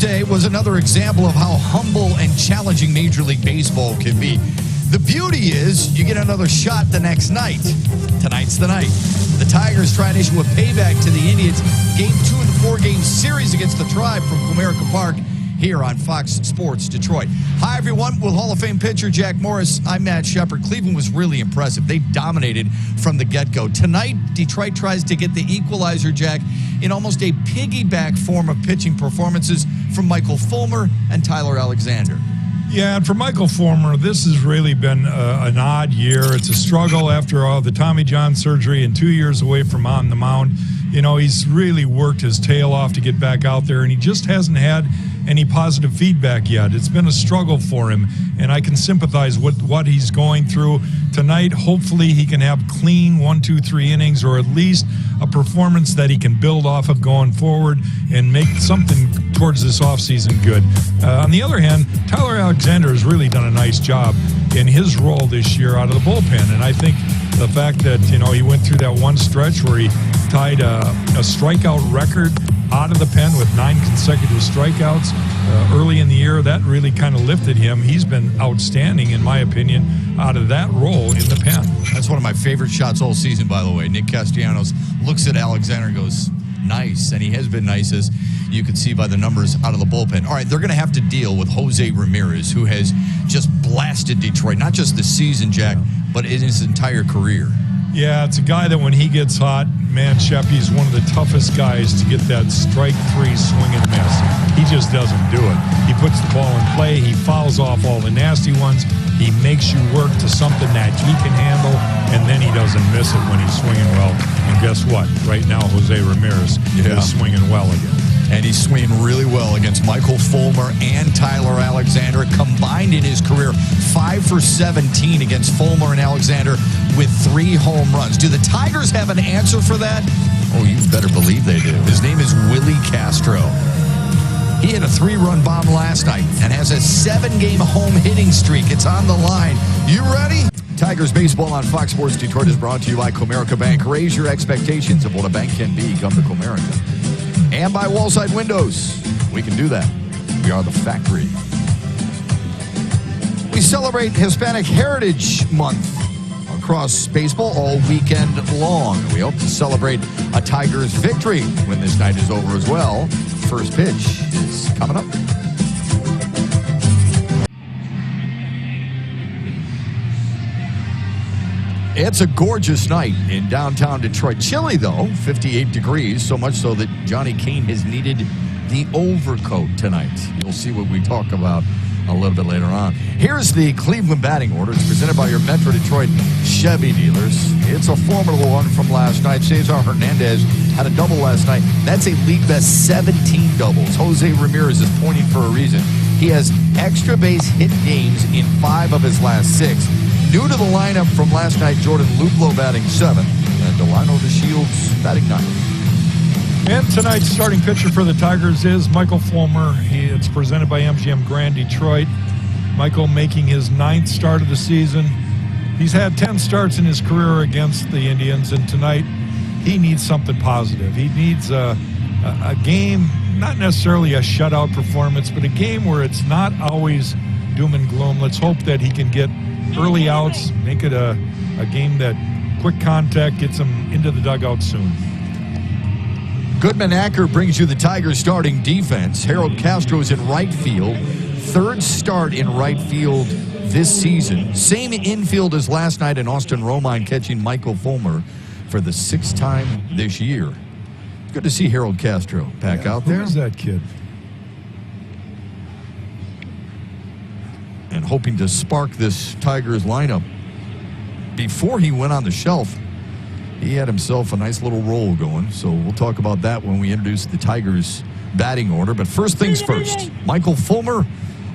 Thursday was another example of how humble and challenging Major League Baseball can be. The beauty is you get another shot the next night. Tonight's the night. The Tigers try and issue a payback to the Indians. Game 2 of the 4-game series against the Tribe from Comerica Park here on Fox Sports Detroit. Hi, everyone. With Hall of Fame pitcher Jack Morris, I'm Matt Shepard. Cleveland was really impressive. They dominated from the get-go. Tonight, Detroit tries to get the equalizer, Jack, in almost a piggyback form of pitching performances from Michael Fulmer and Tyler Alexander. Yeah, and for Michael Fulmer, this has really been an odd year. It's a struggle after all the Tommy John surgery and 2 years away from on the mound. You know, he's really worked his tail off to get back out there, and he just hasn't had any positive feedback yet. It's been a struggle for him, and I can sympathize with what he's going through. Tonight, hopefully he can have clean 1, 2, 3 innings, or at least a performance that he can build off of going forward and make something towards this offseason good. On the other hand, Tyler Alexander has really done a nice job in his role this year out of the bullpen, and I think the fact that, you know, he went through that one stretch where he tied a strikeout record out of the pen with 9 consecutive strikeouts early in the year, that really kind of lifted him. He's been outstanding, in my opinion, out of that role in the pen. That's one of my favorite shots all season, by the way. Nick Castellanos looks at Alexander and goes, nice, and he has been nice, as you can see by the numbers out of the bullpen. All right, they're going to have to deal with Jose Ramirez, who has just blasted Detroit, not just this season, Jack, but in his entire career. Yeah, it's a guy that when he gets hot, man, Sheppy's one of the toughest guys to get that strike 3 swing and miss. He just doesn't do it. He puts the ball in play. He fouls off all the nasty ones. He makes you work to something that he can handle, and then he doesn't miss it when he's swinging well. And guess what? Right now, Jose Ramirez is swinging well again. And he's swinging really well against Michael Fulmer and Tyler Alexander. Combined in his career, 5 for 17 against Fulmer and Alexander with 3 home runs. Do the Tigers have an answer for that? Oh, you better believe they do. His name is Willie Castro. He hit a 3-run bomb last night and has a 7-game home hitting streak. It's on the line. You ready? Tigers baseball on Fox Sports Detroit is brought to you by Comerica Bank. Raise your expectations of what a bank can be. Come to Comerica. And by Wallside Windows. We can do that. We are the factory. We celebrate Hispanic Heritage Month across baseball all weekend long. We hope to celebrate a Tigers victory when this night is over as well. First pitch is coming up. It's a gorgeous night in downtown Detroit. Chilly, though, 58 degrees, so much so that Johnny Kane has needed the overcoat tonight. You'll see what we talk about a little bit later on. Here's the Cleveland batting order. It's presented by your Metro Detroit Chevy dealers. It's a formidable one from last night. Cesar Hernandez had a double last night. That's a league best 17 doubles. Jose Ramirez is pointing for a reason. He has extra base hit games in 5 of his last 6. New to the lineup from last night, Jordan Luplow batting 7th, and Delino DeShields batting 9th. And tonight's starting pitcher for the Tigers is Michael Fulmer. It's presented by MGM Grand Detroit. Michael making his 9th start of the season. He's had 10 starts in his career against the Indians, and tonight he needs something positive. He needs a game, not necessarily a shutout performance, but a game where it's not always doom and gloom. Let's hope that he can get early outs, make it a game that quick contact gets him into the dugout soon. Goodman Acker brings you the Tigers starting defense. Harold Castro's in right field. 3rd start in right field this season. Same infield as last night, in Austin Romine catching Michael Fulmer for the 6th time this year. Good to see Harold Castro back out there. Who is that kid? And hoping to spark this Tigers lineup. Before he went on the shelf, he had himself a nice little roll going. So we'll talk about that when we introduce the Tigers batting order. But first things first, Michael Fulmer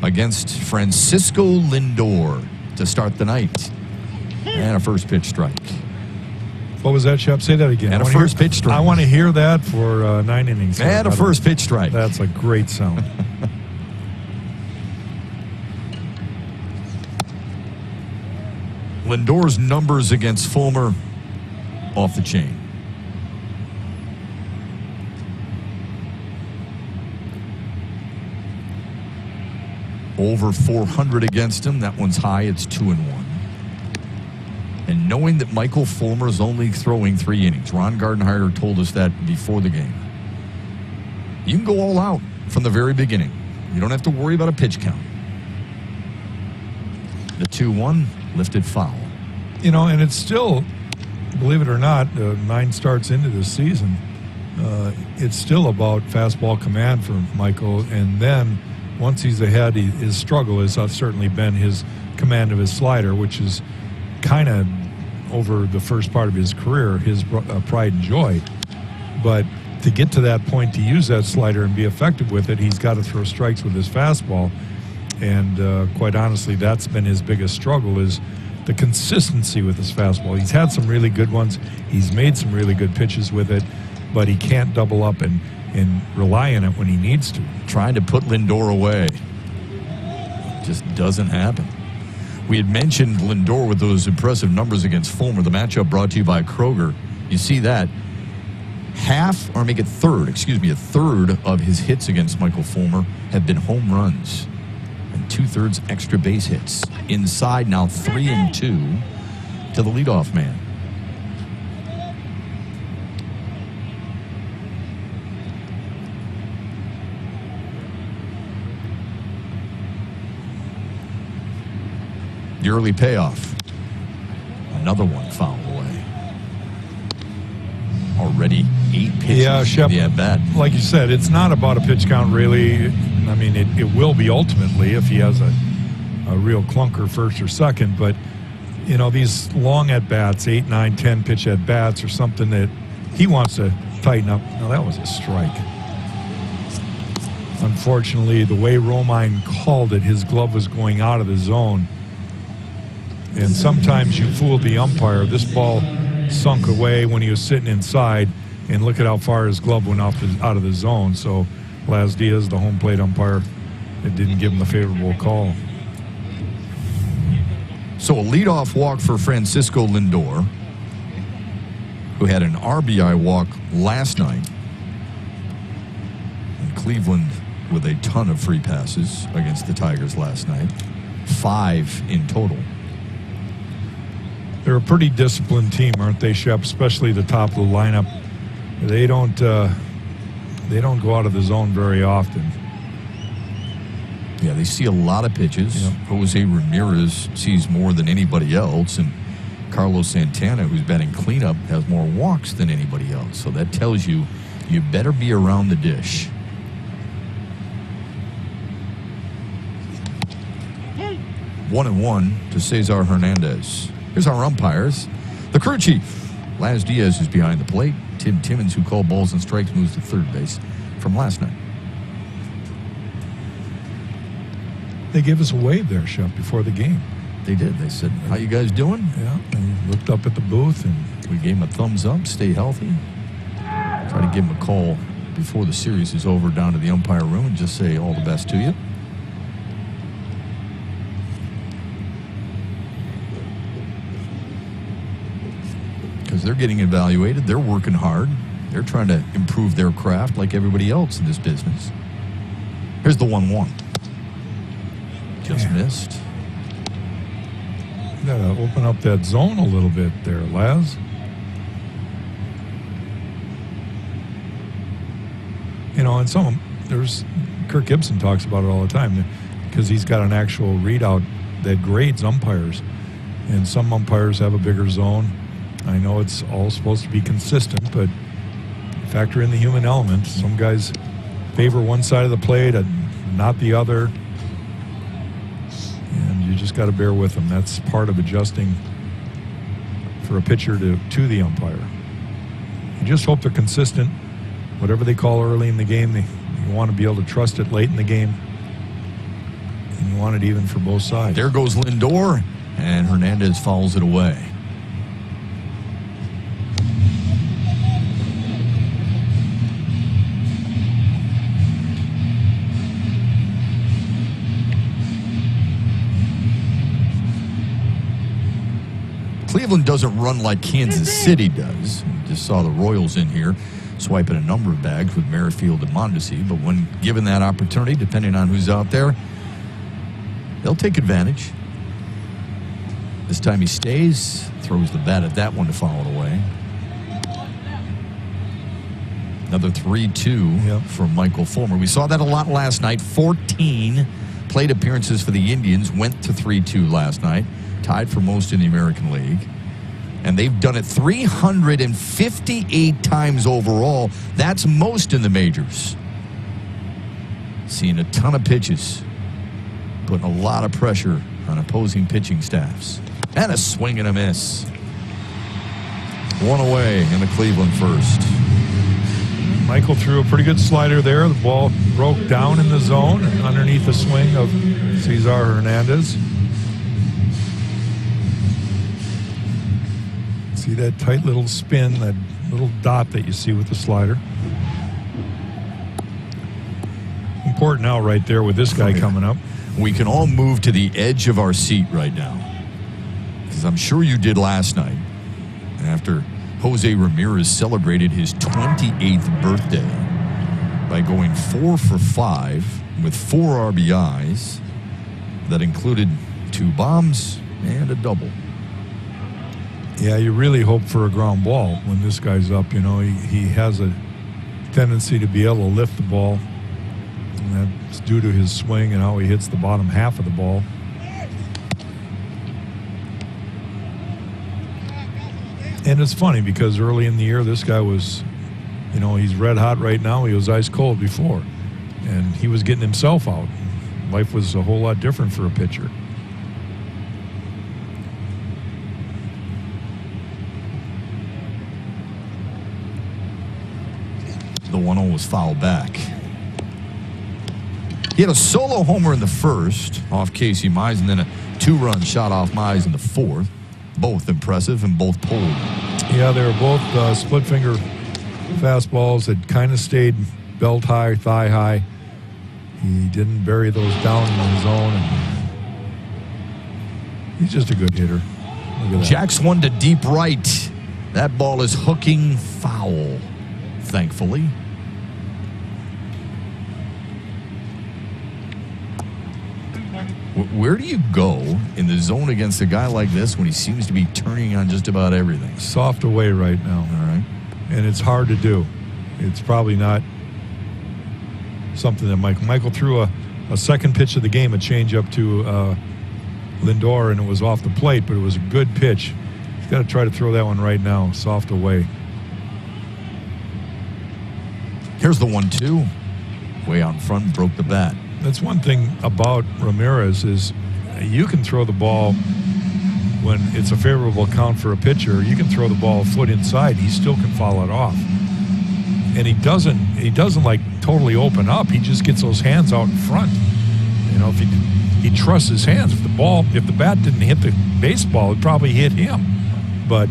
against Francisco Lindor to start the night. And a first pitch strike. What was that, Shep? Say that again. And a first pitch strike. I want to hear that for 9 innings. And a first pitch strike. That's a great sound. Lindor's numbers against Fulmer off the chain. over 400 against him. That one's high. It's 2-1. And knowing that Michael Fulmer is only throwing 3 innings, Ron Gardenhire told us that before the game. You can go all out from the very beginning. You don't have to worry about a pitch count. The 2-1 lifted foul. You know, and it's still, believe it or not, 9 starts into this season, it's still about fastball command for Michael. And then once he's ahead, his struggle has certainly been his command of his slider, which is kind of over the first part of his career, his pride and joy. But to get to that point, to use that slider and be effective with it, he's got to throw strikes with his fastball. And quite honestly, that's been his biggest struggle, is the consistency with his fastball. He's had some really good ones. He's made some really good pitches with it, but he can't double up and rely on it when he needs to. Trying to put Lindor away. Just doesn't happen. We had mentioned Lindor with those impressive numbers against Fulmer. The matchup brought to you by Kroger. You see that. A third of his hits against Michael Fulmer have been home runs. And 2/3 extra base hits. Inside now 3-2 to the leadoff man. The early payoff. Another one fouled away. Already 8 pitches. Yeah, Shep, at bat. like you said, it's not about a pitch count, really. I mean, it will be ultimately if he has a real clunker first or second. But, you know, these long at-bats, 8, 9, 10 pitch at-bats are something that he wants to tighten up. Now, that was a strike. Unfortunately, the way Romine called it, his glove was going out of the zone. And sometimes you fool the umpire. This ball sunk away when he was sitting inside, and look at how far his glove went out of the zone. So Laz Diaz, the home plate umpire, it didn't give him the favorable call. So a leadoff walk for Francisco Lindor, who had an RBI walk last night. And Cleveland with a ton of free passes against the Tigers last night. 5 in total. They're a pretty disciplined team, aren't they, Shep? Especially the top of the lineup. They don't go out of the zone very often. Yeah, they see a lot of pitches. Yep. Jose Ramirez sees more than anybody else, and Carlos Santana, who's batting cleanup, has more walks than anybody else. So that tells you better be around the dish. One and one to Cesar Hernandez. Here's our umpires. The crew chief, Laz Diaz, is behind the plate. Tim Timmons, who called balls and strikes, moves to third base from last night. They gave us a wave there, Shep, before the game. They did. They said, "How you guys doing?" Yeah, and looked up at the booth, and we gave him a thumbs up. Stay healthy. Try to give him a call before the series is over down to the umpire room and just say all the best to you. Because they're getting evaluated. They're working hard. They're trying to improve their craft like everybody else in this business. Here's the 1-1. Just missed. You gotta open up that zone a little bit there, Laz. You know, and there's Kirk Gibson talks about it all the time because he's got an actual readout that grades umpires, and some umpires have a bigger zone. I know it's all supposed to be consistent, but factor in the human element. Some guys favor one side of the plate and not the other. And you just got to bear with them. That's part of adjusting for a pitcher to the umpire. You just hope they're consistent. Whatever they call early in the game, you want to be able to trust it late in the game. And you want it even for both sides. There goes Lindor, and Hernandez fouls it away. Cleveland doesn't run like Kansas City does. We just saw the Royals in here swiping a number of bags with Merrifield and Mondesi. But when given that opportunity, depending on who's out there, they'll take advantage. This time he stays, throws the bat at that one to foul it away. Another 3-2 for Michael Fulmer. We saw that a lot last night. 14 plate appearances for the Indians. Went to 3-2 last night. Tied for most in the American League. And they've done it 358 times overall. That's most in the majors. Seeing a ton of pitches. Putting a lot of pressure on opposing pitching staffs. And a swing and a miss. One away in the Cleveland first. Michael threw a pretty good slider there. The ball broke down in the zone and underneath the swing of Cesar Hernandez. See that tight little spin, that little dot that you see with the slider. Important out right there with this guy coming up. We can all move to the edge of our seat right now, because I'm sure you did last night after Jose Ramirez celebrated his 28th birthday by going 4 for 5 with 4 RBIs that included 2 bombs and a double. Yeah, you really hope for a ground ball when this guy's up. You know, he has a tendency to be able to lift the ball, and that's due to his swing and how he hits the bottom half of the ball. And it's funny because early in the year, this guy was, you know, he's red hot right now. He was ice cold before. And he was getting himself out. Life was a whole lot different for a pitcher. The 1-0 was fouled back. He had a solo homer in the first off Casey Mize, and then a 2-run shot off Mize in the fourth. Both impressive and both pulled. Yeah, they were both split finger fastballs that kind of stayed belt high, thigh high. He didn't bury those down in the zone. And he's just a good hitter. Look at that. Jacks one to deep right. That ball is hooking foul, thankfully. Where do you go in the zone against a guy like this when he seems to be turning on just about everything? Soft away right now. All right. And it's hard to do. It's probably not something that Michael threw a second pitch of the game, a changeup to Lindor, and it was off the plate, but it was a good pitch. He's got to try to throw that one right now, soft away. Here's the 1-2. Way out in front, broke the bat. That's one thing about Ramirez is you can throw the ball when it's a favorable count for a pitcher. You can throw the ball a foot inside. He still can foul it off. And he doesn't like totally open up. He just gets those hands out in front. You know, if he trusts his hands. If the bat didn't hit the baseball, it probably hit him. But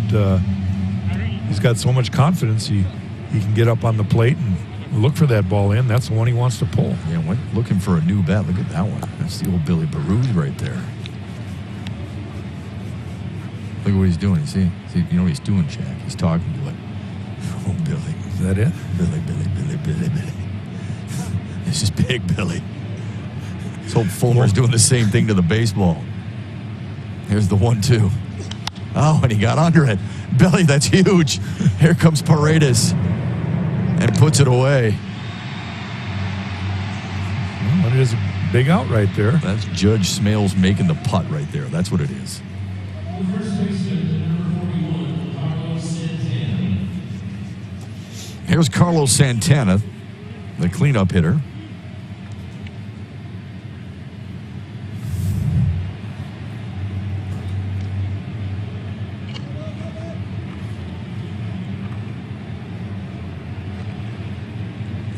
he's got so much confidence he can get up on the plate and look for that ball in. That's the one he wants to pull. Yeah, went looking for a new bat. Look at that one. That's the old Billy Baruz right there. Look at what he's doing. See, you know what he's doing, Jack? He's talking to it. Oh, Billy. Is that it? Billy. This is big, Billy. Let's hope Fulmer's doing the same thing to the baseball. Here's the 1-2. Oh, and he got under it. Billy, that's huge. Here comes Paredes. And puts it away. Well, it is a big out right there. That's Judge Smales making the putt right there. That's what it is. Here's Carlos Santana, the cleanup hitter.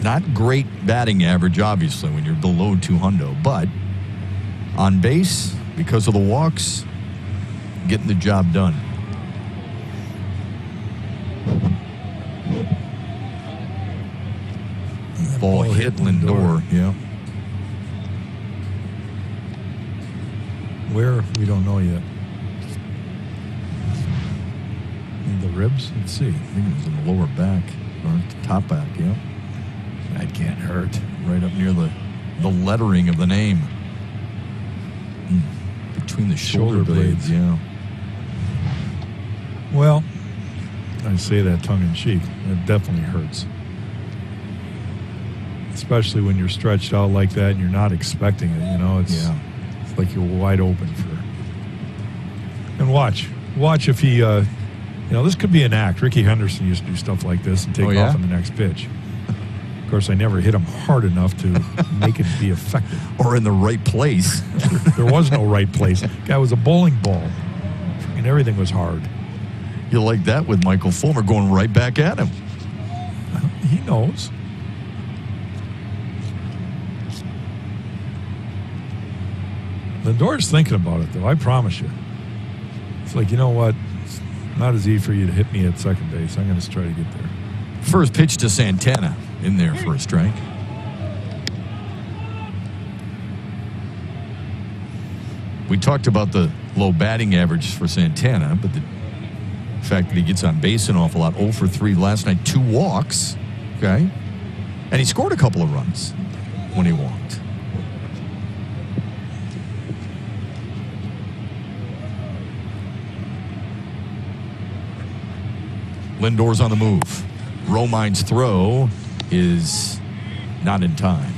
Not great batting average, obviously, when you're below 200, but on base, because of the walks, getting the job done. Ball hit Lindor, yeah. Where? We don't know yet. In the ribs? Let's see. I think it was in the lower back, or top back, yeah. That can't hurt. Right up near the lettering of the name. between the shoulder blades. Yeah. Well, I say that tongue-in-cheek. It definitely hurts. Especially when you're stretched out like that and you're not expecting it. It's like you're wide open for. And watch if he. This could be an act. Ricky Henderson used to do stuff like this and take off on the next pitch. Of course, I never hit him hard enough to make it be effective. Or in the right place. There was no right place. Guy was a bowling ball. And everything was hard. You like that with Michael Fulmer going right back at him. He knows. Lindor's thinking about it, though. I promise you. It's like, you know what? It's not as easy for you to hit me at second base. I'm going to try to get there. First pitch to Santana in there for a strike. We talked about the low batting average for Santana, but the fact that he gets on base an awful lot. 0 for 3 last night, 2 walks. Okay. And he scored a couple of runs when he walked. Lindor's on the move. Romine's throw is not in time.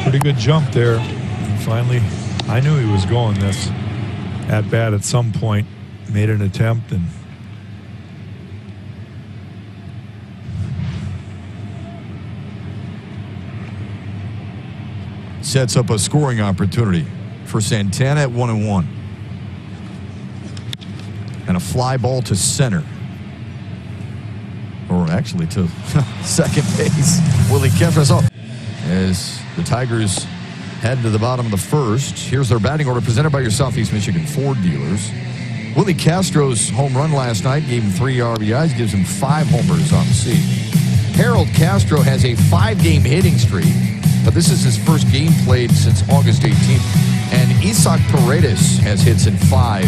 Pretty good jump there. And finally, I knew he was going this at bat at some point. Made an attempt and sets up a scoring opportunity for Santana at 1-1. And a fly ball to center. Or actually to second base. Willie Castro. As the Tigers head to the bottom of the first. Here's their batting order presented by your Southeast Michigan Ford dealers. Willie Castro's home run last night gave him 3 RBIs, gives him 5 homers on the season. Harold Castro has a 5-game hitting streak, but this is his first game played since August 18th. And Isaac Paredes has hits in 5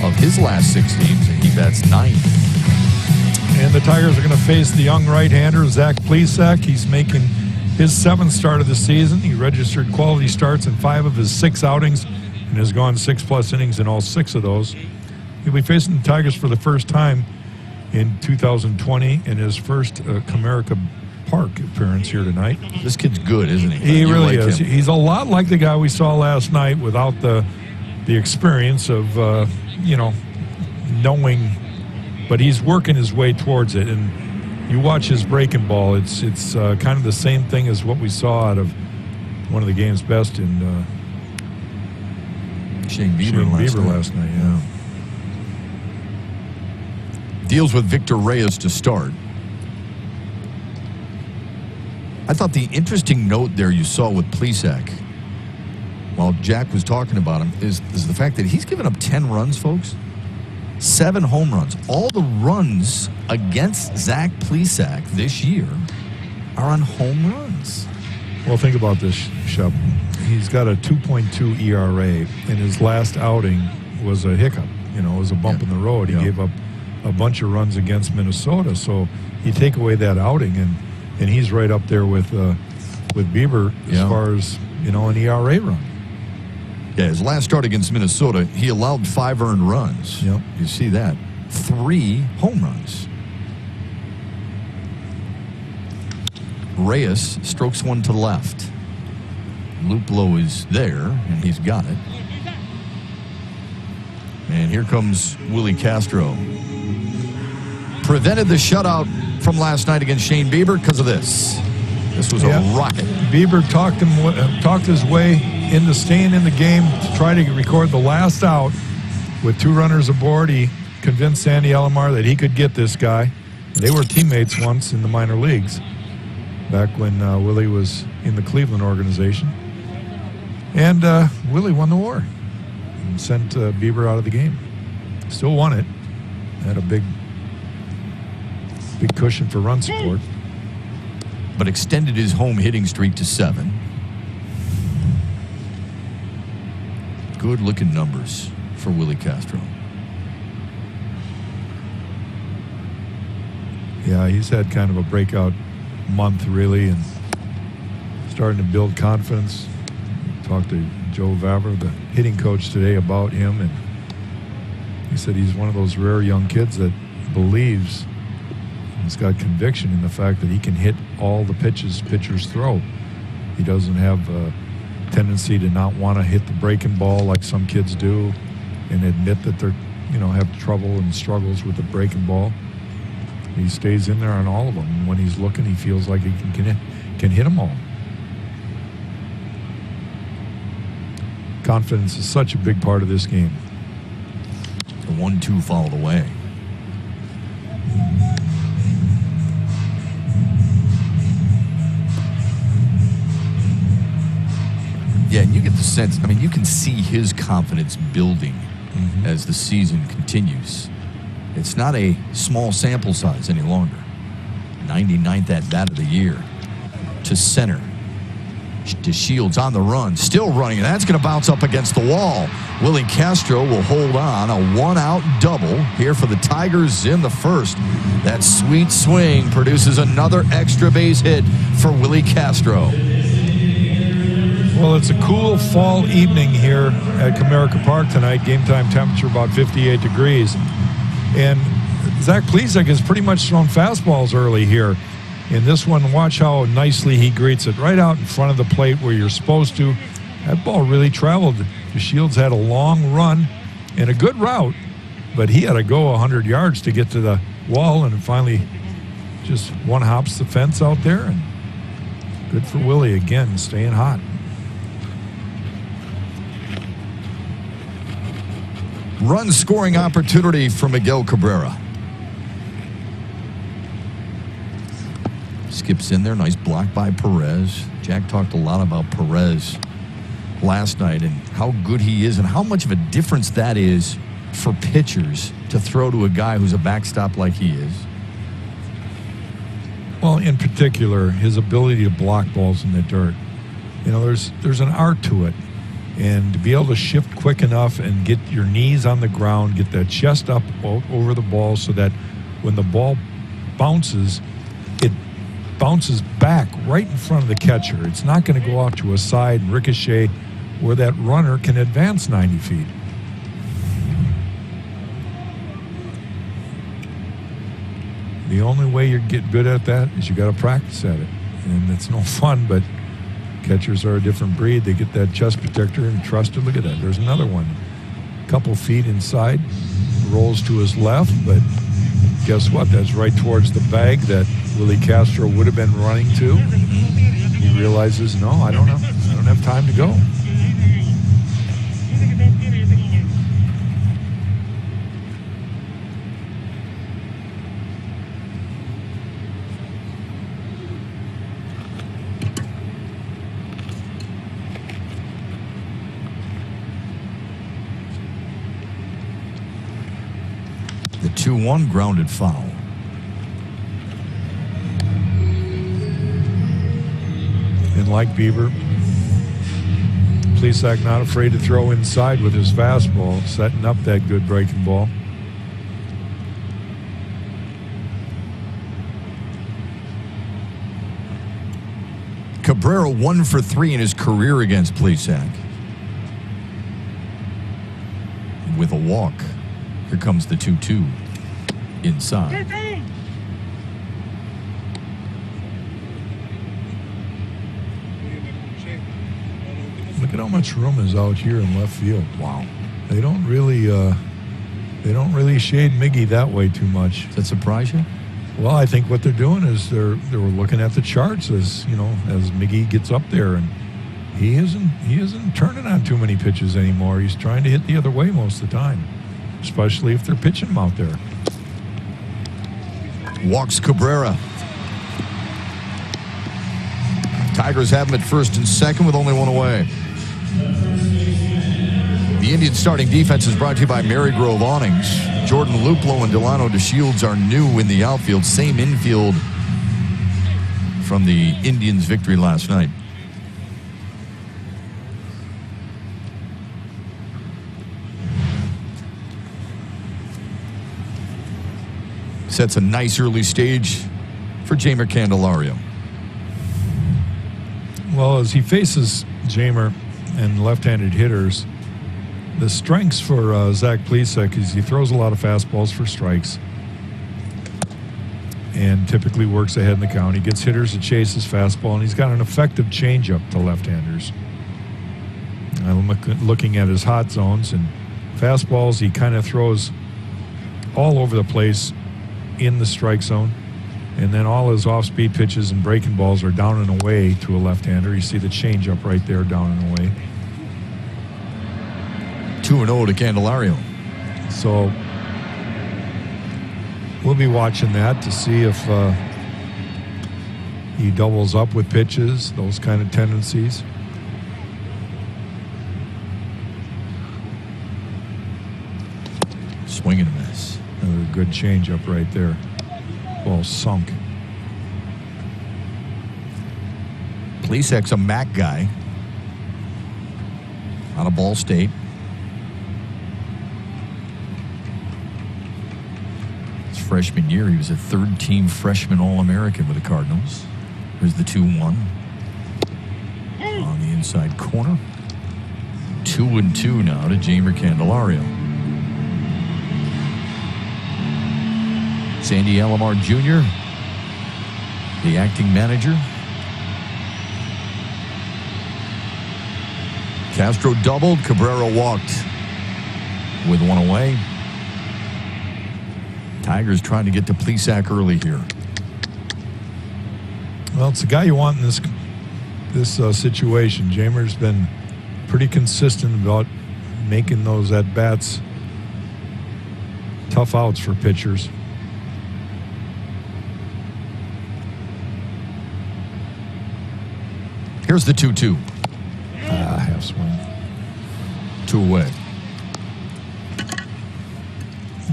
of his last 6 games, and he bats 9th. And the Tigers are going to face the young right-hander, Zach Plesac. He's making his 7th start of the season. He registered quality starts in 5 of his 6 outings and has gone 6+ innings in all 6 of those. He'll be facing the Tigers for the first time in 2020 in his first Comerica Park appearance here tonight. This kid's good, isn't he? He really like is. Him. He's a lot like the guy we saw last night without the experience of, knowing, but he's working his way towards it. And you watch his breaking ball, it's kind of the same thing as what we saw out of one of the game's best in Shane Bieber last night. Yeah. Deals with Victor Reyes to start. I thought the interesting note there you saw with Plesac, while Jack was talking about him, is the fact that he's given up 10 runs, folks. 7 home runs. All the runs against Zach Plesac this year are on home runs. Well, think about this, Shep. He's got a 2.2 ERA, and his last outing was a hiccup. It was a bump in the road. He gave up a bunch of runs against Minnesota. So you take away that outing, and he's right up there with Bieber as far as, an ERA run. Yeah, his last start against Minnesota, he allowed 5 earned runs. Yep. You see that. 3 home runs. Reyes strokes one to left. Luplow is there, and he's got it. And here comes Willie Castro. Prevented the shutout from last night against Shane Bieber because of this. This was a rocket. Bieber talked his way into staying in the game to try to record the last out with 2 runners aboard. He convinced Sandy Alomar that he could get this guy. They were teammates once in the minor leagues back when Willie was in the Cleveland organization. And Willie won the war and sent Bieber out of the game. Still won it. Had a big cushion for run support. But extended his home hitting streak to 7. Good-looking numbers for Willie Castro. Yeah, he's had kind of a breakout month, really, and starting to build confidence. Talked to Joe Vavra, the hitting coach, today about him, and he said he's one of those rare young kids that believes, he's got conviction in the fact that he can hit all the pitches pitchers throw. He doesn't have a tendency to not want to hit the breaking ball like some kids do and admit that they're, have trouble and struggles with the breaking ball. He stays in there on all of them. And when he's looking, he feels like he can hit them all. Confidence is such a big part of this game. The 1-2 fouled away. Yeah, and you get the sense, you can see his confidence building as the season continues. It's not a small sample size any longer. 99th at bat of the year. To center. To Shields on the run. Still running, and that's going to bounce up against the wall. Willie Castro will hold on. A one-out double here for the Tigers in the first. That sweet swing produces another extra base hit for Willie Castro. Well, it's a cool fall evening here at Comerica Park tonight. Game time temperature about 58 degrees. And Zach Plesac has pretty much thrown fastballs early here. In this one, watch how nicely he greets it right out in front of the plate where you're supposed to. That ball really traveled. Shields had a long run and a good route, but he had to go 100 yards to get to the wall, and finally just one hops the fence out there. And good for Willie again, staying hot. Run scoring opportunity for Miguel Cabrera. Skips in there. Nice block by Perez. Jack talked a lot about Perez last night and how good he is and how much of a difference that is for pitchers to throw to a guy who's a backstop like he is. Well, in particular, his ability to block balls in the dirt. There's an art to it. And to be able to shift quick enough and get your knees on the ground, get that chest up over the ball so that when the ball bounces, it bounces back right in front of the catcher. It's not going to go off to a side and ricochet where that runner can advance 90 feet. The only way you get good at that is you got to practice at it. And it's no fun, but catchers are a different breed. They get that chest protector and trust it. Look at that. There's another one. A couple feet inside. Rolls to his left, but guess what? That's right towards the bag that Willie Castro would have been running to. He realizes, no, I don't have time to go. The 2-1 grounded foul. And like Bieber, Plesac not afraid to throw inside with his fastball, setting up that good breaking ball. Cabrera 1 for 3 in his career against Plesac. With a walk. Here comes the 2-2 inside. Look at how much room is out here in left field. Wow. They don't really shade Miggy that way too much. Does that surprise you? Well, I think what they're doing is they were looking at the charts as Miggy gets up there, and he isn't turning on too many pitches anymore. He's trying to hit the other way most of the time, especially if they're pitching him out there. Walks Cabrera. Tigers have him at first and second with only one away. The Indians starting defense is brought to you by Marygrove Awnings. Jordan Luplow and Delano DeShields are new in the outfield. Same infield from the Indians' victory last night. sets a nice early stage for Jeimer Candelario. Well, as he faces Jeimer and left-handed hitters, the strengths for Zach Plesac is he throws a lot of fastballs for strikes and typically works ahead in the count. He gets hitters to chase his fastball, and he's got an effective changeup to left-handers. I'm looking at his hot zones, and fastballs he kind of throws all over the place in the strike zone. And then all his off-speed pitches and breaking balls are down and away to a left-hander. You see the changeup right there, down and away. 2-0 to Candelario. So we'll be watching that to see if he doubles up with pitches, those kind of tendencies. Swing and a miss. Another good changeup right there. Ball sunk. Plesac's a MAC guy out of Ball State. His freshman year, he was a third-team freshman All-American with the Cardinals. Here's the 2-1 on the inside corner. 2-2 now to Jeimer Candelario. Sandy Alomar Jr., the acting manager. Castro doubled. Cabrera walked with one away. Tigers trying to get to Plesac early here. Well, it's the guy you want in this situation. Jeimer's been pretty consistent about making those at-bats tough outs for pitchers. Here's the 2-2. Half swing. 2 away.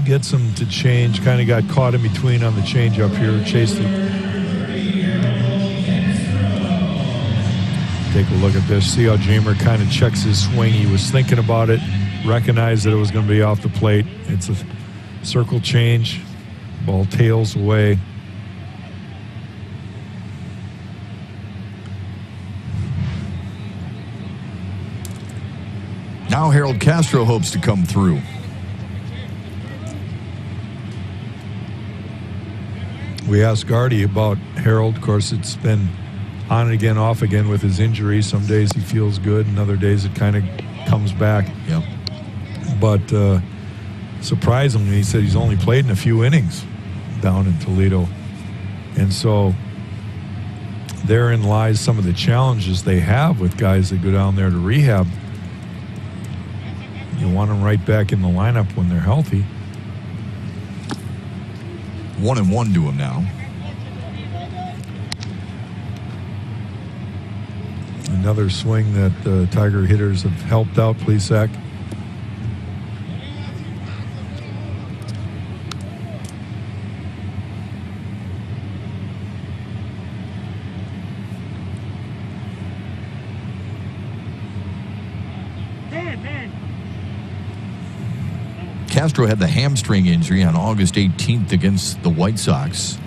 Gets him to change. Kind of got caught in between on the change up here. Chased it. Take a look at this. See how Jeimer kind of checks his swing. He was thinking about it, recognized that it was going to be off the plate. It's a circle change. Ball tails away. Now Harold Castro hopes to come through. We asked Gardy about Harold. Of course, it's been on and again, off again with his injury. Some days he feels good, and other days it kind of comes back. Yep. But surprisingly, he said he's only played in a few innings down in Toledo. And so therein lies some of the challenges they have with guys that go down there to rehab. You want them right back in the lineup when they're healthy. 1-1 to him now. Another swing that the Tiger hitters have helped out Plesac. Castro had the hamstring injury on August 18th against the White Sox.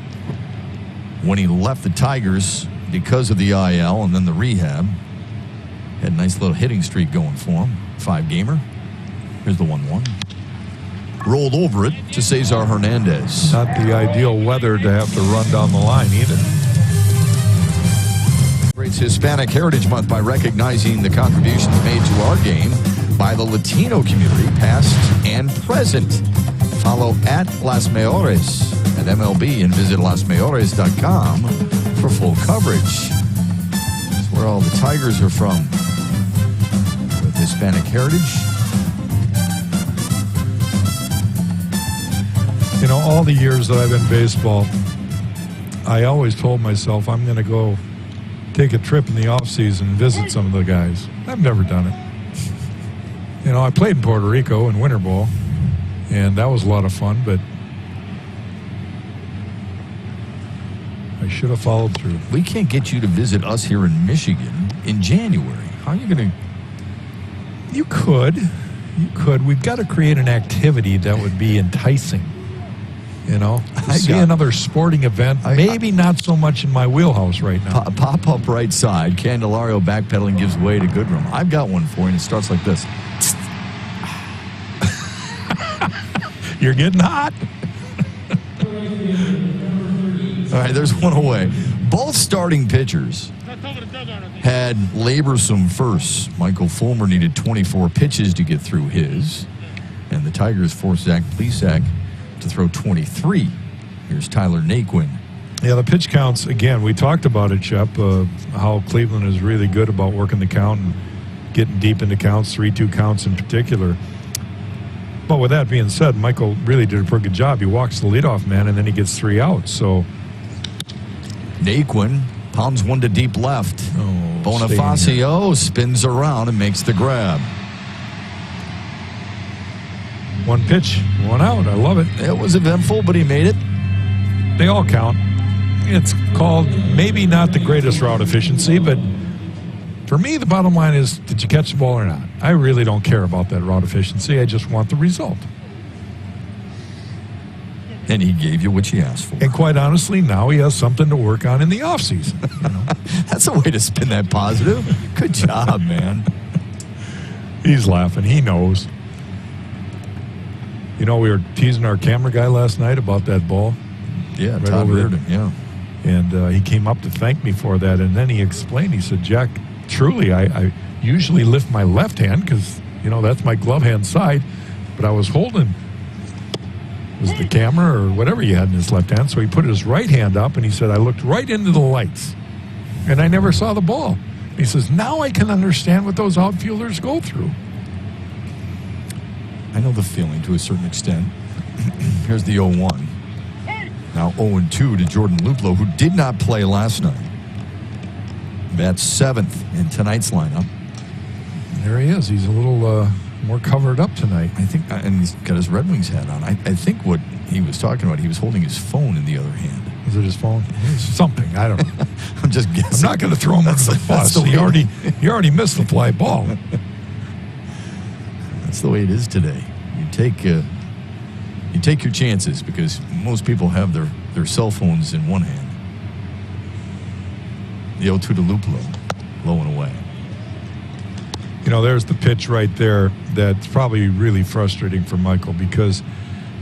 When he left the Tigers because of the IL and then the rehab, had a nice little hitting streak going for him. 5-gamer. Here's the 1-1. Rolled over it to Cesar Hernandez. Not the ideal weather to have to run down the line either. Celebrates Hispanic Heritage Month by recognizing the contributions made to our game by the Latino community, past and present. Follow at Las Mayores at MLB and visit lasmayores.com for full coverage. That's where all the Tigers are from, with Hispanic heritage. You know, all the years that I've been in baseball, I always told myself I'm going to go take a trip in the offseason and visit some of the guys. I've never done it. You know, I played in Puerto Rico in winter ball, and that was a lot of fun, but I should have followed through. We can't get you to visit us here in Michigan in January. How are you going to? You could. We've got to create an activity that would be enticing. You know, I see got- another sporting event. Maybe not so much in my wheelhouse right now. Pop up right side. Candelario backpedaling gives way to Goodrum. I've got one for you, and it starts like this. You're getting hot. All right, there's one away. Both starting pitchers had laborsome firsts. Michael Fulmer needed 24 pitches to get through his, and the Tigers forced Zach Plesac to throw 23. Here's Tyler Naquin. Yeah, the pitch counts, again, we talked about it, Shep, how Cleveland is really good about working the count and getting deep into counts, 3-2 counts in particular. But with that being said, Michael really did a pretty good job. He walks the leadoff man, and then he gets 3 outs. So Naquin pounds one to deep left. Oh, Bonifacio spins around and makes the grab. one pitch, 1 out. I love it. It was eventful, but he made it. They all count. It's called maybe not the greatest route efficiency, but for me, the bottom line is, did you catch the ball or not? I really don't care about that route efficiency. I just want the result. And he gave you what you asked for. And quite honestly, now he has something to work on in the offseason. You know? That's a way to spin that positive. Good job, man. He's laughing. He knows. You know, we were teasing our camera guy last night about that ball. Yeah, Right Todd over there. Reardon, yeah. And he came up to thank me for that. And then he explained, he said, Jack, truly, I usually lift my left hand because, you know, that's my glove hand side. But I was holding, was the camera or whatever he had in his left hand. So he put his right hand up and he said, I looked right into the lights and I never saw the ball. He says, now I can understand what those outfielders go through. I know the feeling to a certain extent. Here's the 0-1. Now 0-2 to Jordan Luplow, who did not play last night. That's 7th in tonight's lineup. There he is. He's a little more covered up tonight. I think, and he's got his Red Wings hat on. I think what he was talking about, he was holding his phone in the other hand. Is it his phone? Something. I don't know. I'm just I'm guessing. not going to throw him under the bus. He already missed the fly ball. That's the way it is today. You take your chances because most people have their cell phones in one hand. The 0-2 to Luplow, low and away. You know, there's the pitch right there that's probably really frustrating for Michael because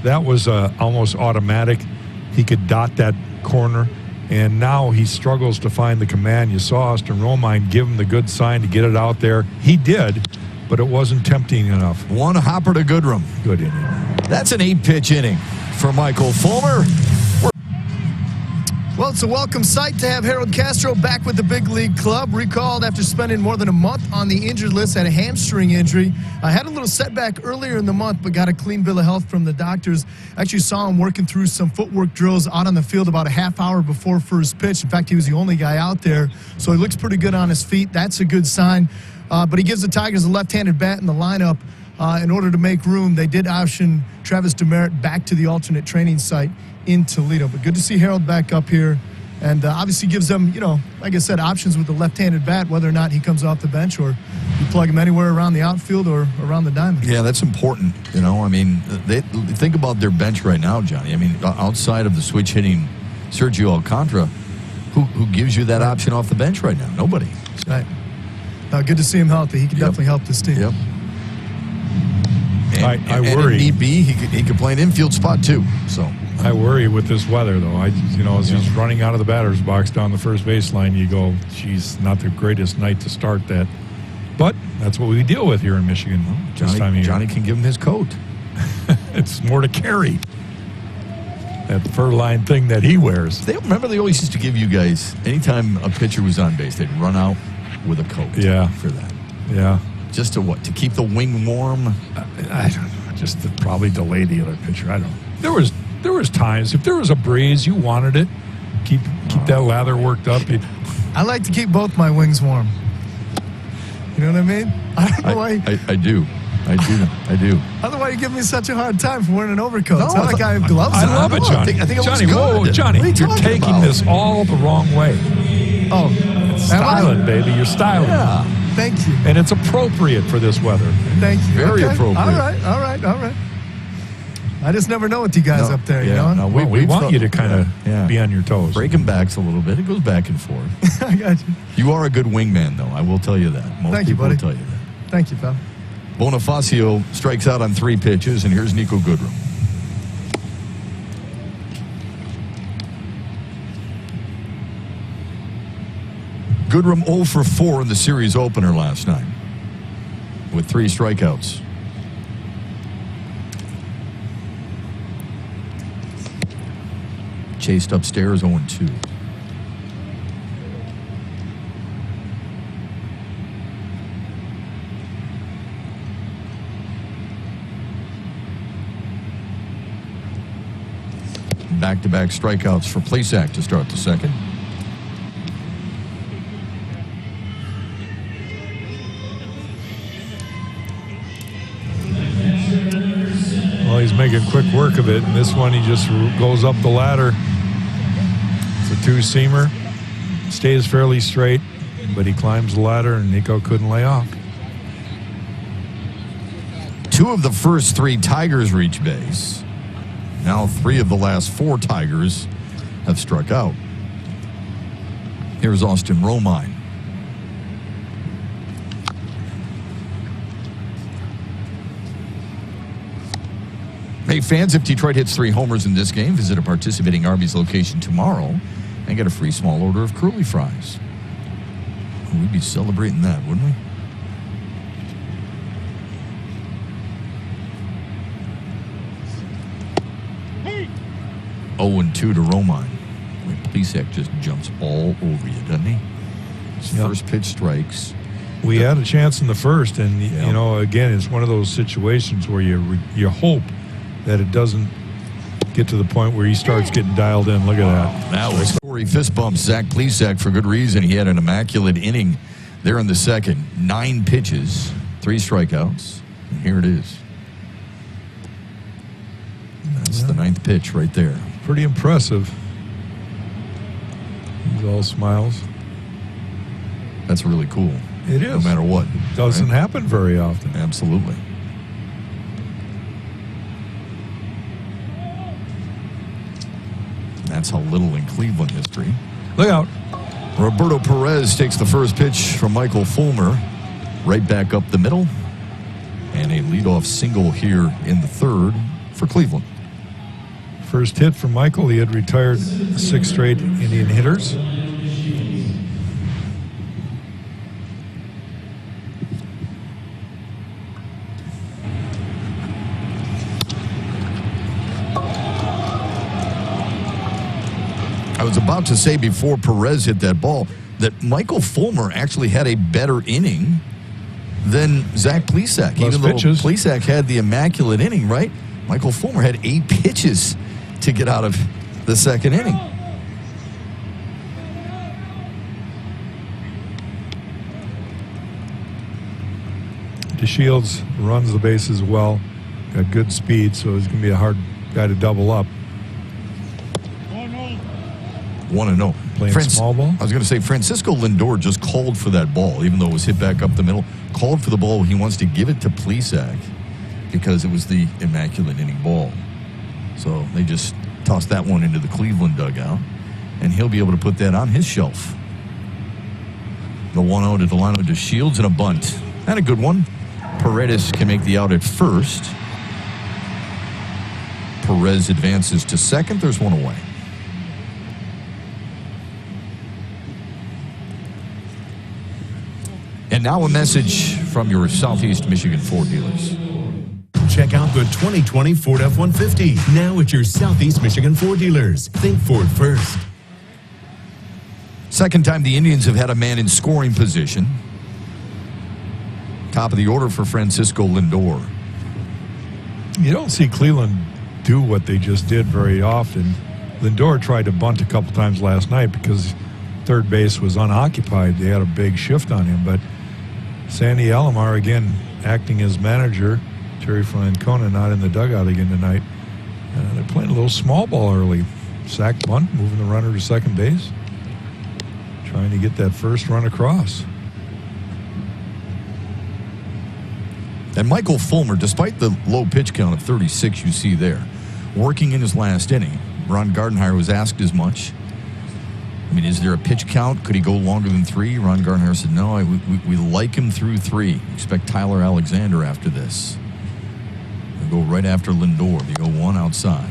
that was almost automatic. He could dot that corner, and now he struggles to find the command. You saw Austin Romine give him the good sign to get it out there. He did, but it wasn't tempting enough. One hopper to Goodrum. Good inning. That's an 8-pitch inning for Michael Fulmer. Well, it's a welcome sight to have Harold Castro back with the big league club. Recalled after spending more than a month on the injured list, had a hamstring injury. I had a little setback earlier in the month, but got a clean bill of health from the doctors. Actually saw him working through some footwork drills out on the field about a half hour before first pitch. In fact, he was the only guy out there, so he looks pretty good on his feet. That's a good sign. But he gives the Tigers a left-handed bat in the lineup. In order to make room, they did option Travis Demerit back to the alternate training site in Toledo. But good to see Harold back up here. And obviously gives them, you know, like I said, options with the left-handed bat, whether or not he comes off the bench or you plug him anywhere around the outfield or around the diamond. Yeah, that's important. You know, I mean, they think about their bench right now, Johnny. I mean, outside of the switch-hitting Sergio Alcantara, who gives you that option off the bench right now? Nobody. Right. Good to see him healthy. He can definitely help this team. Yep. I and worry. if need be, he could play an infield spot too. So I worry with this weather, though. As he's running out of the batter's box down the first baseline, you go, geez, not the greatest night to start that. But that's what we deal with here in Michigan this time of year. Johnny can give him his coat. It's more to carry. That fur-lined thing that he wears. They always used to give you guys, anytime a pitcher was on base, they'd run out with a coat. Yeah. For that. Yeah. Just to what? To keep the wing warm? I don't know. Just to probably delay the other pitcher. I don't know. There was times, if there was a breeze, you wanted it. Keep that lather worked up. I like to keep both my wings warm. You know what I mean? I don't know why. I do. I do. I don't know why you give me such a hard time for wearing an overcoat. No, It's not like I have gloves I on. love it, Johnny. I think it Johnny, looks whoa, good. Johnny, What are you you're talking taking about? this all the wrong way. Oh, Styling, baby. You're styling. Yeah. Thank you. And it's appropriate for this weather. Thank you. Very Okay. appropriate. All right. I just never know with you guys up there, you know? No, We we've want thought- you to kind of yeah. be on your toes. Breaking backs a little bit. It goes back and forth. I got you. You are a good wingman, though. I will tell you that. Most Thank you, people buddy. will tell you that. Thank you, pal. Bonifacio strikes out on 3 pitches, and here's Nico Goodrum. Goodrum 0 for 4 in the series opener last night with 3 strikeouts. Chased upstairs 0-2. Back-to-back strikeouts for Plesac to start the second. Well, he's making quick work of it. And this one, he just goes up the ladder. It's a 2-seamer. Stays fairly straight, but he climbs the ladder, and Nico couldn't lay off. 2 of the first 3 Tigers reach base. Now 3 of the last 4 Tigers have struck out. Here's Austin Romine. Hey, fans, if Detroit hits 3 homers in this game, visit a participating Arby's location tomorrow and get a free small order of curly fries. We'd be celebrating that, wouldn't we? Hey. 0-2 to Romine. Plesac just jumps all over you, doesn't he? His first pitch strikes. We had a chance in the first, and Yeah. you know, again, it's one of those situations where you hope that it doesn't get to the point where he starts getting dialed in. Look at that. That was Corey fist bumps Zach Plesac for good reason. He had an immaculate inning there in the second. 9 pitches, 3 strikeouts, and here it is. That's the 9th pitch right there. Pretty impressive. He's all smiles. That's really cool. It is. No matter what. Doesn't right? happen very often. Absolutely. That's how little in Cleveland history. Look out. Roberto Perez takes the first pitch from Michael Fulmer. Right back up the middle. And a leadoff single here in the third for Cleveland. First hit from Michael. He had retired 6 straight Indian hitters. I was about to say before Perez hit that ball that Michael Fulmer actually had a better inning than Zach Plesac. Less Even pitches. though Plesac had the immaculate inning, right? Michael Fulmer had 8 pitches to get out of the second inning. DeShields runs the bases well. Got good speed, so he's going to be a hard guy to double up. 1-0. Playing small ball? I was going to say Francisco Lindor just called for that ball, even though it was hit back up the middle. Called for the ball. He wants to give it to Plesac because it was the immaculate inning ball. So they just tossed that one into the Cleveland dugout, and he'll be able to put that on his shelf. The 1-0 to Delano DeShields and a bunt. And a good one. Paredes can make the out at first. Perez advances to second. There's one away. And now a message from your Southeast Michigan Ford dealers. Check out the 2020 Ford F-150 now at your Southeast Michigan Ford dealers. Think Ford first. Second time the Indians have had a man in scoring position. Top of the order for Francisco Lindor. You don't see Cleveland do what they just did very often. Lindor tried to bunt a couple times last night because third base was unoccupied. They had a big shift on him, but Sandy Alomar, again, acting as manager. Terry Francona not in the dugout again tonight. They're playing a little small ball early. Sack bunt, moving the runner to second base. Trying to get that first run across. And Michael Fulmer, despite the low pitch count of 36 you see there, working in his last inning. Ron Gardenhire was asked as much. I mean, is there a pitch count? Could he go longer than 3? Ron Gardenhire said, no, we like him through 3. Expect Tyler Alexander after this. They go right after Lindor. They go 1 outside.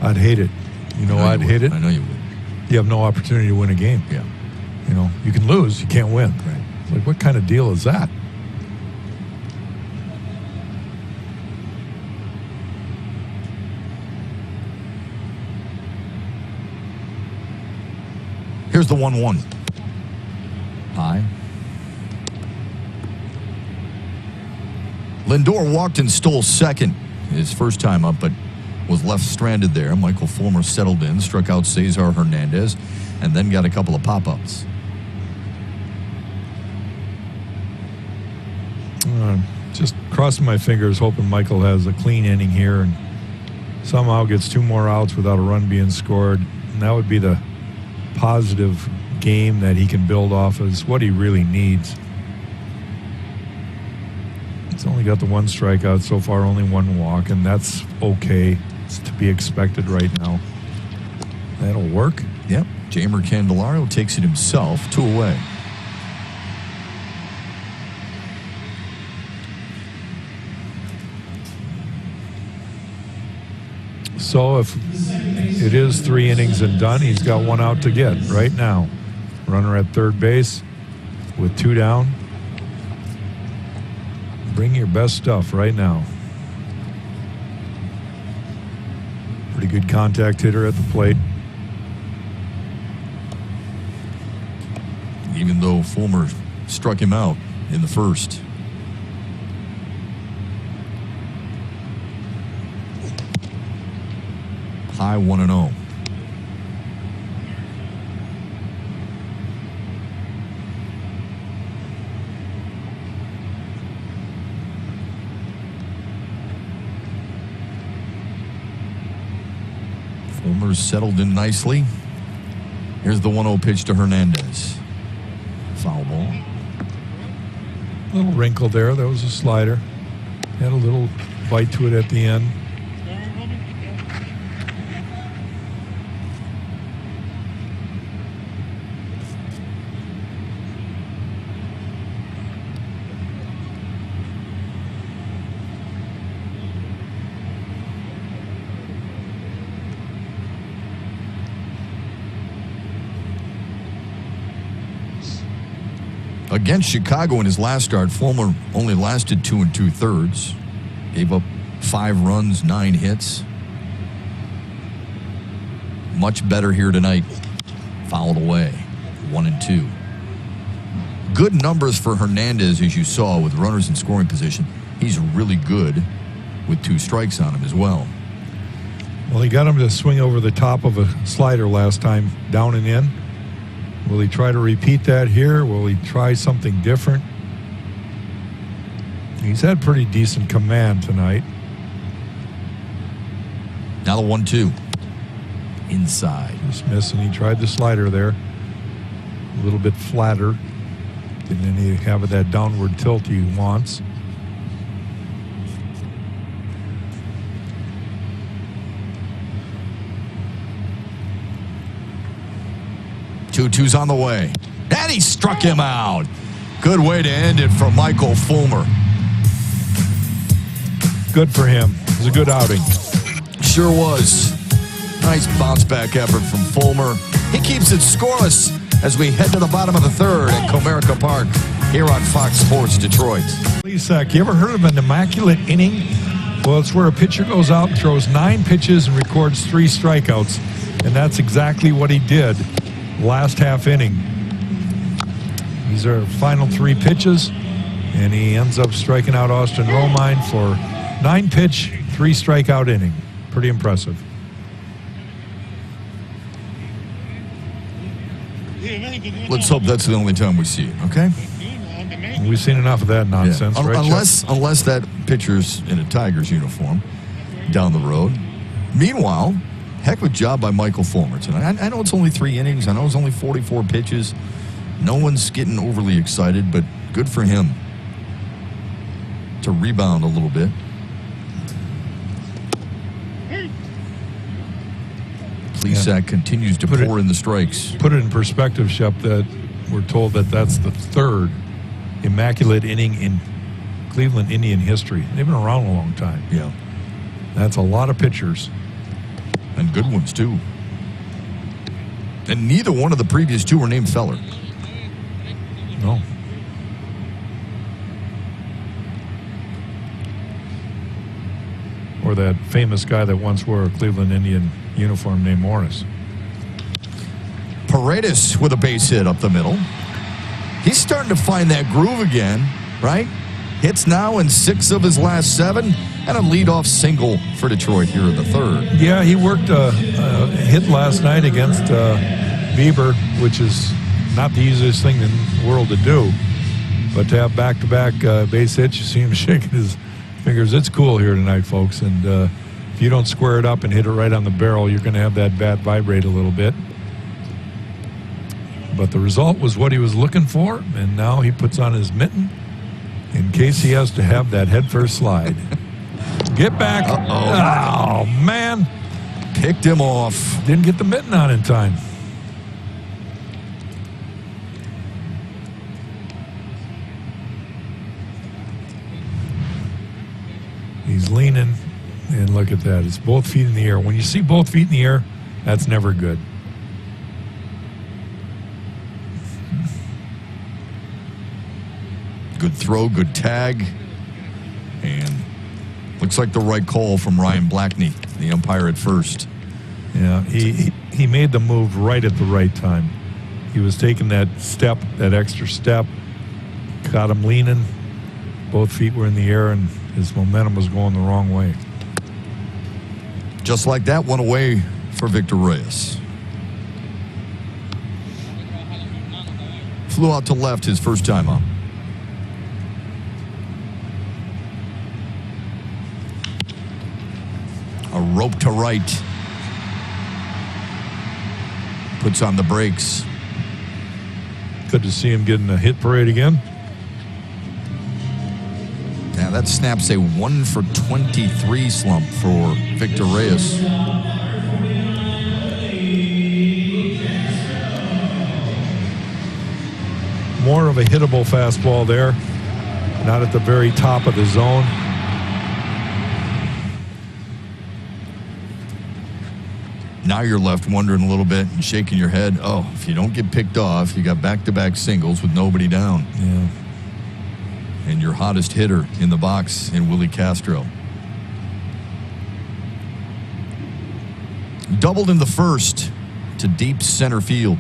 I'd hate it. I'd hate it. I know you would. You have no opportunity to win a game. Yeah. You can lose, you can't win. Right. It's like, what kind of deal is that? Here's the 1-1. High. Lindor walked and stole second his first time up, but was left stranded there. Michael Fulmer settled in, struck out Cesar Hernandez, and then got a couple of pop-ups. Just crossing my fingers, hoping Michael has a clean inning here and somehow gets 2 more outs without a run being scored. And that would be the positive game that he can build off is what he really needs. He's only got the 1 strikeout so far, only 1 walk, and that's okay. It's to be expected right now. That'll work. Yep. Jeimer Candelario takes it himself, 2 away. So if it is 3 innings and done, he's got 1 out to get right now. Runner at third base with 2 down. Bring your best stuff right now. Pretty good contact hitter at the plate. Even though Fulmer struck him out in the first. High 1-0. Fulmer's settled in nicely. Here's the 1-0 pitch to Hernandez. Foul ball. Little wrinkle there. That was a slider. Had a little bite to it at the end. Against Chicago in his last start, Fulmer only lasted 2 2/3. Gave up 5 runs, 9 hits. Much better here tonight. Fouled away, 1-2. Good numbers for Hernandez, as you saw, with runners in scoring position. He's really good with 2 strikes on him as well. Well, he got him to swing over the top of a slider last time, down and in. Will he try to repeat that here? Will he try something different? He's had pretty decent command tonight. Now the 1-2. Inside. Just missing. He tried the slider there. A little bit flatter. Didn't he have that downward tilt he wants? Two-two's on the way. And he struck him out. Good way to end it for Michael Fulmer. Good for him. It was a good outing. Sure was. Nice bounce back effort from Fulmer. He keeps it scoreless as we head to the bottom of the 3rd at Comerica Park here on Fox Sports Detroit. Plesac, you ever heard of an immaculate inning? Well, it's where a pitcher goes out and throws 9 pitches and records 3 strikeouts. And that's exactly what he did last half inning. These are final 3 pitches, and he ends up striking out Austin Romine for 9-pitch, 3 strikeout inning. Pretty impressive. Let's hope that's the only time we see it, okay? We've seen enough of that nonsense, Yeah. right? Unless that pitcher's in a Tigers uniform down the road. Meanwhile, heck of a job by Michael Fulmer tonight. I know it's only 3 innings. I know it's only 44 pitches. No one's getting overly excited, but good for him to rebound a little bit. Plesac continues to Put it- pour in the strikes. Put it in perspective, Shep, that we're told that that's the third immaculate inning in Cleveland Indian history. They've been around a long time. Yeah. That's a lot of pitchers. And good ones, too. And neither one of the previous two were named Feller. No. Or that famous guy that once wore a Cleveland Indian uniform named Morris. Paredes with a base hit up the middle. He's starting to find that groove again, right? Hits now in 6 of his last 7, and a leadoff single for Detroit here in the 3rd. Yeah, he worked a hit last night against Bieber, which is not the easiest thing in the world to do. But to have back-to-back base hits, you see him shaking his fingers. It's cool here tonight, folks. And if you don't square it up and hit it right on the barrel, you're going to have that bat vibrate a little bit. But the result was what he was looking for, and now he puts on his mitten in case he has to have that headfirst slide. Get back. Uh-oh. Oh, man. Picked him off. Didn't get the mitten on in time. He's leaning, and look at that. It's both feet in the air. When you see both feet in the air, that's never good. Good throw, good tag. And looks like the right call from Ryan Blackney, the umpire at first. Yeah, he made the move right at the right time. He was taking that step, that extra step, caught him leaning. Both feet were in the air, and his momentum was going the wrong way. Just like that, one away for Victor Reyes. Flew out to left his first time up. A rope to right. Puts on the brakes. Good to see him getting a hit parade again. Yeah, that snaps a 1 for 23 slump for Victor Reyes. More of a hittable fastball there. Not at the very top of the zone. Now you're left wondering a little bit and shaking your head. Oh, if you don't get picked off, you got back-to-back singles with nobody down. Yeah. And your hottest hitter in the box in Willie Castro. Doubled in the first to deep center field.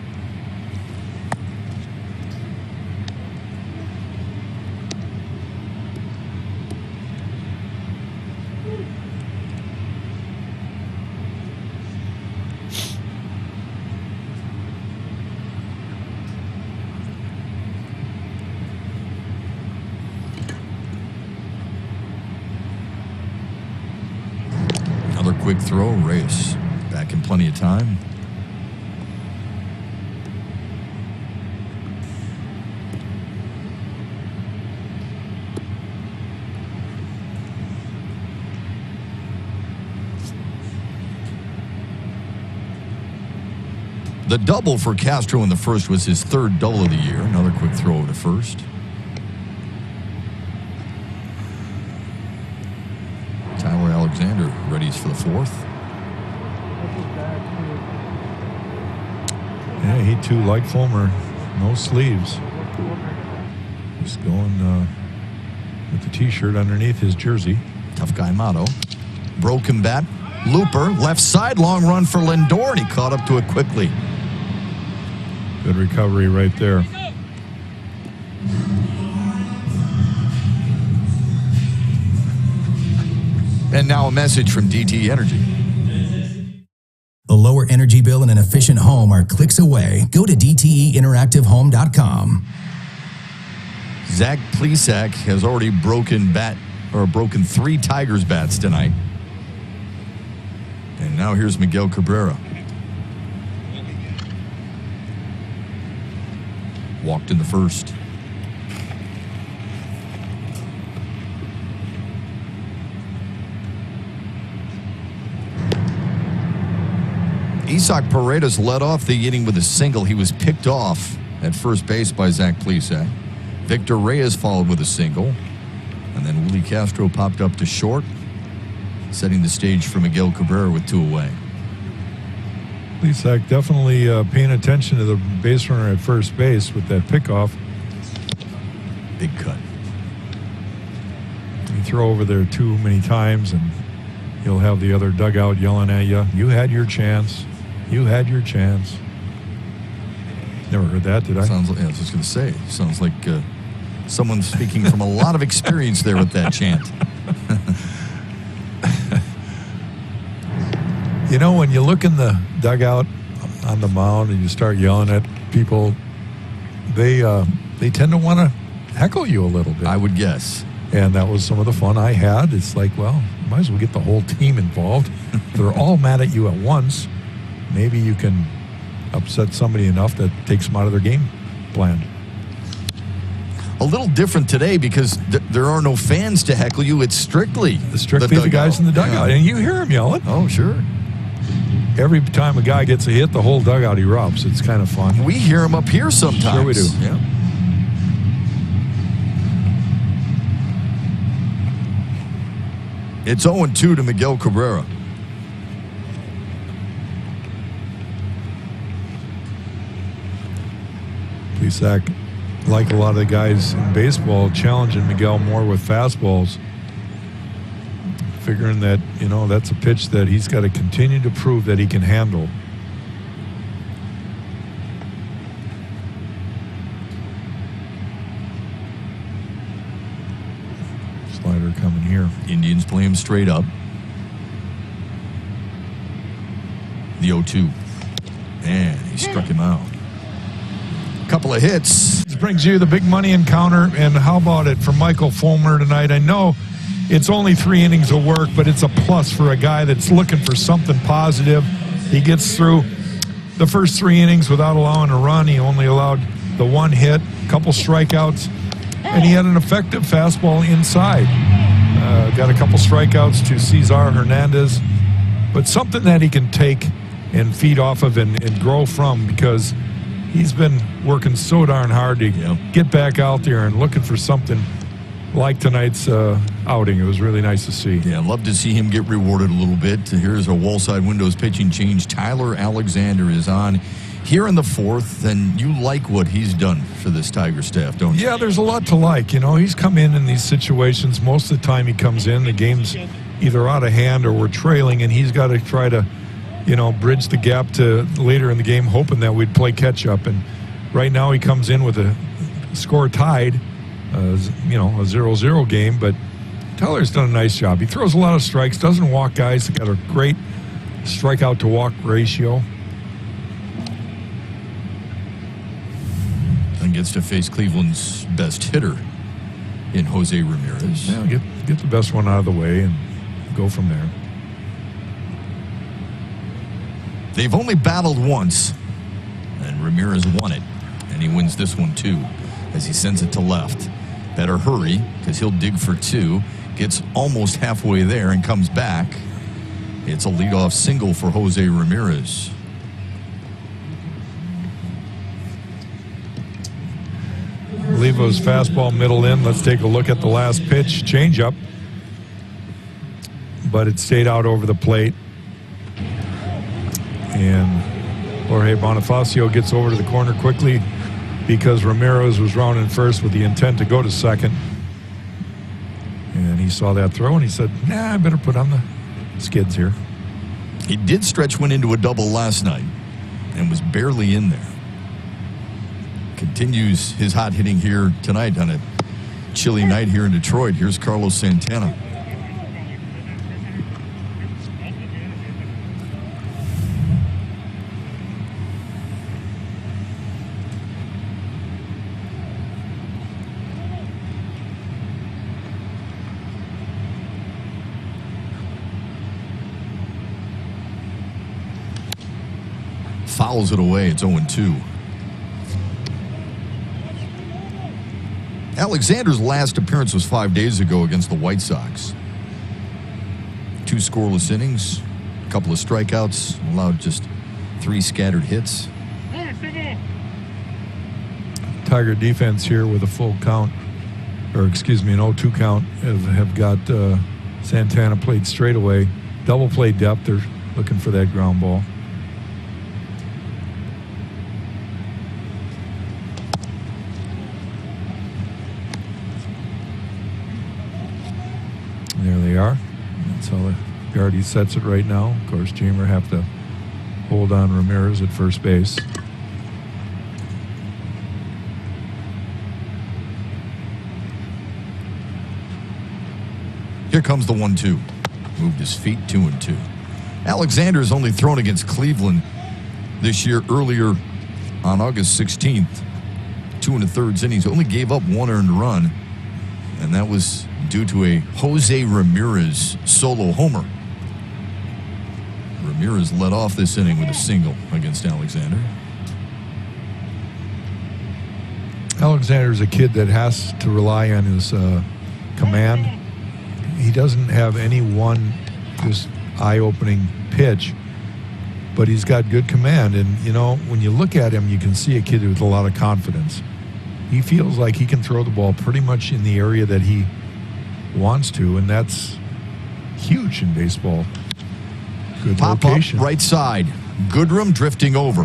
Another quick throw, Reyes back in plenty of time. The double for Castro in the first was his 3rd double of the year. Another quick throw over to first. Tyler Alexander readies for the 4th. Yeah, he too, like Fulmer, no sleeves. Just going with the T-shirt underneath his jersey. Tough guy Motto. Broken bat. Looper, left side, long run for Lindor, and he caught up to it quickly. Good recovery right there. And now a message from DTE Energy. A lower energy bill and an efficient home are clicks away. Go to DTEinteractivehome.com. Zach Plesac has already broken 3 Tigers bats tonight. And now here's Miguel Cabrera. Walked in the first. Isaac Paredes led off the inning with a single. He was picked off at first base by Zach Plesac. Victor Reyes followed with a single. And then Willie Castro popped up to short, setting the stage for Miguel Cabrera with 2 away. Plesac definitely paying attention to the base runner at first base with that pickoff. Big cut. You throw over there too many times, and you'll have the other dugout yelling at you, "You had your chance. You had your chance." Never heard that, did I? Sounds like, I was just going to say, sounds like someone speaking from a lot of experience there with that chant. You know, when you look in the dugout on the mound and you start yelling at people, they tend to want to heckle you a little bit. I would guess. And that was some of the fun I had. It's like, well, you might as well get the whole team involved. They're all mad at you at once. Maybe you can upset somebody enough that takes them out of their game plan. A little different today because there are no fans to heckle you. It's strictly the guys in the dugout. Yeah. And you hear them yelling. Oh, sure. Every time a guy gets a hit, the whole dugout erupts. It's kind of fun. We hear them up here sometimes. Sure we do. Yeah. It's 0-2 to Miguel Cabrera. Plesac, like a lot of the guys in baseball, challenging Miguel more with fastballs, figuring that, you know, that's a pitch that he's got to continue to prove that he can handle. Slider coming here. Indians play him straight up. The 0-2. And he struck him out. Couple of hits. This brings you the big money encounter, and how about it for Michael Fulmer tonight? I know it's only 3 innings of work, but it's a plus for a guy that's looking for something positive. He gets through the first 3 innings without allowing a run. He only allowed the 1 hit, a couple strikeouts, and he had an effective fastball inside. Got a couple strikeouts to Cesar Hernandez, but something that he can take and feed off of and grow from, because he's been working so darn hard to get back out there and looking for something like tonight's outing. It was really nice to see. Yeah, I'd love to see him get rewarded a little bit. Here's a Wallside Windows pitching change. Tyler Alexander is on here in the 4th, and you like what he's done for this Tiger staff, don't you? Yeah, there's a lot to like. You know, he's come in these situations. Most of the time he comes in, the game's either out of hand or we're trailing, and he's got to try to, you know, bridge the gap to later in the game, hoping that we'd play catch up. And right now he comes in with a score tied, you know, a 0-0 game. But Tyler's done a nice job. He throws a lot of strikes, doesn't walk guys. He's got a great strikeout to walk ratio. And gets to face Cleveland's best hitter in Jose Ramirez. Yeah, get the best one out of the way and go from there. They've only battled once, and Ramirez won it, and he wins this one too as he sends it to left. Better hurry, because he'll dig for 2, gets almost halfway there and comes back. It's a leadoff single for Jose Ramirez. Levo's fastball middle in. Let's take a look at the last pitch. Changeup. But it stayed out over the plate. And Jorge Bonifacio gets over to the corner quickly because Ramirez was rounding first with the intent to go to second. And he saw that throw and he said, nah, I better put on the skids here. He did stretch one into a double last night and was barely in there. Continues his hot hitting here tonight on a chilly night here in Detroit. Here's Carlos Santana. Fouls it away. It's 0-2. Alexander's last appearance was 5 days ago against the White Sox. 2 scoreless innings, a couple of strikeouts, allowed just 3 scattered hits. Tiger defense here with a full count, or excuse me, an 0-2 count, have got Santana played straight away. Double play depth. They're looking for that ground ball. There they are. That's how the Gardy sets it right now. Of course, Jamer have to hold on Ramirez at first base. Here comes the 1-2. Moved his feet 2-2. Alexander's only thrown against Cleveland this year earlier on August 16th. 2 1/3 innings. Only gave up 1 earned run, and that was due to a Jose Ramirez solo homer. Ramirez led off this inning with a single against Alexander. Alexander's a kid that has to rely on his command. He doesn't have any one just eye-opening pitch, but he's got good command. And, you know, when you look at him, you can see a kid with a lot of confidence. He feels like he can throw the ball pretty much in the area that he wants to, and that's huge in baseball. Good Pop location. Up right side. Goodrum drifting over.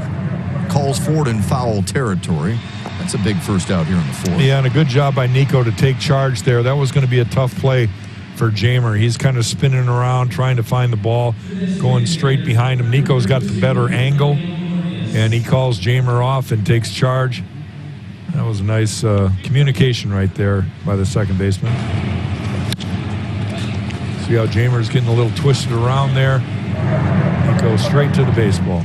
Calls for it in foul territory. That's a big first out here in the 4th. Yeah, and a good job by Nico to take charge there. That was going to be a tough play for Jamer. He's kind of spinning around, trying to find the ball, going straight behind him. Nico's got the better angle, and he calls Jamer off and takes charge. That was a nice communication right there by the second baseman. See how Jamer's getting a little twisted around there. Nico straight to the baseball.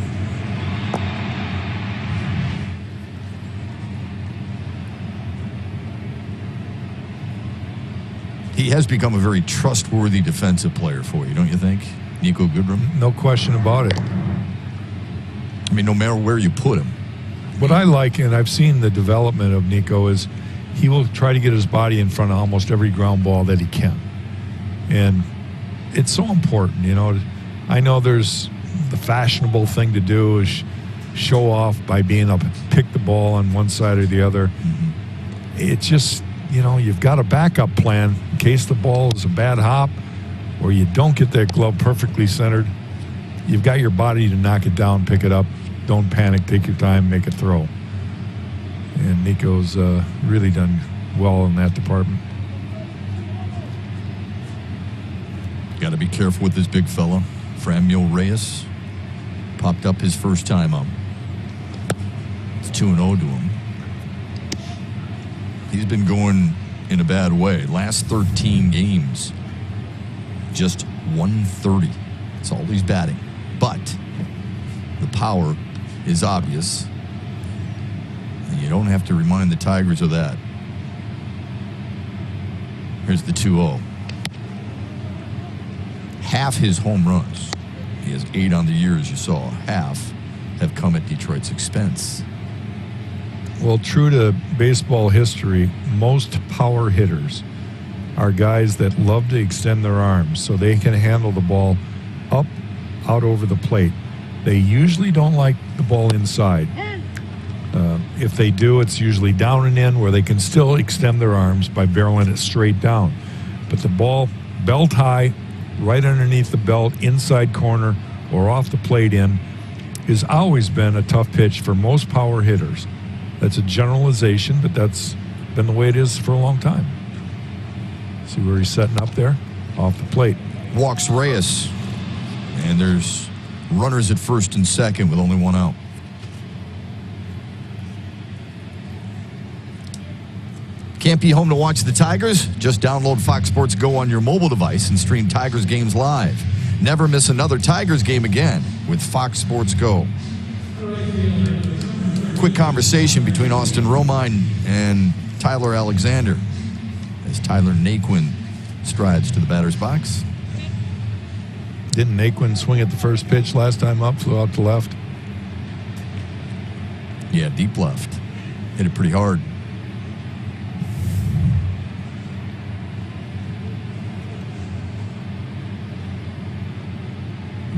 He has become a very trustworthy defensive player for you, don't you think? Nico Goodrum? No question about it. I mean, no matter where you put him. What I like, and I've seen the development of Nico, is he will try to get his body in front of almost every ground ball that he can. And it's so important, you know. I know there's the fashionable thing to do is show off by being up, pick the ball on one side or the other. It's just, you know, you've got a backup plan in case the ball is a bad hop or you don't get that glove perfectly centered. You've got your body to knock it down, pick it up. Don't panic, take your time, make a throw. And Nico's really done well in that department. Got to be careful with this big fella. Franmil Reyes popped up his first time up. It's 2-0 to him. He's been going in a bad way. Last 13 games, just 130. That's all he's batting. But the power is obvious. And you don't have to remind the Tigers of that. Here's the 2-0. Half his home runs, he has 8 on the year, as you saw, half have come at Detroit's expense. Well, true to baseball history, most power hitters are guys that love to extend their arms so they can handle the ball up, out over the plate. They usually don't like the ball inside. If they do, it's usually down and in where they can still extend their arms by barreling it straight down. But the ball belt high, right underneath the belt, inside corner, or off the plate in, has always been a tough pitch for most power hitters. That's a generalization, but that's been the way it is for a long time. See where he's setting up there? Off the plate. Walks Reyes. And there's runners at first and second with only 1 out. Can't be home to watch the Tigers? Just download Fox Sports Go on your mobile device and stream Tigers games live. Never miss another Tigers game again with Fox Sports Go. Quick conversation between Austin Romine and Tyler Alexander as Tyler Naquin strides to the batter's box. Didn't Naquin swing at the first pitch last time up, flew out to left? Yeah, deep left. Hit it pretty hard.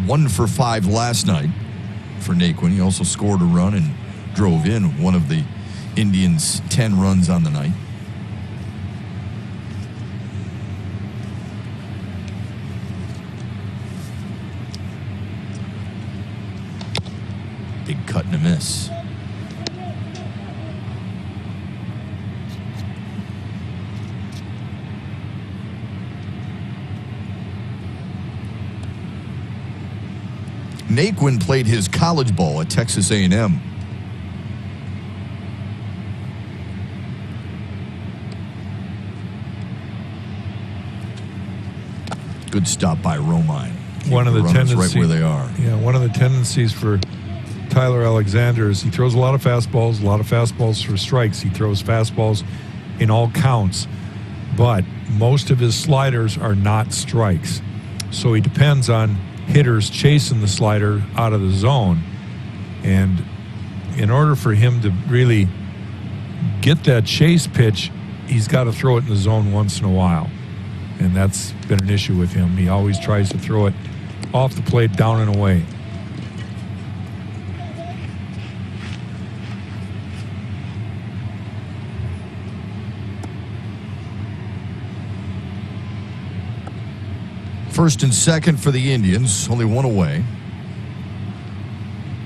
One for 5 last night for Naquin. He also scored a run and drove in one of the Indians' 10 runs on the night. Big cut and a miss. Naquin played his college ball at Texas A&M. Good stop by Romine. One of the tendencies, right where they are. Yeah, one of the tendencies for Tyler Alexander is he throws a lot of fastballs for strikes. He throws fastballs in all counts, but most of his sliders are not strikes. So he depends on hitters chasing the slider out of the zone. And in order for him to really get that chase pitch, he's got to throw it in the zone once in a while. And that's been an issue with him. He always tries to throw it off the plate, down and away. First and second for the Indians, only one away.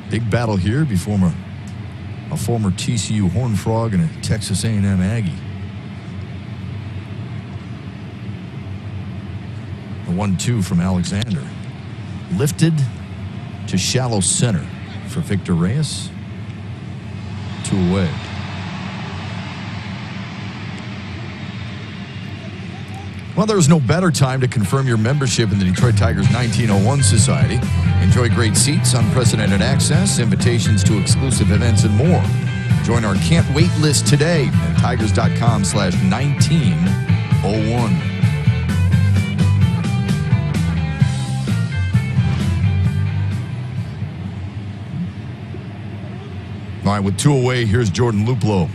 Big battle here before a former TCU Horned Frog and a Texas A&M Aggie. The 1-2 from Alexander. Lifted to shallow center for Victor Reyes. 2 away. Well, there's no better time to confirm your membership in the Detroit Tigers 1901 Society. Enjoy great seats, unprecedented access, invitations to exclusive events, and more. Join our can't wait list today at tigers.com/1901. All right, with 2 away, here's Jordan Luplow.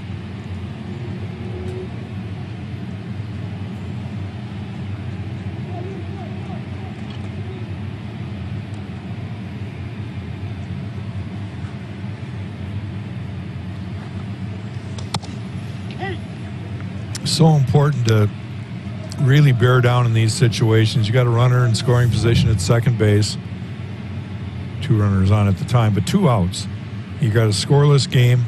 So important to really bear down in these situations. You got a runner in scoring position at second base. 2 runners on at the time, but 2 outs. You got a scoreless game.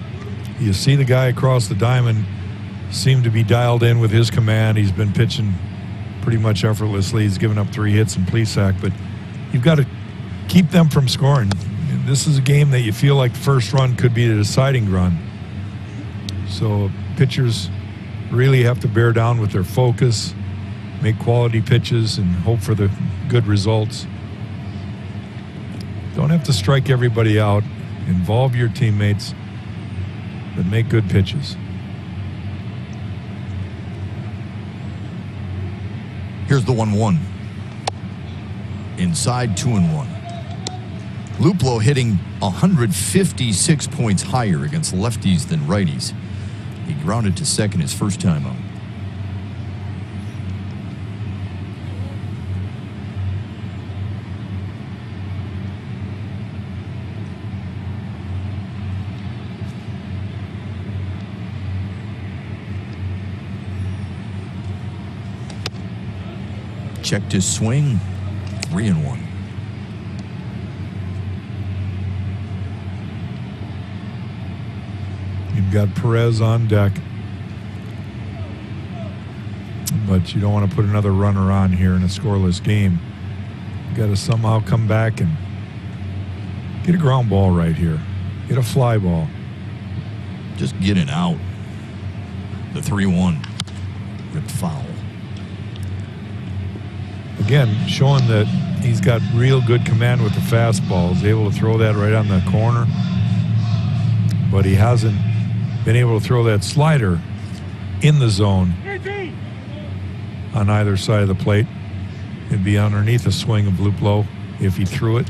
You see the guy across the diamond seem to be dialed in with his command. He's been pitching pretty much effortlessly. He's given up 3 hits and Plesac, but you've got to keep them from scoring. This is a game that you feel like the first run could be the deciding run. So pitchers really have to bear down with their focus, make quality pitches, and hope for the good results. Don't have to strike everybody out. Involve your teammates, but make good pitches. Here's the 1-1. Inside 2-1. Luplow hitting 156 points higher against lefties than righties. He grounded to second his first time out. Checked his swing, 3-1. You've got Perez on deck, but you don't want to put another runner on here in a scoreless game. You got to somehow come back and get a ground ball right here. Get a fly ball. Just get it out. The 3-1. Ripped foul. Again, showing that he's got real good command with the fastball. He's able to throw that right on the corner, but he hasn't been able to throw that slider in the zone on either side of the plate. It'd be underneath the swing of Luplow if he threw it.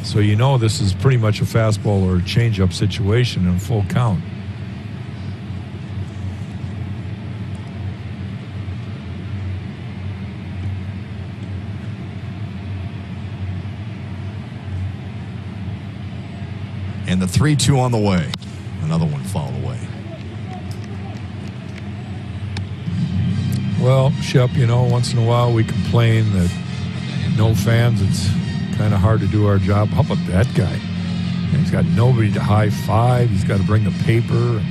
So you know this is pretty much a fastball or a changeup situation in full count. And the 3-2 on the way. Another one fouled away. Well, Shep, once in a while we complain that no fans, it's kind of hard to do our job. How about that guy? He's got nobody to high five. He's got to bring the paper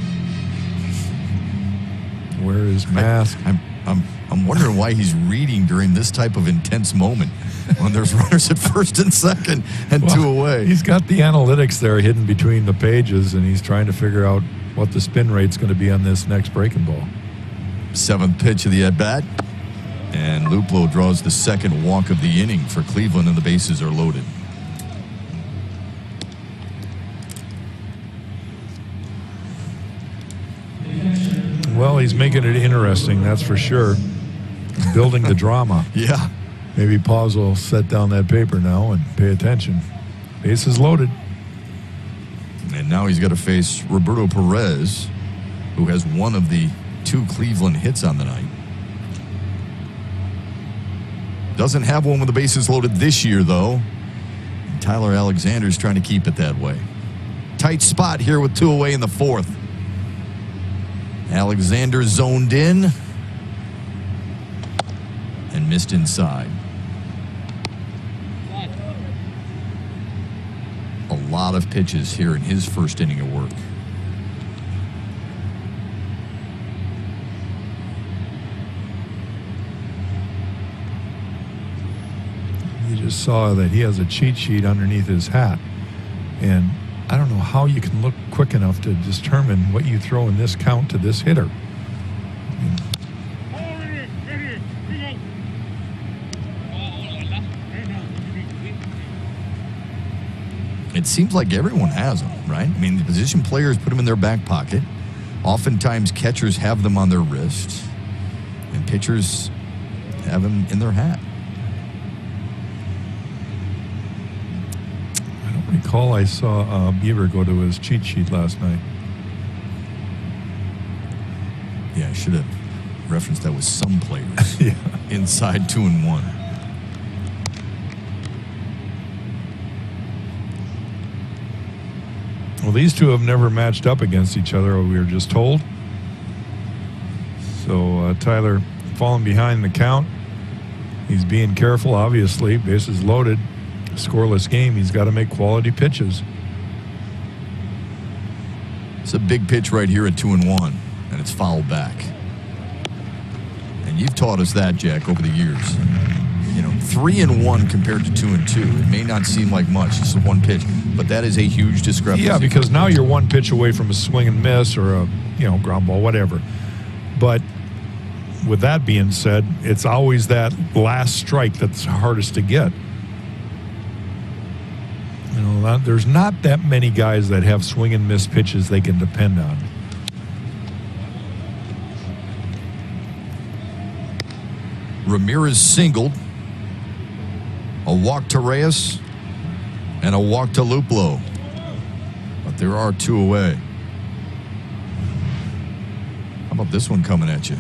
and wear his mask. I'm wondering why he's reading during this type of intense moment when there's runners at first and second and 2 away. He's got the analytics there hidden between the pages, and he's trying to figure out what the spin rate's going to be on this next breaking ball. 7th pitch of the at-bat. And Luplow draws the second walk of the inning for Cleveland, and the bases are loaded. Well, he's making it interesting, that's for sure. Building the drama. Yeah. Maybe Paz will set down that paper now and pay attention. Bases loaded. And now he's got to face Roberto Perez, who has one of the 2 Cleveland hits on the night. Doesn't have one with the bases loaded this year, though. And Tyler Alexander's trying to keep it that way. Tight spot here with 2 away in the 4th. Alexander zoned in and missed inside. A lot of pitches here in his first inning of work. You just saw that he has a cheat sheet underneath his hat. And I don't know how you can look quick enough to determine what you throw in this count to this hitter. It seems like everyone has them, right? I mean, the position players put them in their back pocket. Oftentimes, catchers have them on their wrist, and pitchers have them in their hat. I don't recall I saw Bieber go to his cheat sheet last night. Yeah, I should have referenced that with some players. Yeah. Inside 2-1. Well, these two have never matched up against each other, we were just told. So Tyler falling behind the count. He's being careful, obviously. Bases loaded. Scoreless game. He's got to make quality pitches. It's a big pitch right here at 2-1, and it's fouled back. And you've taught us that, Jack, over the years. 3-1 compared to 2-2. It may not seem like much. It's one pitch, but that is a huge discrepancy. Yeah, because now you're one pitch away from a swing and miss or a ground ball, whatever. But with that being said, it's always that last strike that's hardest to get. There's not that many guys that have swing and miss pitches they can depend on. Ramirez singled. A walk to Reyes and a walk to Luplow. But there are 2 away. How about this one coming at you?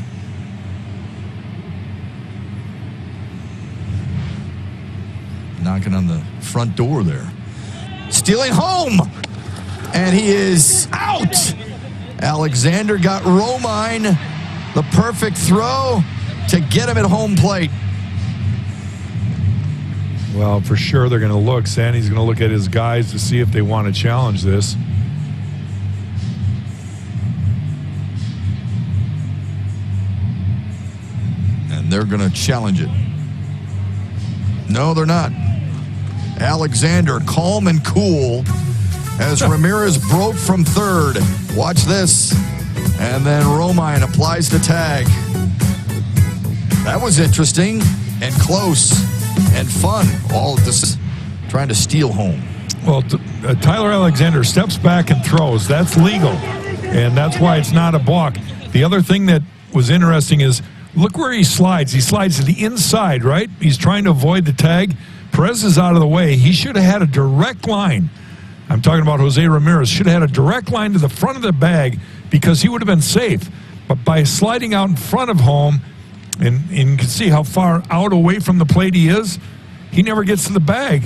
Knocking on the front door there. Stealing home! And he is out! Alexander got Romine, the perfect throw to get him at home plate. Well, for sure they're going to look. Sandy's going to look at his guys to see if they want to challenge this. And they're going to challenge it. No, they're not. Alexander calm and cool as Ramirez broke from third. Watch this. And then Romine applies the tag. That was interesting and close and fun. All of this trying to steal home. Well, Tyler Alexander steps back and throws. That's legal, and that's why it's not a balk. The other thing that was interesting is look where he slides. He slides to the inside, right? He's trying to avoid the tag. Perez is out of the way. He should have had a direct line. I'm talking about Jose Ramirez. Should have had a direct line to the front of the bag because he would have been safe. But by sliding out in front of home, and you can see how far out away from the plate he is, he never gets to the bag.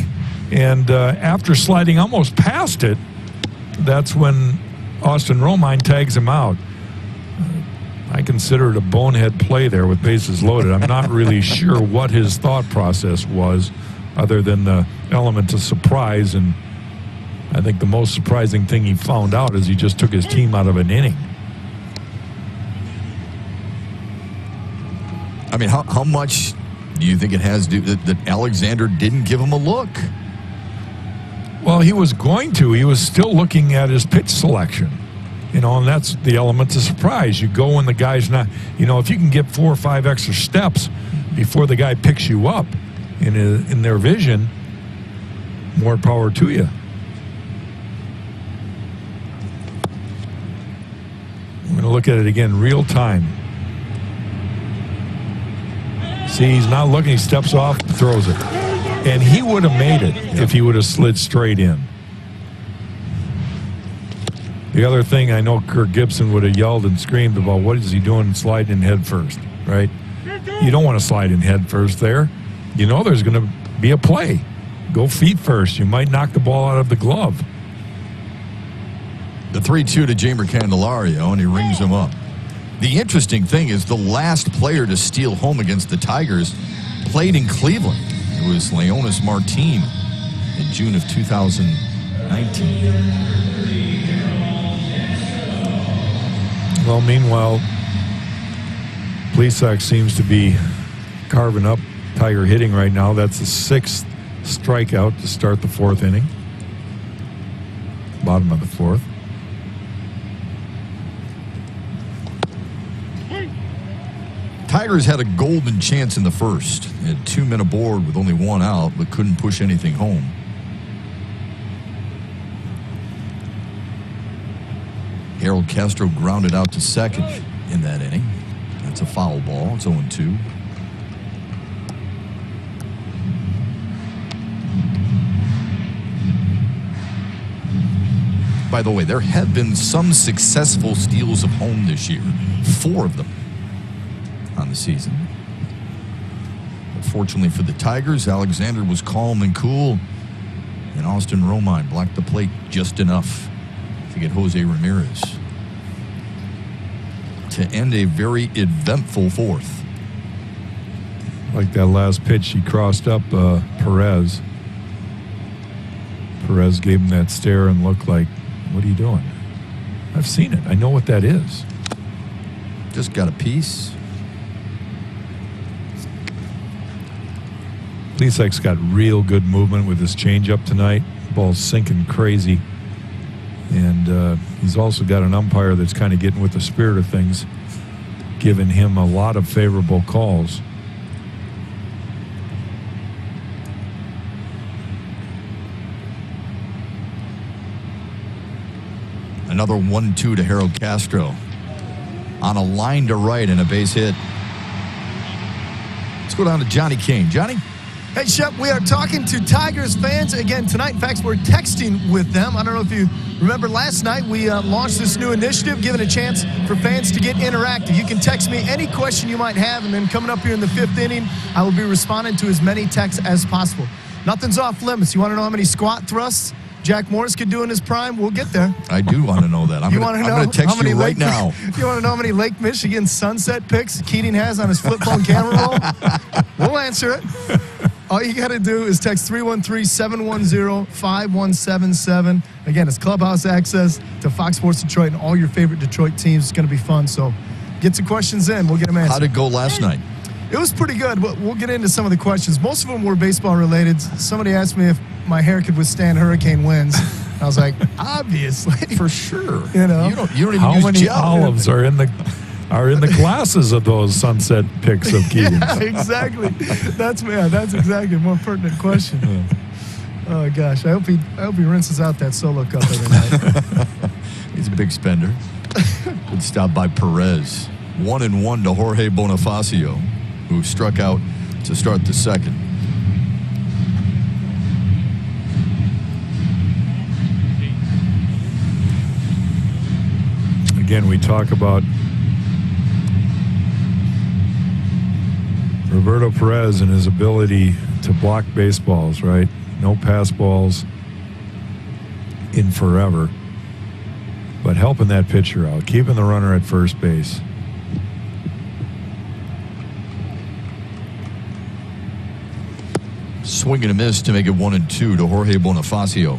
And after sliding almost past it, that's when Austin Romine tags him out. I consider it a bonehead play there with bases loaded. I'm not really sure what his thought process was, other than the element of surprise. And I think the most surprising thing he found out is he just took his team out of an inning. I mean, how much do you think it has to do that Alexander didn't give him a look? Well, he was going to. He was still looking at his pitch selection. And that's the element of surprise. You go when the guy's not, if you can get 4 or 5 extra steps before the guy picks you up in their vision, more power to you. I'm going to look at it again, real time. See, he's not looking. He steps off, throws it. And he would have made it if he would have slid straight in. The other thing, I know Kirk Gibson would have yelled and screamed about what is he doing sliding in head first, right? You don't want to slide in head first there. There's going to be a play. Go feet first. You might knock the ball out of the glove. The 3-2 to Jeimer Candelario, and he rings him up. The interesting thing is the last player to steal home against the Tigers played in Cleveland. It was Leonys Martin in June of 2019. Well, meanwhile, Plesac seems to be carving up Tiger hitting right now. That's the 6th strikeout to start the 4th inning. Bottom of the 4th. Tigers had a golden chance in the first. They had 2 men aboard with only 1 out, but couldn't push anything home. Harold Castro grounded out to second in that inning. That's a foul ball. It's 0-2. By the way, there have been some successful steals of home this year. 4 of them on the season. But fortunately for the Tigers, Alexander was calm and cool, and Austin Romine blocked the plate just enough to get Jose Ramirez to end a very eventful 4th. Like that last pitch, he crossed up Perez. Perez gave him that stare and looked like, what are you doing? I've seen it. I know what that is. Just got a piece. Plesac's got real good movement with his changeup tonight. Ball's sinking crazy. And he's also got an umpire that's kind of getting with the spirit of things, giving him a lot of favorable calls. Another 1-2 to Harold Castro on a line to right and a base hit. Let's go down to Johnny Kane. Johnny? Hey, Shep, we are talking to Tigers fans again tonight. In fact, we're texting with them. I don't know if you remember last night, we launched this new initiative, giving a chance for fans to get interactive. You can text me any question you might have, and then coming up here in the 5th inning, I will be responding to as many texts as possible. Nothing's off limits. You want to know how many squat thrusts Jack Morris could do in his prime? We'll get there. I do want to know that. I'm going to text you right now. You want to know how many Lake Michigan sunset pics Keating has on his flip phone camera roll? We'll answer it. All you got to do is text 313-710-5177. Again, it's Clubhouse access to Fox Sports Detroit and all your favorite Detroit teams. It's going to be fun. So get some questions in. We'll get them answered. How'd it go last night? It was pretty good, but we'll get into some of the questions. Most of them were baseball related. Somebody asked me if my hair could withstand hurricane winds. I was like, obviously. For sure. You know. You don't even How use many gel. olives are in the glasses of those sunset pics of Keating? Yeah, exactly. That's exactly a more pertinent question. Oh gosh, I hope he rinses out that Solo Cup every night. He's a big spender. Good stop by Perez. 1-1 to Jorge Bonifacio, who struck out to start the 2nd. Again, we talk about Roberto Perez and his ability to block baseballs, right? No pass balls in forever. but helping that pitcher out, keeping the runner at first base. Swing and a miss to make it 1-2 to Jorge Bonifacio.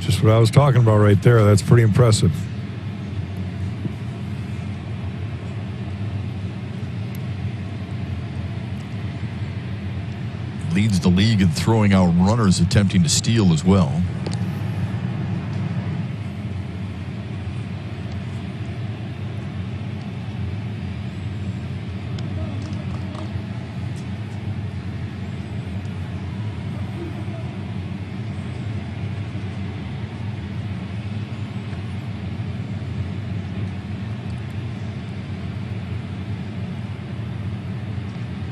Just what I was talking about right there. That's pretty impressive. Leads the league in throwing out runners attempting to steal as well.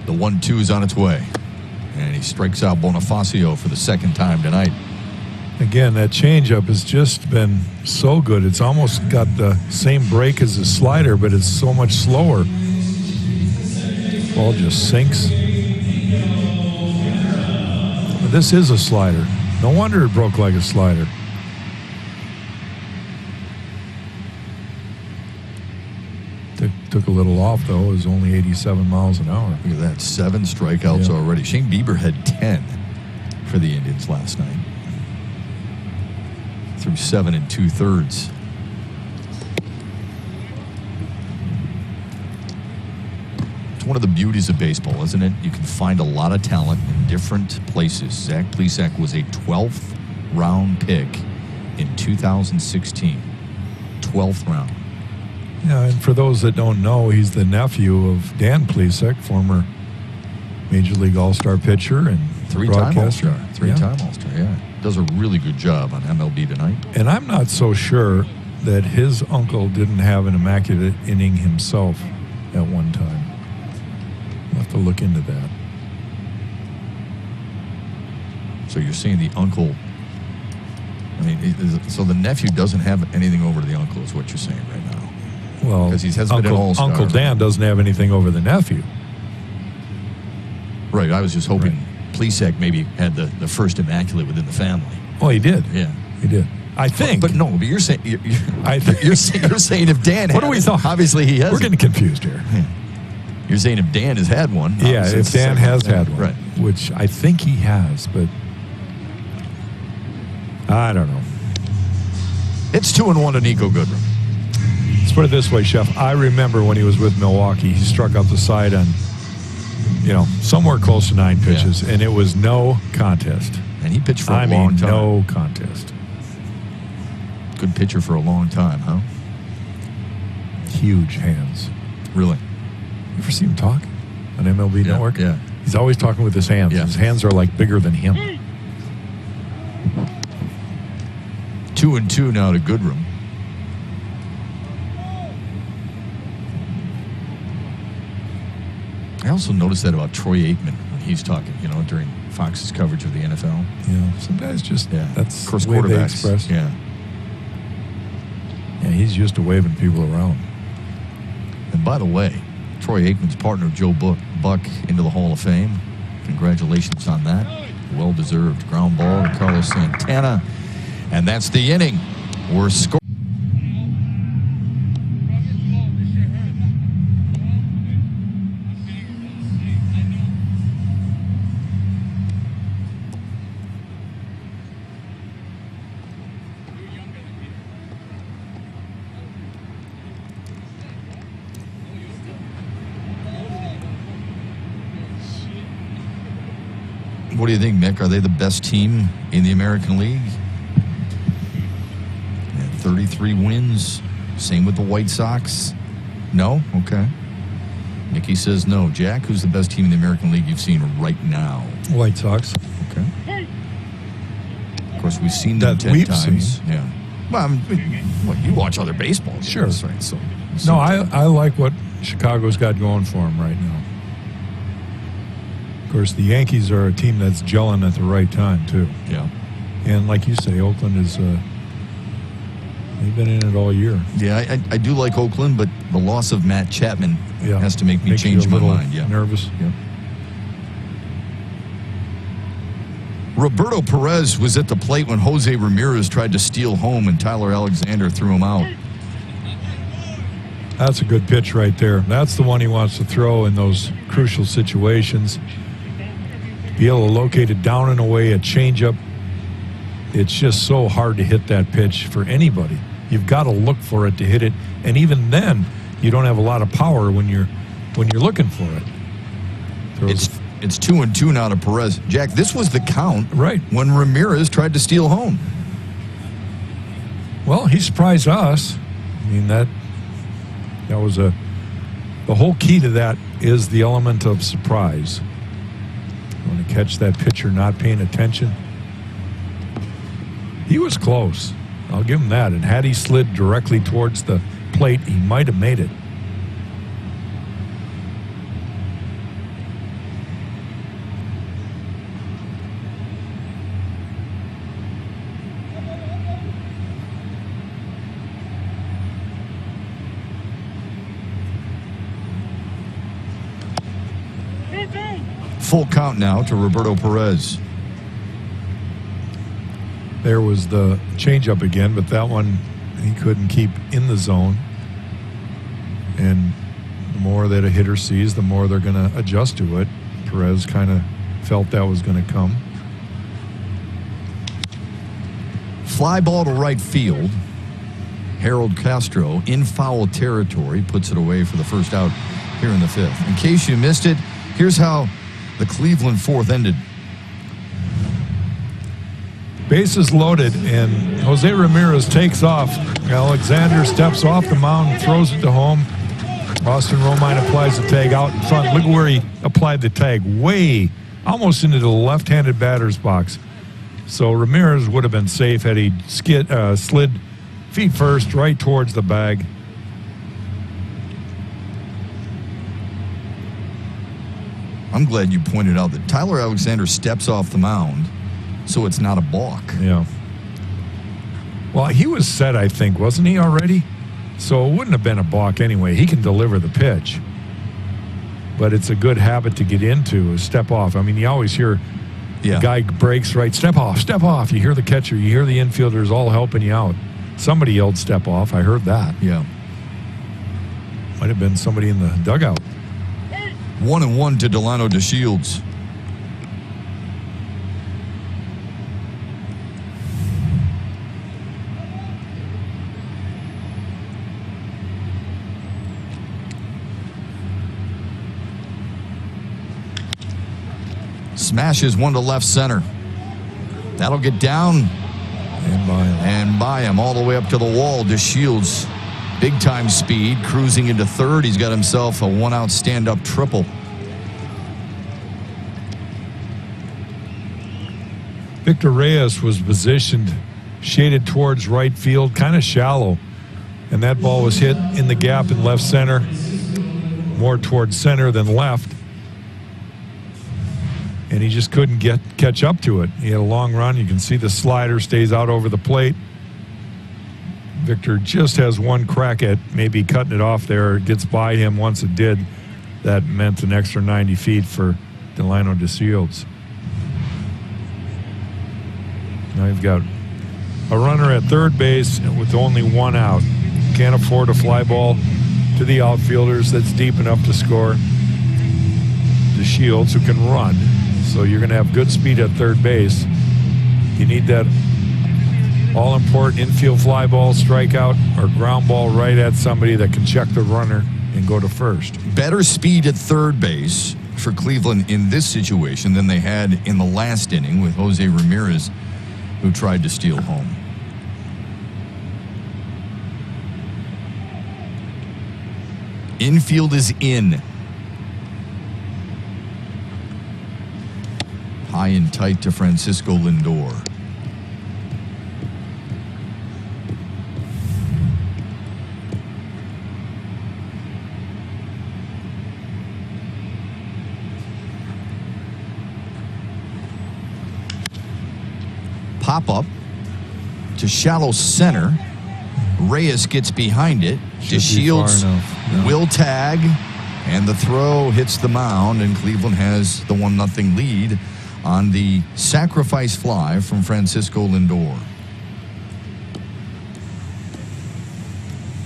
The 1-2 is on its way. And he strikes out Bonifacio for the second time tonight. Again, that changeup has just been so good. It's almost got the same break as the slider, but it's so much slower. Ball just sinks. But this is a slider. No wonder it broke like a slider. Took a little off, though. It was only 87 miles an hour. Look at that, 7 strikeouts already. Shane Bieber had 10 for the Indians last night. Through 7 2/3. It's one of the beauties of baseball, isn't it? You can find a lot of talent in different places. Zach Plesac was a 12th round pick in 2016. 12th round. Yeah, and for those that don't know, he's the nephew of Dan Plesac, former Major League All-Star pitcher and 3-time broadcaster. All-Star. 3-time All-Star, yeah. Does a really good job on MLB Tonight. And I'm not so sure that his uncle didn't have an immaculate inning himself at one time. We'll have to look into that. So you're saying the uncle, I mean, so the nephew doesn't have anything over to the uncle is what you're saying right now. Well, 'Cause he hasn't been an All-Star. Uncle Dan doesn't have anything over the nephew. Right, I was just hoping Plesac maybe had the first immaculate within the family. Oh, he did. Yeah. He did. I think. But no, but you're saying I think. you're saying if Dan What had do we it, thought? obviously he has. We're getting confused here. You're saying if Dan has had one. Yeah, obviously if it's the Dan second has one. had one, Right. which I think he has, but I don't know. It's 2-1 to Nico Goodrum. Let's put it this way, Chef. I remember when he was with Milwaukee, he struck out the side on, somewhere close to 9 pitches, and it was no contest. And he pitched for a long time. No contest. Good pitcher for a long time, huh? Huge hands. Really? You ever see him talk on MLB Network? Yeah. He's always talking with his hands. Yeah. His hands are like bigger than him. 2-2 now to Goodrum. I also noticed that about Troy Aikman when he's talking, during Fox's coverage of the NFL. Yeah, some guys just, that's of course, the way they quarterbacks. express. Yeah. Yeah, he's used to waving people around. And by the way, Troy Aikman's partner, Joe Buck, into the Hall of Fame. Congratulations on that. Well-deserved ground ball to Carlos Santana. And that's the inning. We're scoring. What do you think, Mick? Are they the best team in the American League? 33 wins. Same with the White Sox. No? Okay. Nikki says no. Jack, who's the best team in the American League you've seen right now? White Sox. Okay. Of course, we've seen them 10 we've times. seen. Yeah. Well, you watch other baseball. Sure. Games, right? So. No, I like what Chicago's got going for them right now. Of course, the Yankees are a team that's gelling at the right time, too. Yeah. And like you say, Oakland is, they've been in it all year. Yeah, I do like Oakland, but the loss of Matt Chapman has to make me Makes change you a my little mind. Yeah. nervous. Yeah. Roberto Perez was at the plate when Jose Ramirez tried to steal home and Tyler Alexander threw him out. That's a good pitch right there. That's the one he wants to throw in those crucial situations. Be able to locate it down and away, a changeup. It's just so hard to hit that pitch for anybody. You've got to look for it to hit it, and even then, you don't have a lot of power when you're looking for it. It's 2-2 now to Perez. Jack, this was the count right when Ramirez tried to steal home. Well, he surprised us. I mean, that was the whole key to that is the element of surprise. You want to catch that pitcher not paying attention. He was close. I'll give him that. And had he slid directly towards the plate, he might have made it. Full count now to Roberto Perez. There was the changeup again, but that one he couldn't keep in the zone. And the more that a hitter sees, the more they're going to adjust to it. Perez kind of felt that was going to come. Fly ball to right field. Harold Castro in foul territory puts it away for the first out here in the fifth. In case you missed it, here's how the Cleveland fourth ended. Bases loaded, and Jose Ramirez takes off. Alexander steps off the mound and throws it to home. Austin Romine applies the tag out in front. Look where he applied the tag, way almost into the left-handed batter's box. So Ramirez would have been safe had he slid feet first right towards the bag. I'm glad you pointed out that Tyler Alexander steps off the mound, so it's not a balk. Yeah. Well, he was set, I think, wasn't he already? So it wouldn't have been a balk anyway. He can deliver the pitch. But it's a good habit to get into, is step off. I mean, you always hear the guy breaks right, step off, step off. You hear the catcher, you hear the infielders all helping you out. Somebody yelled step off. I heard that. Yeah. Might have been somebody in the dugout. 1-1 to Delano DeShields. Smashes one to left center. That'll get down and by him all the way up to the wall. DeShields, big time speed, cruising into third. He's got himself a one-out stand-up triple. Victor Reyes was positioned, shaded towards right field, kind of shallow. And that ball was hit in the gap in left center, more towards center than left. And he just couldn't catch up to it. He had a long run. You can see the slider stays out over the plate. Victor just has one crack at maybe cutting it off there. It gets by him. Once it did, that meant an extra 90 feet for Delano DeShields. Now you've got a runner at third base with only one out. Can't afford a fly ball to the outfielders that's deep enough to score. DeShields, who can run, so you're going to have good speed at third base. You need that all-important infield fly ball, strikeout, or ground ball right at somebody that can check the runner and go to first. Better speed at third base for Cleveland in this situation than they had in the last inning with Jose Ramirez, who tried to steal home. Infield is in. High and tight to Francisco Lindor. Pop up to shallow center. Reyes gets behind it. DeShields will tag, and the throw hits the mound, and Cleveland has the 1-0 lead on the sacrifice fly from Francisco Lindor.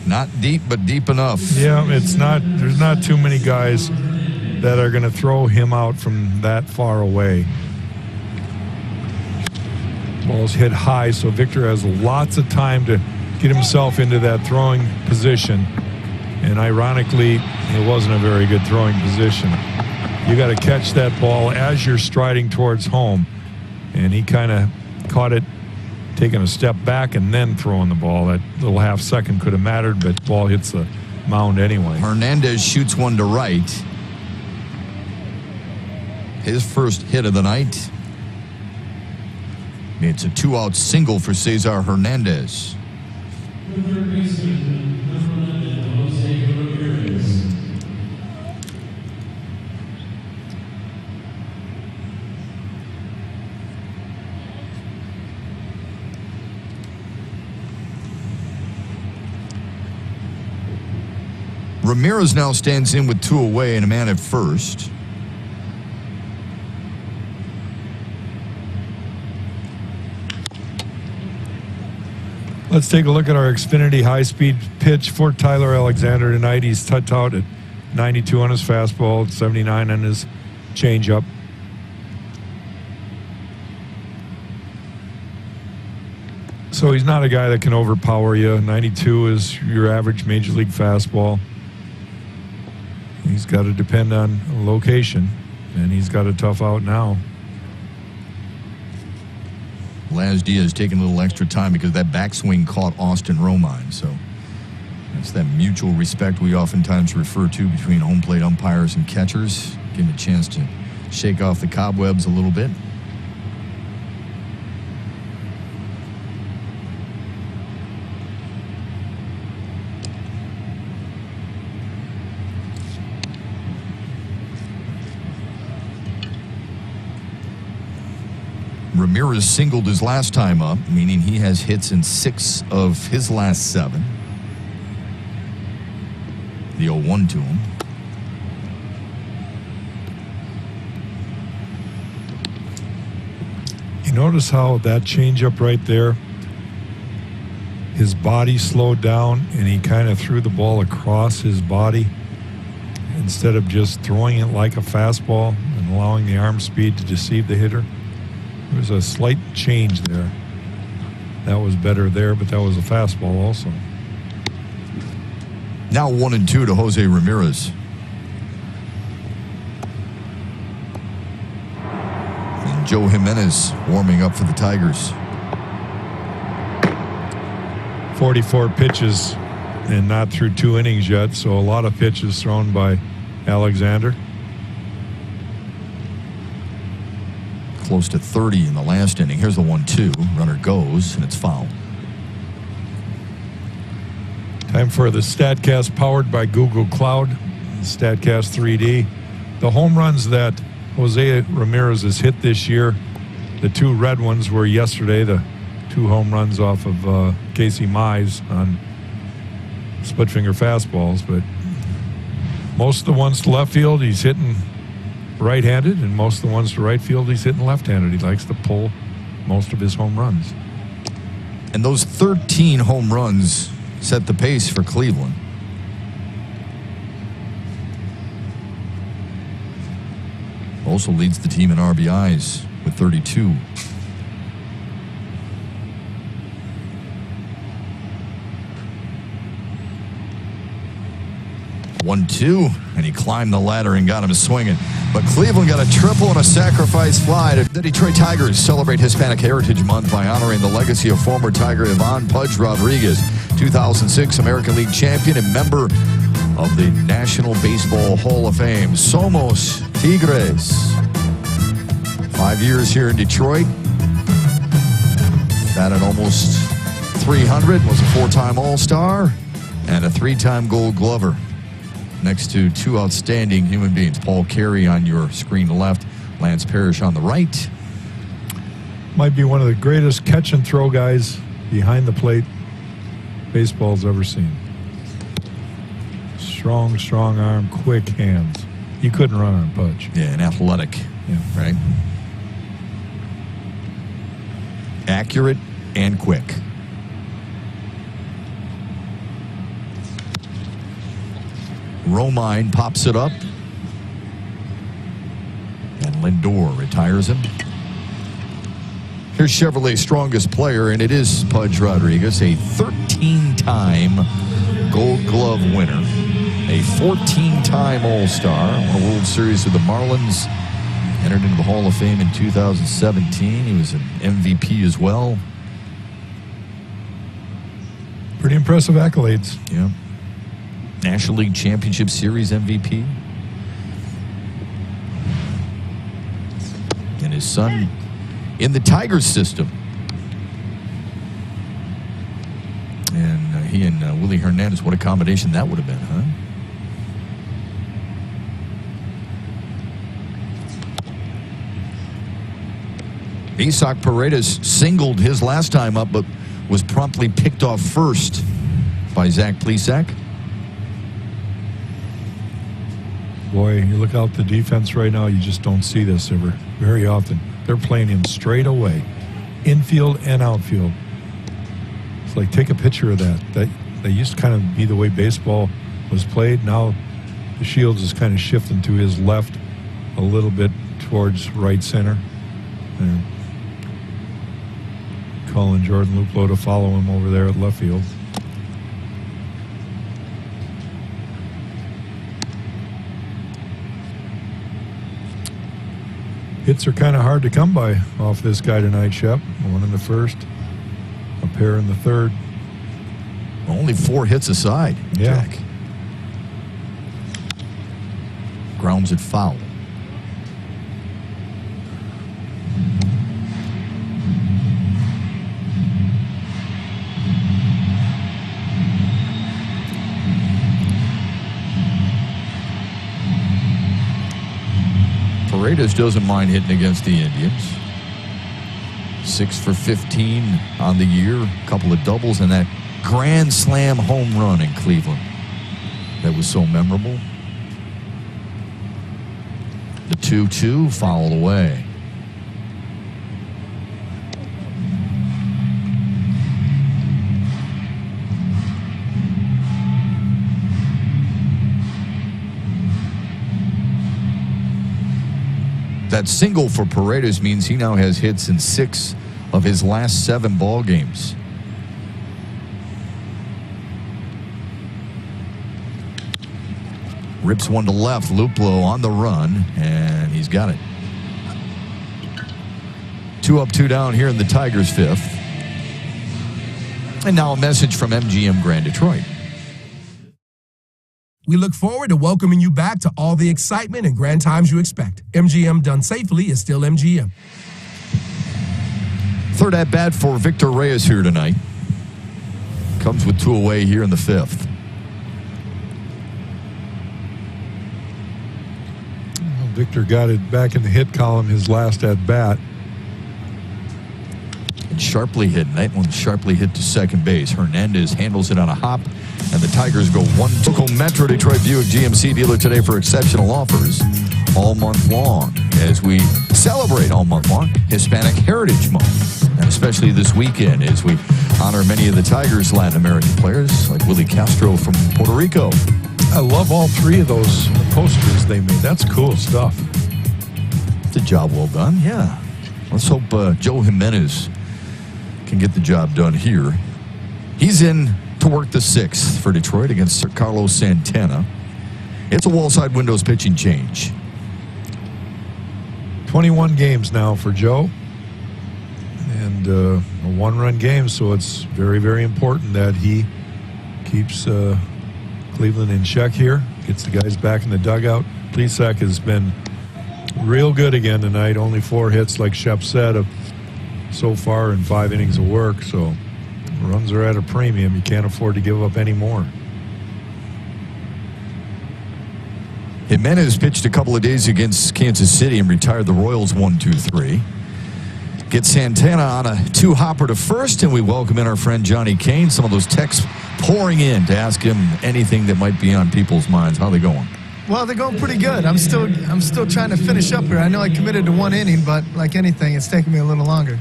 Not deep, but deep enough. Yeah, it's not. There's not too many guys that are going to throw him out from that far away. Ball's hit high, so Victor has lots of time to get himself into that throwing position. And ironically, it wasn't a very good throwing position. You got to catch that ball as you're striding towards home. And he kind of caught it, taking a step back and then throwing the ball. That little half second could have mattered, but the ball hits the mound anyway. Hernandez shoots one to right. His first hit of the night. It's a 2-out single for Cesar Hernandez. Ramirez now stands in with 2 away and a man at first. Let's take a look at our Xfinity high-speed pitch for Tyler Alexander tonight. He's touched out at 92 on his fastball, 79 on his changeup. So he's not a guy that can overpower you. 92 is your average major league fastball. He's got to depend on location, and he's got a tough out now. Laz Diaz taking a little extra time because that backswing caught Austin Romine. So that's that mutual respect we oftentimes refer to between home plate umpires and catchers. Give him a chance to shake off the cobwebs a little bit. Ramirez singled his last time up, meaning he has hits in 6 of his last 7. The 0-1 to him. You notice how that changeup right there, his body slowed down and he kind of threw the ball across his body instead of just throwing it like a fastball and allowing the arm speed to deceive the hitter. There was a slight change there. That was better there, but that was a fastball also. Now 1-2 to Jose Ramirez. And Joe Jimenez warming up for the Tigers. 44 pitches and not through 2 innings yet, so a lot of pitches thrown by Alexander. Close to 30 in the last inning. Here's the 1-2. Runner goes, and it's foul. Time for the StatCast powered by Google Cloud, StatCast 3D. The home runs that Jose Ramirez has hit this year, the 2 red ones were yesterday, the 2 home runs off of Casey Mize on split finger fastballs, but most of the ones to left field he's hitting right-handed, and most of the ones to right field he's hitting left-handed. He likes to pull most of his home runs. And those 13 home runs set the pace for Cleveland. Also leads the team in RBIs with 32. One-two, and he climbed the ladder and got him swinging. But Cleveland got a triple and a sacrifice fly. The Detroit Tigers celebrate Hispanic Heritage Month by honoring the legacy of former Tiger Ivan Pudge Rodriguez, 2006 American League champion and member of the National Baseball Hall of Fame. Somos Tigres. 5 years here in Detroit. Batted almost 300, was a 4-time All-Star, and a 3-time Gold Glover. Next to 2 outstanding human beings. Paul Carey on your screen left, Lance Parrish on the right. Might be one of the greatest catch and throw guys behind the plate baseball's ever seen. Strong, strong arm, quick hands. You couldn't run on Pudge. Yeah, and athletic, Yeah. right? accurate and quick. Romine pops it up. And Lindor retires him. Here's Chevrolet's strongest player, and it is Pudge Rodriguez, a 13-time Gold Glove winner, a 14-time All-Star, won a World Series with the Marlins, entered into the Hall of Fame in 2017. He was an MVP as well. Pretty impressive accolades. Yeah. National League Championship Series MVP. And his son in the Tigers system. And he and Willie Hernandez, what a combination that would have been, huh? Isaac Paredes singled his last time up, but was promptly picked off first by Zach Plesac. Boy, you look out the defense right now, you just don't see this ever very often. They're playing him straight away, infield and outfield. It's like, take a picture of that. That used to kind of be the way baseball was played. Now the Shields is kind of shifting to his left a little bit towards right center. And calling Jordan Luplow to follow him over there at left field. Hits are kind of hard to come by off this guy tonight, Shep. One in the first, a pair in the third. Only 4 hits aside, Yeah. Jack. Grounds it foul. Paredes doesn't mind hitting against the Indians. 6 for 15 on the year, a couple of doubles, and that grand slam home run in Cleveland that was so memorable. The 2-2 fouled away. That single for Paredes means he now has hits in 6 of his last 7 ball games. Rips one to left. Luplow on the run, and he's got it. 2 up, 2 down here in the Tigers' 5th. And now a message from MGM Grand Detroit. We look forward to welcoming you back to all the excitement and grand times you expect. MGM done safely is still MGM. Third at bat for Victor Reyes here tonight. Comes with 2 away here in the 5th. Victor got it back in the hit column his last at bat. And sharply hit. That one sharply hit to second base. Hernandez handles it on a hop, and the Tigers go 1-2. Local Metro Detroit Buick GMC dealer today for exceptional offers all month long as we celebrate all month long Hispanic Heritage Month, and especially this weekend as we honor many of the Tigers' Latin American players like Willie Castro from Puerto Rico. I love all 3 of those posters they made. That's cool stuff. It's a job well done, yeah. Let's hope Joe Jimenez can get the job done here. He's in to work the 6th for Detroit against Sir Carlos Santana. It's a wall-side windows pitching change. 21 games now for Joe. And a 1-run game, so it's very, very important that he keeps Cleveland in check here, gets the guys back in the dugout. Plesac has been real good again tonight. Only 4 hits, like Shep said, so far in 5 innings of work. So runs are at a premium. You can't afford to give up any more. Jimenez pitched a couple of days against Kansas City and retired the Royals 1-2-3. Get Santana on a 2-hopper to first, and we welcome in our friend Johnny Kane. Some of those texts pouring in to ask him anything that might be on people's minds. How are they going? Well, they're going pretty good. I'm still trying to finish up here. I know I committed to 1 inning, but like anything, it's taking me a little longer.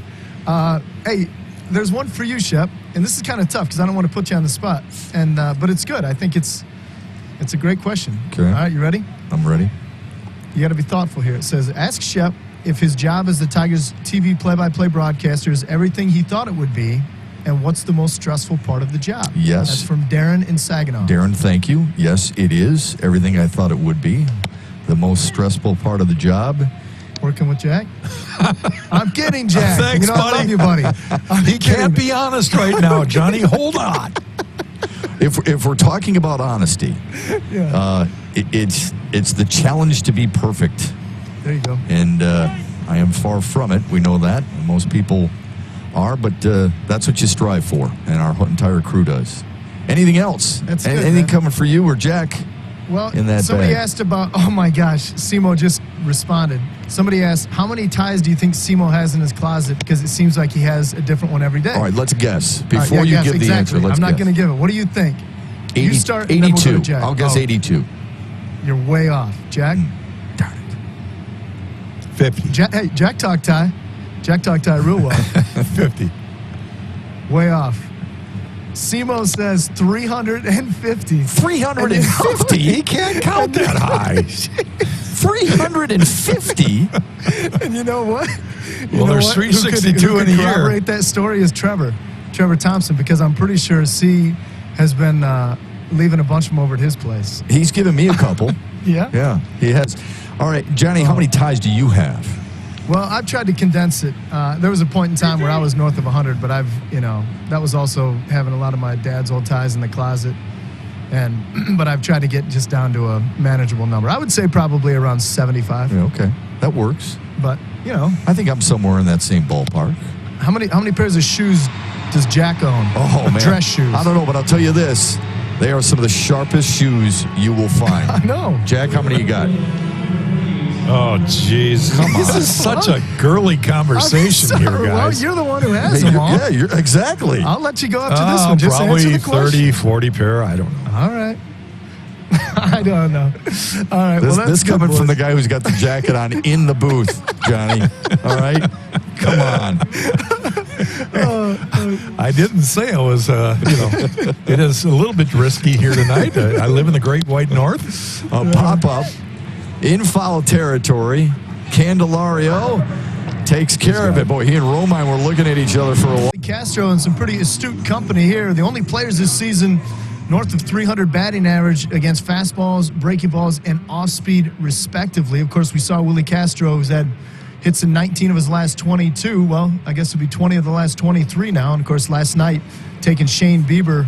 Hey, there's one for you, Shep, and this is kind of tough because I don't want to put you on the spot, and but it's good. I think it's a great question. Okay. All right, you ready? I'm ready. You got to be thoughtful here. It says, ask Shep if his job as the Tigers TV play-by-play broadcaster is everything he thought it would be, and what's the most stressful part of the job? Yes. That's from Darren in Saginaw. Darren, thank you. Yes, it is everything I thought it would be. The most stressful part of the job. Working with Jack? I'm kidding, Jack. Thanks, you know, I love buddy. you, buddy. I'm He can't kidding. be honest right now, Johnny. Hold on. If we're talking about honesty, Yeah. it's the challenge to be perfect, There you go. and I am far from it. We know that most people are, but that's what you strive for, and our entire crew does. Anything else? That's good, Anything man. coming for you or Jack? Well, In that somebody bag. asked about, oh my gosh, Simo just responded. Somebody asked, how many ties do you think Simo has in his closet? Because it seems like he has a different one every day. All right, let's guess. All right, Before yeah, you guess, give the exactly. answer, let's I'm not guess. going to give it. What do you think? 80, you start, and then we'll go 82. to Jack. I'll guess Oh, 82. You're way off. Jack? Darn it. 50. Hey, Jack talk tie. Jack talk tie real well. 50. Way off. Simo says 350. 350? He can't count that high. 350? And you know what? Well, there's 362 in a year. Corroborate that story is Trevor Thompson, because I'm pretty sure C has been leaving a bunch of them over at his place. He's given me a couple. Yeah? Yeah, he has. All right, Johnny, how many ties do you have? Well, I've tried to condense it. There was a point in time where I was north of 100, but that was also having a lot of my dad's old ties in the closet. But I've tried to get just down to a manageable number. I would say probably around 75. Yeah, okay, that works. But, I think I'm somewhere in that same ballpark. how many pairs of shoes does Jack own? Oh, man. Dress shoes. I don't know, but I'll tell you this. They are some of the sharpest shoes you will find. I know. Jack, how many you got? Oh, jeez. Come on. This is such a girly conversation here, Well, guys. you're the one who has them all. Yeah, you're exactly. I'll let you go after this one. Just answer Probably the question. 30, 40 pair. I don't know. All right. I don't know. All right. This, well, that's this good, coming from the boys. guy who's got the jacket on in the booth, Johnny. All right? Come on. I didn't say I was, it is a little bit risky here tonight. I live in the Great White North. A pop-up in foul territory. Candelario takes care of it. Boy, he and Romine were looking at each other for a while. Castro and some pretty astute company here. The only players this season north of 300 batting average against fastballs, breaking balls, and off-speed, respectively. Of course, we saw Willie Castro, who's had hits in 19 of his last 22. Well, I guess it'll be 20 of the last 23 now. And, of course, last night, taking Shane Bieber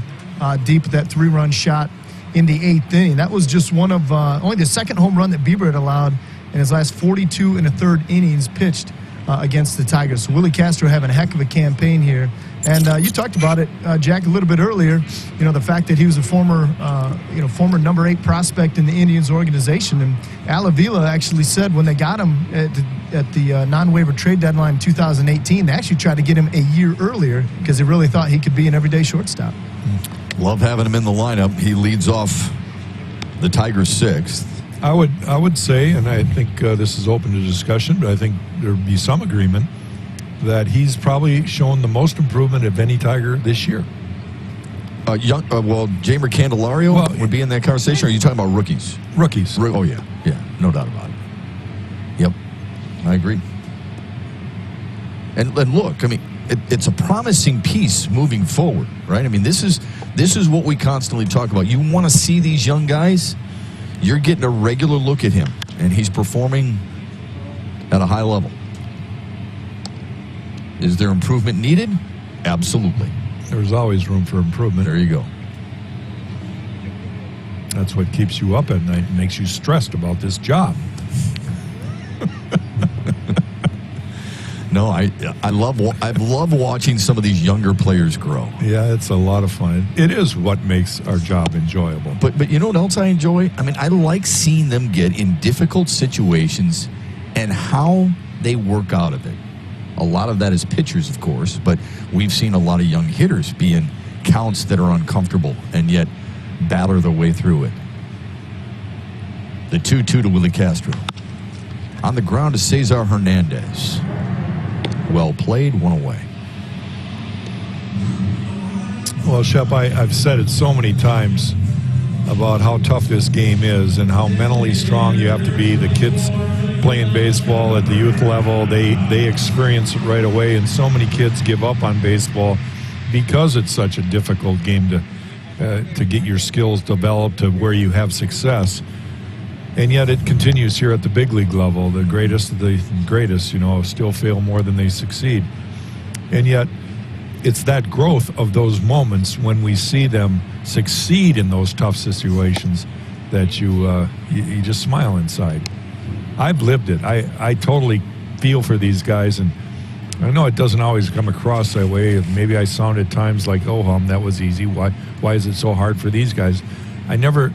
deep with that 3-run shot in the 8th inning. That was just one of only the second home run that Bieber had allowed in his last 42 and a third innings pitched against the Tigers. So Willie Castro having a heck of a campaign here. And you talked about it, Jack, a little bit earlier. The fact that he was a former number 8 prospect in the Indians organization. And Al Avila actually said when they got him at the non-waiver trade deadline in 2018, they actually tried to get him a year earlier because they really thought he could be an everyday shortstop. Love having him in the lineup. He leads off the Tigers' 6th. I would say, and I think this is open to discussion, but I think there would be some agreement that he's probably shown the most improvement of any Tiger this year. Jamer Candelario would be in that conversation. Or are you talking about rookies? Rookies. Oh, yeah. Yeah, no doubt about it. Yep, I agree. And look, I mean, it's a promising piece moving forward, right? I mean, this is what we constantly talk about. You want to see these young guys, you're getting a regular look at him, and he's performing at a high level. Is there improvement needed? Absolutely. There's always room for improvement. There you go. That's what keeps you up at night and makes you stressed about this job. No, I love watching some of these younger players grow. Yeah, it's a lot of fun. It is what makes our job enjoyable. But you know what else I enjoy? I mean, I like seeing them get in difficult situations and how they work out of it. A lot of that is pitchers, of course, but we've seen a lot of young hitters be in counts that are uncomfortable and yet batter their way through it. The 2-2 to Willie Castro. On the ground is Cesar Hernandez. Well played, one away. Well, Shep, I've said it so many times about how tough this game is and how mentally strong you have to be. The kids playing baseball at the youth level, they experience it right away, and so many kids give up on baseball because it's such a difficult game to get your skills developed to where you have success. And yet it continues here at the big league level. The greatest of the greatest, still fail more than they succeed. And yet it's that growth of those moments when we see them succeed in those tough situations that you just smile inside. I've lived it. I totally feel for these guys, and I know it doesn't always come across that way. Maybe I sound at times like, oh, that was easy. Why is it so hard for these guys? I never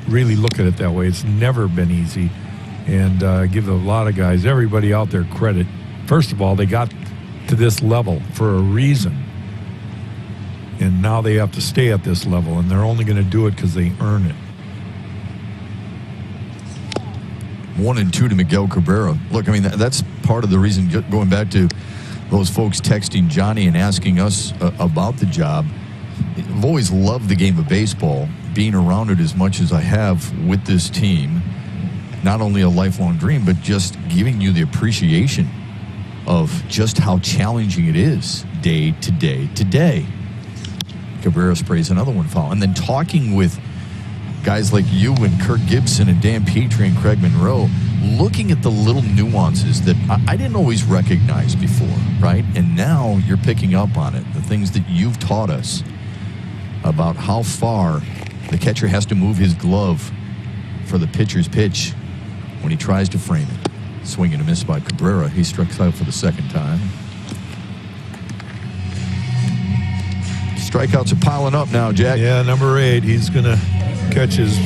really look at it that way. It's never been easy, and I give a lot of guys, everybody out there, credit. First of all, they got to this level for a reason, and now they have to stay at this level, and they're only going to do it because they earn it. 1-2 to Miguel Cabrera. Look, I mean, that's part of the reason, going back to those folks texting Johnny and asking us about the job. I've always loved the game of baseball, being around it as much as I have with this team. Not only a lifelong dream, but just giving you the appreciation of just how challenging it is day to day to day. Cabrera sprays another one foul. And then talking with guys like you and Kirk Gibson and Dan Petrie and Craig Monroe, looking at the little nuances that I didn't always recognize before, right? And now you're picking up on it, the things that you've taught us about how far the catcher has to move his glove for the pitcher's pitch when he tries to frame it. Swing and a miss by Cabrera. He strikes out for the second time. Strikeouts are piling up now, Jack. Yeah, number 8. He's going to catch his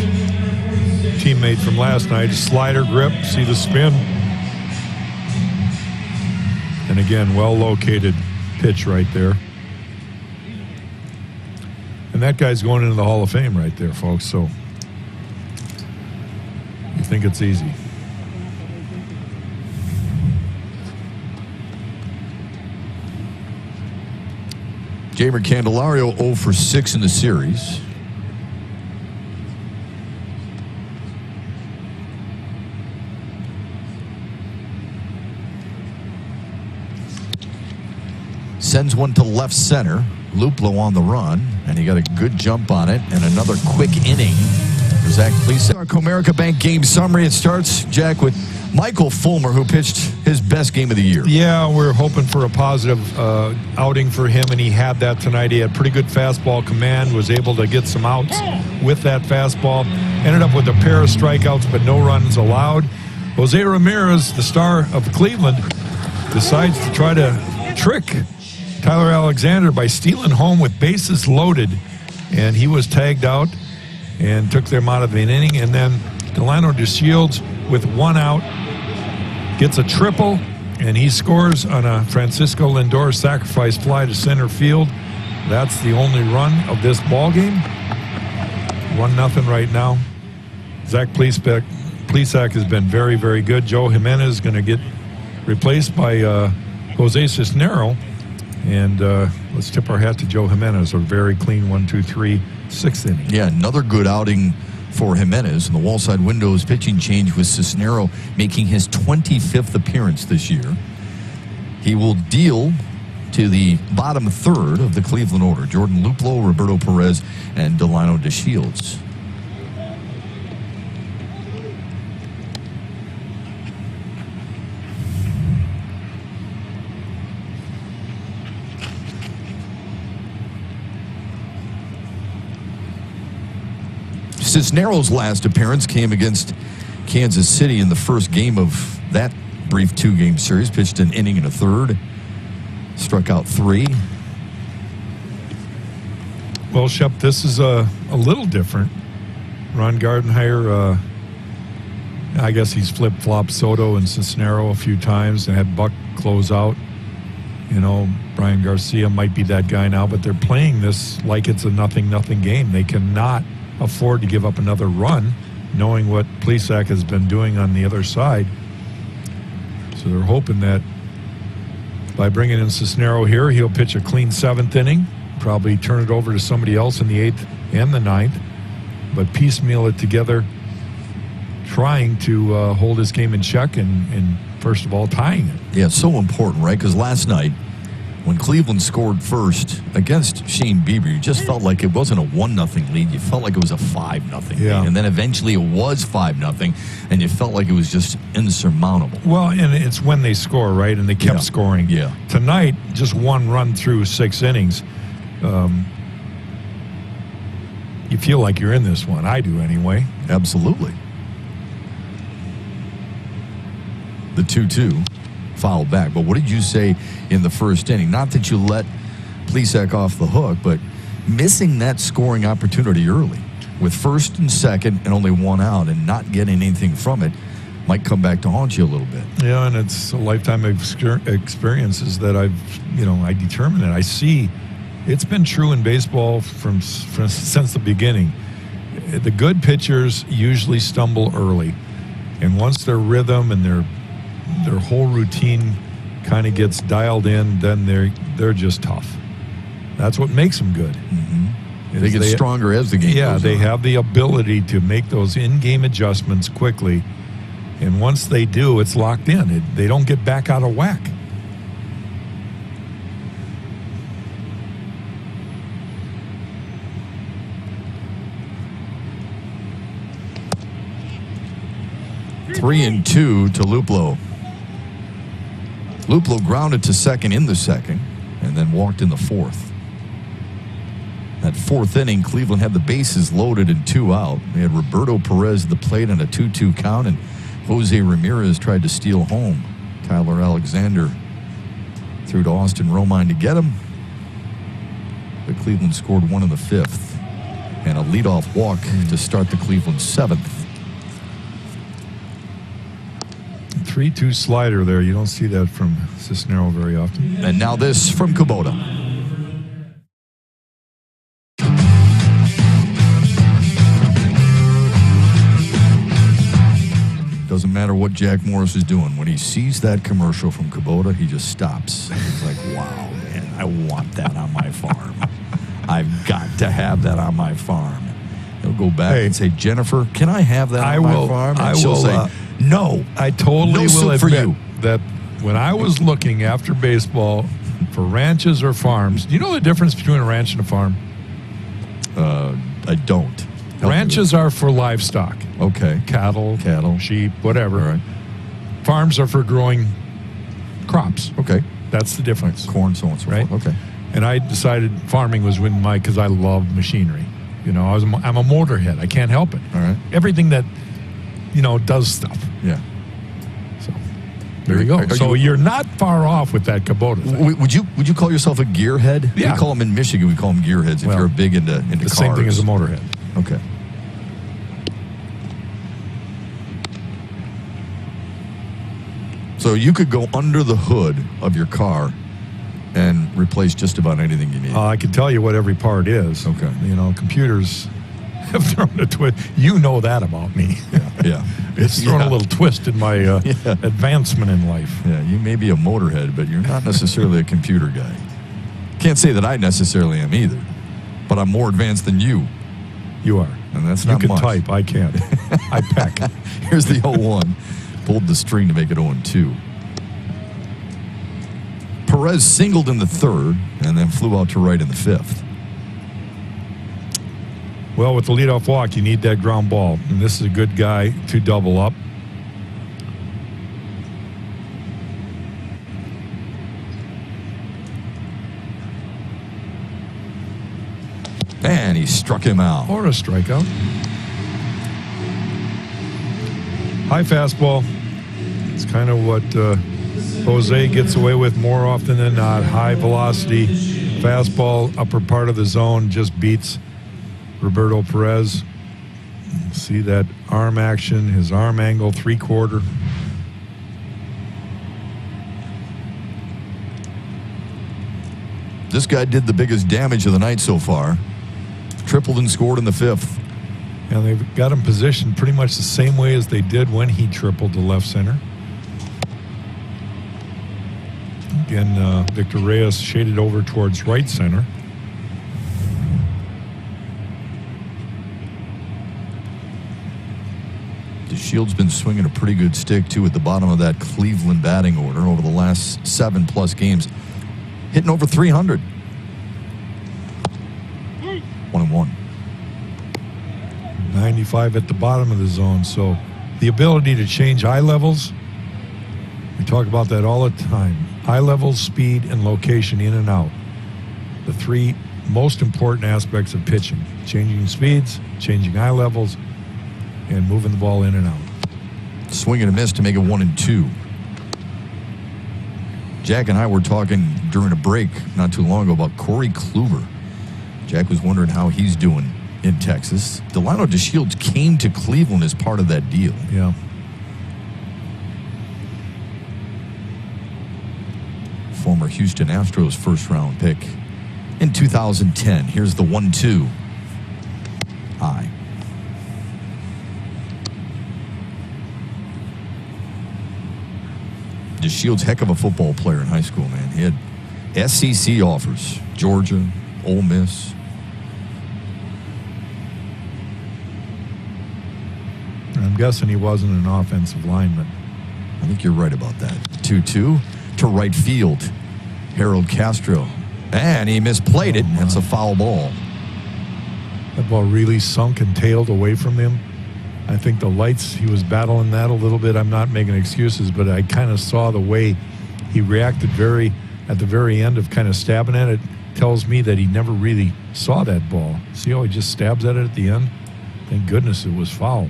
teammate from last night. Slider grip. See the spin. And again, well-located pitch right there. And that guy's going into the Hall of Fame right there, folks. So you think it's easy. Jeimer Candelario 0 for 6 in the series. Sends one to left center. Luplow on the run, and he got a good jump on it, and another quick inning for Zach Plesac. Our Comerica Bank game summary. It starts, Jack, with Michael Fulmer, who pitched his best game of the year. Yeah, we're hoping for a positive outing for him, and he had that tonight. He had pretty good fastball command, was able to get some outs with that fastball. Ended up with a pair of strikeouts, but no runs allowed. Jose Ramirez, the star of Cleveland, decides to try to trick Tyler Alexander by stealing home with bases loaded, and he was tagged out and took them out of the inning. And then Delano DeShields, with 1 out, gets a triple, and he scores on a Francisco Lindor sacrifice fly to center field. That's the only run of this ball game. 1-0 right now. Zach Plesac has been very, very good. Joe Jimenez is going to get replaced by Jose Cisnero. And let's tip our hat to Joe Jimenez. A very clean 1-2-3, 6th inning. Yeah, another good outing for Jimenez. And the wall side windows pitching change with Cisnero making his 25th appearance this year. He will deal to the bottom third of the Cleveland order. Jordan Luplow, Roberto Perez, and Delano DeShields. Cisnero's last appearance came against Kansas City in the first game of that brief 2-game series. Pitched an inning and a third. Struck out 3. Well, Shep, this is a little different. Ron Gardenhire, I guess he's flip-flopped Soto and Cisnero a few times and had Buck close out. Brian Garcia might be that guy now, but they're playing this like it's a 0-0 game. They cannot afford to give up another run, knowing what Plesac has been doing on the other side. So they're hoping that by bringing in Cisnero here, he'll pitch a clean 7th inning, probably turn it over to somebody else in the 8th and the 9th, but piecemeal it together, trying to hold his game in check and first of all, tying it. Yeah, it's so important, right? Because last night, when Cleveland scored first against Shane Bieber, you just felt like it wasn't a 1-0 lead. You felt like it was a 5-0 Yeah. lead. And then eventually it was 5-0, and you felt like it was just insurmountable. Well, and it's when they score, right? And they kept scoring. Yeah. Tonight, just one run through 6 innings. You feel like you're in this one. I do anyway. Absolutely. The 2-2 fouled back. But what did you say in the first inning? Not that you let Plesac off the hook, but missing that scoring opportunity early with first and second and only 1 out and not getting anything from it might come back to haunt you a little bit. Yeah, and it's a lifetime of experiences that I determine it. I see it's been true in baseball since the beginning. The good pitchers usually stumble early, and once their rhythm and their whole routine kind of gets dialed in, then they're just tough. That's what makes them good. Mm-hmm. They get stronger as the game goes on. Yeah, they have the ability to make those in-game adjustments quickly, and once they do, it's locked in. They don't get back out of whack. Three and 2 to Luplow. Luplow grounded to second in the second and then walked in the 4th. That 4th inning, Cleveland had the bases loaded and 2 out. They had Roberto Perez at the plate on a 2-2 count, and Jose Ramirez tried to steal home. Tyler Alexander threw to Austin Romine to get him. But Cleveland scored 1 in the 5th and a leadoff walk to start the Cleveland 7th. 3-2 slider there. You don't see that from Cisnero very often. And now this from Kubota. Doesn't matter what Jack Morris is doing. When he sees that commercial from Kubota, he just stops. He's like, wow, man, I want that on my farm. I've got to have that on my farm. He'll go back and say, Jennifer, can I have that on my farm? And she'll say, no. I totally no will soup admit for you. that when I was looking after baseball for ranches or farms, do you know the difference between a ranch and a farm? I don't. Help me Ranches are for livestock. with- Okay. Cattle, sheep, whatever. All right. Farms are for growing crops. Okay. That's the difference. Corn, so on and so Right. forth. Okay. And I decided farming was when because I love machinery. You know, I'm a motorhead. I can't help it. All right. Everything that, does stuff. Yeah. So there you go. Are So you- you're not far off with that Kubota thing. Would you call yourself a gearhead? Yeah. We call them in Michigan. We call them gearheads if Well, you're big into The cars. same thing as a motorhead. Okay. So you could go under the hood of your car and replace just about anything you need. I can tell you what every part is. Okay. Computers have thrown a twist. You know that about me. Yeah. It's thrown Yeah. a little twist in my advancement in life. Yeah, you may be a motorhead, but you're not necessarily a computer guy. Can't say that I necessarily am either, but I'm more advanced than you, You are. and that's You not can much. type. I can't. I peck. Here's the 0-1. Pulled the string to make it 0-2. Perez singled in the 3rd and then flew out to right in the 5th. Well, with the leadoff walk, you need that ground ball. And this is a good guy to double up. And he struck him out. Or a strikeout. High fastball. It's kind of what Jose gets away with more often than not. High velocity fastball, upper part of the zone, just beats Roberto Perez. See that arm action, his arm angle, 3/4. This guy did the biggest damage of the night so far. Tripled and scored in the 5th. And they've got him positioned pretty much the same way as they did when he tripled to left center. Again, Victor Reyes shaded over towards right center. DeShield's been swinging a pretty good stick, too, at the bottom of that Cleveland batting order over the last 7+ games. Hitting over 300. 1-1. 95 at the bottom of the zone. So the ability to change eye levels, we talk about that all the time. Eye levels, speed, and location in and out. The three most important aspects of pitching. Changing speeds, changing eye levels, and moving the ball in and out. Swing and a miss to make it 1-2. Jack and I were talking during a break not too long ago about Corey Kluber. Jack was wondering how he's doing in Texas. Delino DeShields came to Cleveland as part of that deal. Yeah. Former Houston Astros first-round pick in 2010. Here's the 1-2. High. DeShields, heck of a football player in high school, man. He had SEC offers. Georgia, Ole Miss. I'm guessing he wasn't an offensive lineman. I think you're right about that. 2-2 to right field. Harold Castro. And he misplayed it. That's a foul ball. That ball really sunk and tailed away from him. I think the lights, he was battling that a little bit. I'm not making excuses, but I kind of saw the way he reacted at the very end of kind of stabbing at it. Tells me that he never really saw that ball. See how he just stabs at it at the end? Thank goodness it was foul.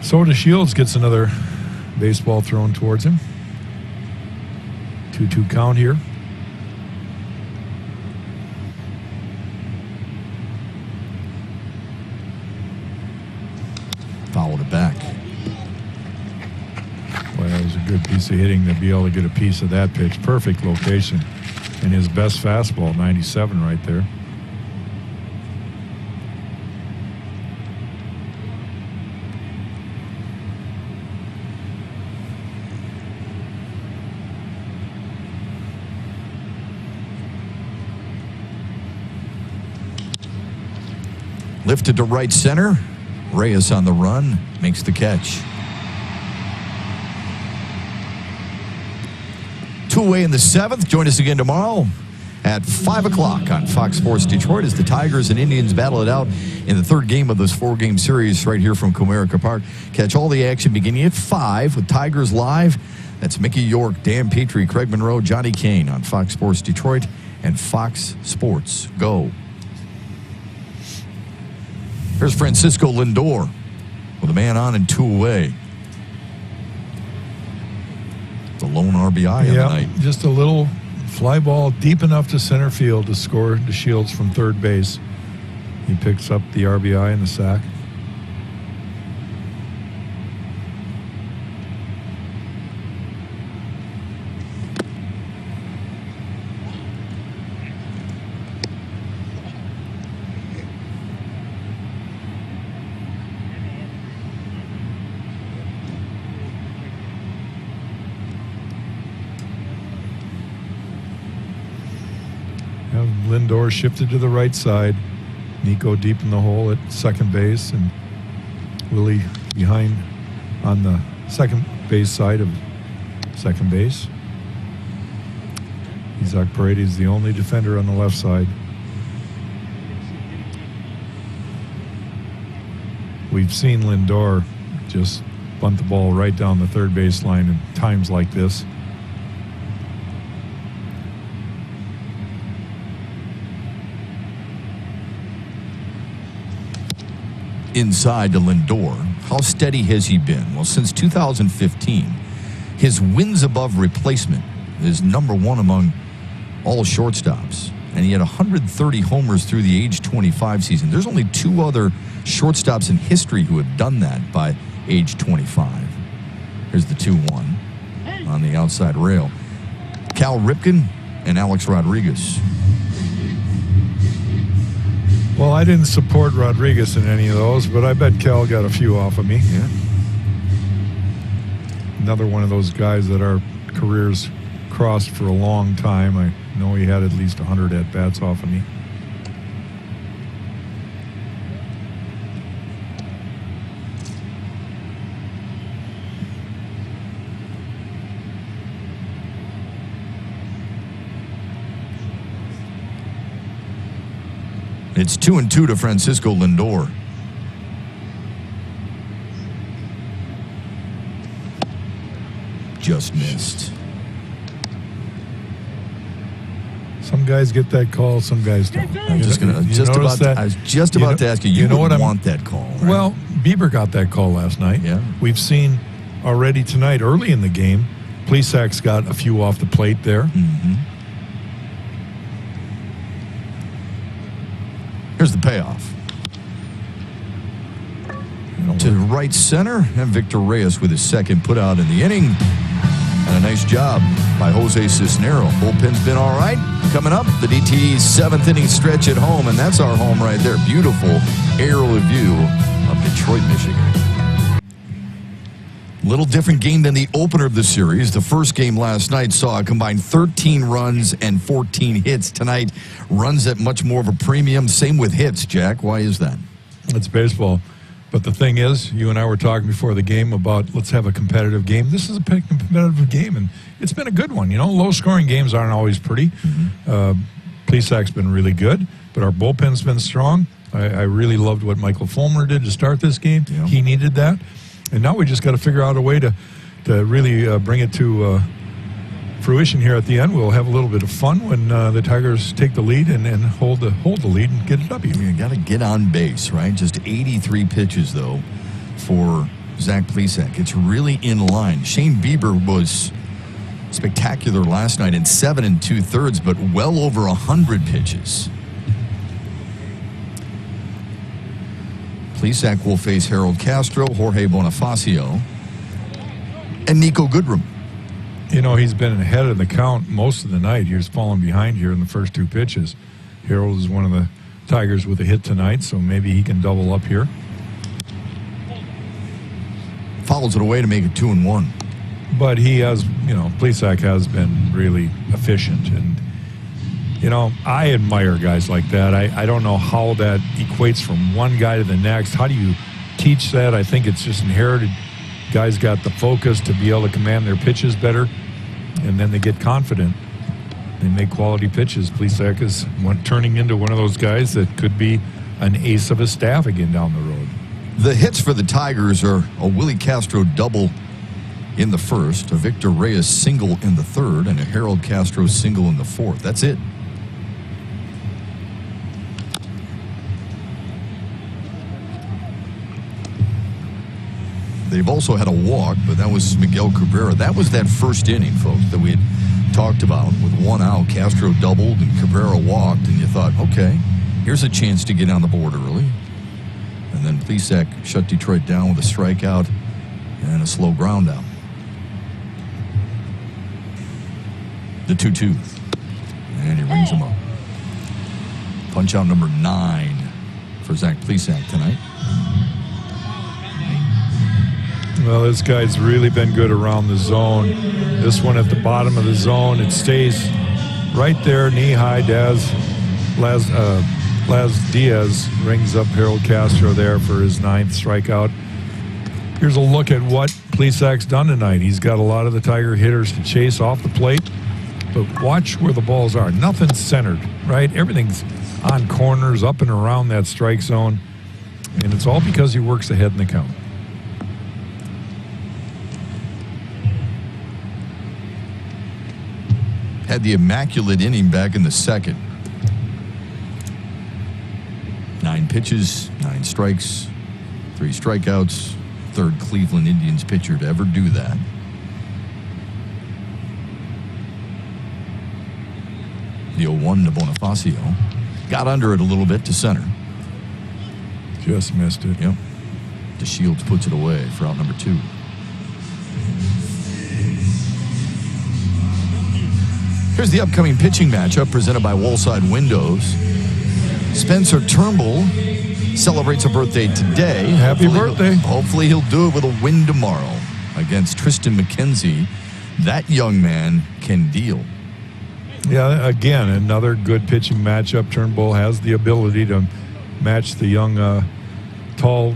So DeShields gets another baseball thrown towards him. 2-2 count here. Fouled it back. Boy, that was a good piece of hitting to be able to get a piece of that pitch. Perfect location. And his best fastball, 97 right there. Lifted to right center. Reyes on the run. Makes the catch. 2 away in the 7th. Join us again tomorrow at 5 o'clock on Fox Sports Detroit as the Tigers and Indians battle it out in the 3rd game of this 4-game series right here from Comerica Park. Catch all the action beginning at 5 with Tigers Live. That's Mickey York, Dan Petrie, Craig Monroe, Johnny Kane on Fox Sports Detroit and Fox Sports Go. Here's Francisco Lindor with a man on and 2 away. The lone RBI of the night. Just a little fly ball deep enough to center field to score DeShields from third base. He picks up the RBI in the sack. Lindor shifted to the right side. Nico deep in the hole at second base, and Willie behind on the second base side of second base. Isaac Paredes is the only defender on the left side. We've seen Lindor just bunt the ball right down the third base line in times like this. Inside to Lindor. How steady has he been? Well, since 2015, his wins above replacement is #1 among all shortstops. And he had 130 homers through the age 25 season. There's only 2 other shortstops in history who have done that by age 25. Here's the 2-1 on the outside rail. Cal Ripken and Alex Rodriguez. Well, I didn't support Rodriguez in any of those, but I bet Cal got a few off of me. Yeah. another one of those guys that our careers crossed for a long time. I know he had at least 100 at-bats off of me. It's 2-2 to Francisco Lindor. Just missed. Some guys get that call, some guys don't. I was just about to ask you. You know what? Want that call? Right? Well, Bieber got that call last night. Yeah. We've seen already tonight, early in the game, Plesac's got a few off the plate there. Mm-hmm. Here's the payoff. To right center, and Victor Reyes with his second put out in the inning. And a nice job by Jose Cisnero. Bullpen's been all right. Coming up, the DTE's 7th inning stretch at home, and that's our home right there. Beautiful aerial view of Detroit, Michigan. Little different game than the opener of the series. The first game last night saw a combined 13 runs and 14 hits. Tonight, runs at much more of a premium. Same with hits, Jack. Why is that? It's baseball. But the thing is, you and I were talking before the game about let's have a competitive game. This is a competitive game, and it's been a good one. You know, low-scoring games aren't always pretty. Plesac's been really good, but our bullpen's been strong. I really loved what Michael Fulmer did to start this game. Yeah. He needed that. And now we just got to figure out a way to really bring it to fruition here at the end. We'll have a little bit of fun when the Tigers take the lead and hold the lead and get it up even. You got to get on base, right? Just 83 pitches, though, for Zach Plesac. It's really in line. Shane Bieber was spectacular last night in 7 2/3, but well over 100 pitches. Plesac will face Harold Castro, Jorge Bonifacio, and Nico Goodrum. You know, he's been ahead of the count most of the night. He was falling behind here in the first 2 pitches. Harold is one of the Tigers with a hit tonight, so maybe he can double up here. Follows it away to make it 2-1. But he has, you know, Plesac has been really efficient. And, you know, I admire guys like that. I don't know how that equates from one guy to the next. How do you teach that? I think it's just inherited. Guys got the focus to be able to command their pitches better, and then they get confident. They make quality pitches. Plesac is turning into one of those guys that could be an ace of his staff again down the road. The hits for the Tigers are a Willie Castro double in the first, a Victor Reyes single in the third, and a Harold Castro single in the fourth. That's it. They've also had a walk, but that was Miguel Cabrera. That was that first inning, folks, that we had talked about. With 1 out, Castro doubled and Cabrera walked, and you thought, okay, here's a chance to get on the board early. And then Plesac shut Detroit down with a strikeout and a slow ground out. The 2-2. And he rings him up. Punch out number 9 for Zach Plesac tonight. Well, this guy's really been good around the zone. This one at the bottom of the zone, it stays right there, knee-high. Laz Diaz rings up Harold Castro there for his 9th strikeout. Here's a look at what Plesac's done tonight. He's got a lot of the Tiger hitters to chase off the plate, but watch where the balls are. Nothing's centered, right? Everything's on corners, up and around that strike zone, and it's all because he works ahead in the count. Had the immaculate inning back in the second. 9 pitches, 9 strikes, 3 strikeouts. 3rd Cleveland Indians pitcher to ever do that. The 0-1 to Bonifacio. Got under it a little bit to center. Just missed it. Yep. DeShields puts it away for out number 2. Here's the upcoming pitching matchup presented by Wallside Windows. Spencer Turnbull celebrates a birthday today. Happy birthday. Hopefully he'll do it with a win tomorrow against Tristan McKenzie. That young man can deal. Yeah, again, another good pitching matchup. Turnbull has the ability to match the young, tall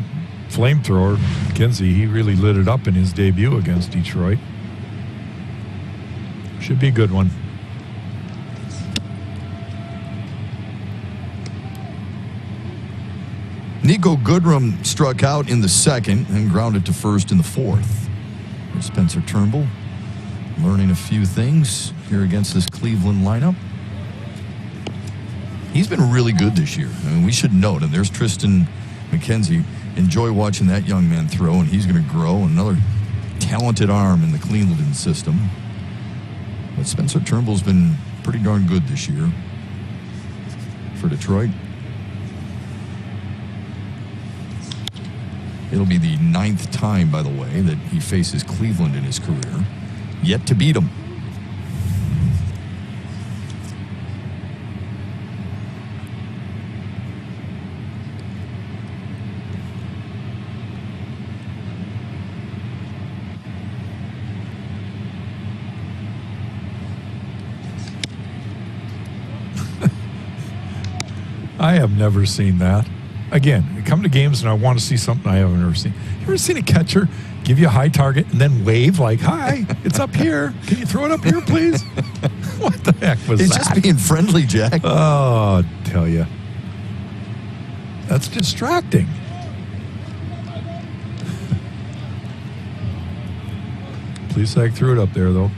flamethrower, McKenzie. He really lit it up in his debut against Detroit. Should be a good one. Nico Goodrum struck out in the second and grounded to first in the fourth. Here's Spencer Turnbull learning a few things here against this Cleveland lineup. He's been really good this year. I mean, we should note, and there's Tristan McKenzie. Enjoy watching that young man throw, and he's going to grow. Another talented arm in the Cleveland system. But Spencer Turnbull's been pretty darn good this year for Detroit. It'll be the 9th time, by the way, that he faces Cleveland in his career. Yet to beat them. I have never seen that. Again, I come to games and I want to see something I haven't ever seen. You ever seen a catcher give you a high target and then wave like, "Hi, it's up here. Can you throw it up here, please?" What the heck was He's that? just being friendly, Jack. Oh, I tell you. That's distracting. Plesac threw it up there, though.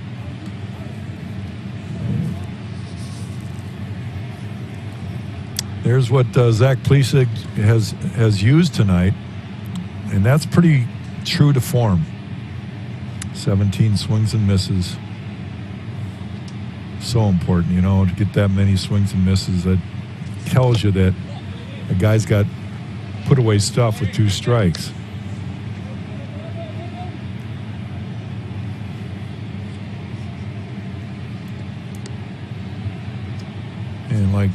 There's what Zach Plesac has used tonight, and that's pretty true to form. 17 swings and misses. So important, you know, to get that many swings and misses. That tells you that a guy's got put away stuff with 2 strikes. And like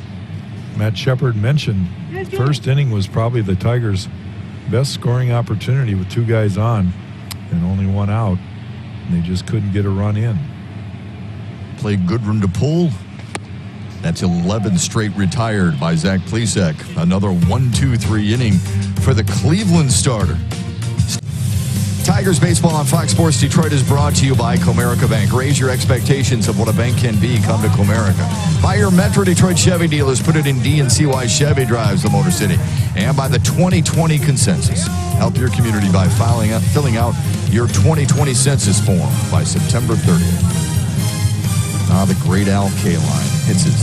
Matt Shepard mentioned, first inning was probably the Tigers' best scoring opportunity with 2 guys on and only 1 out. And they just couldn't get a run in. Play Goodrum to pull. That's 11 straight retired by Zach Plesac. Another 1-2-3 inning for the Cleveland starter. Tigers baseball on Fox Sports Detroit is brought to you by Comerica Bank. Raise your expectations of what a bank can be. Come to Comerica. By your Metro Detroit Chevy dealers. Put it in D&CY Chevy drives the Motor City. And by the 2020 Consensus. Help your community by filling out your 2020 census form by September 30th. The great Al Kaline hits his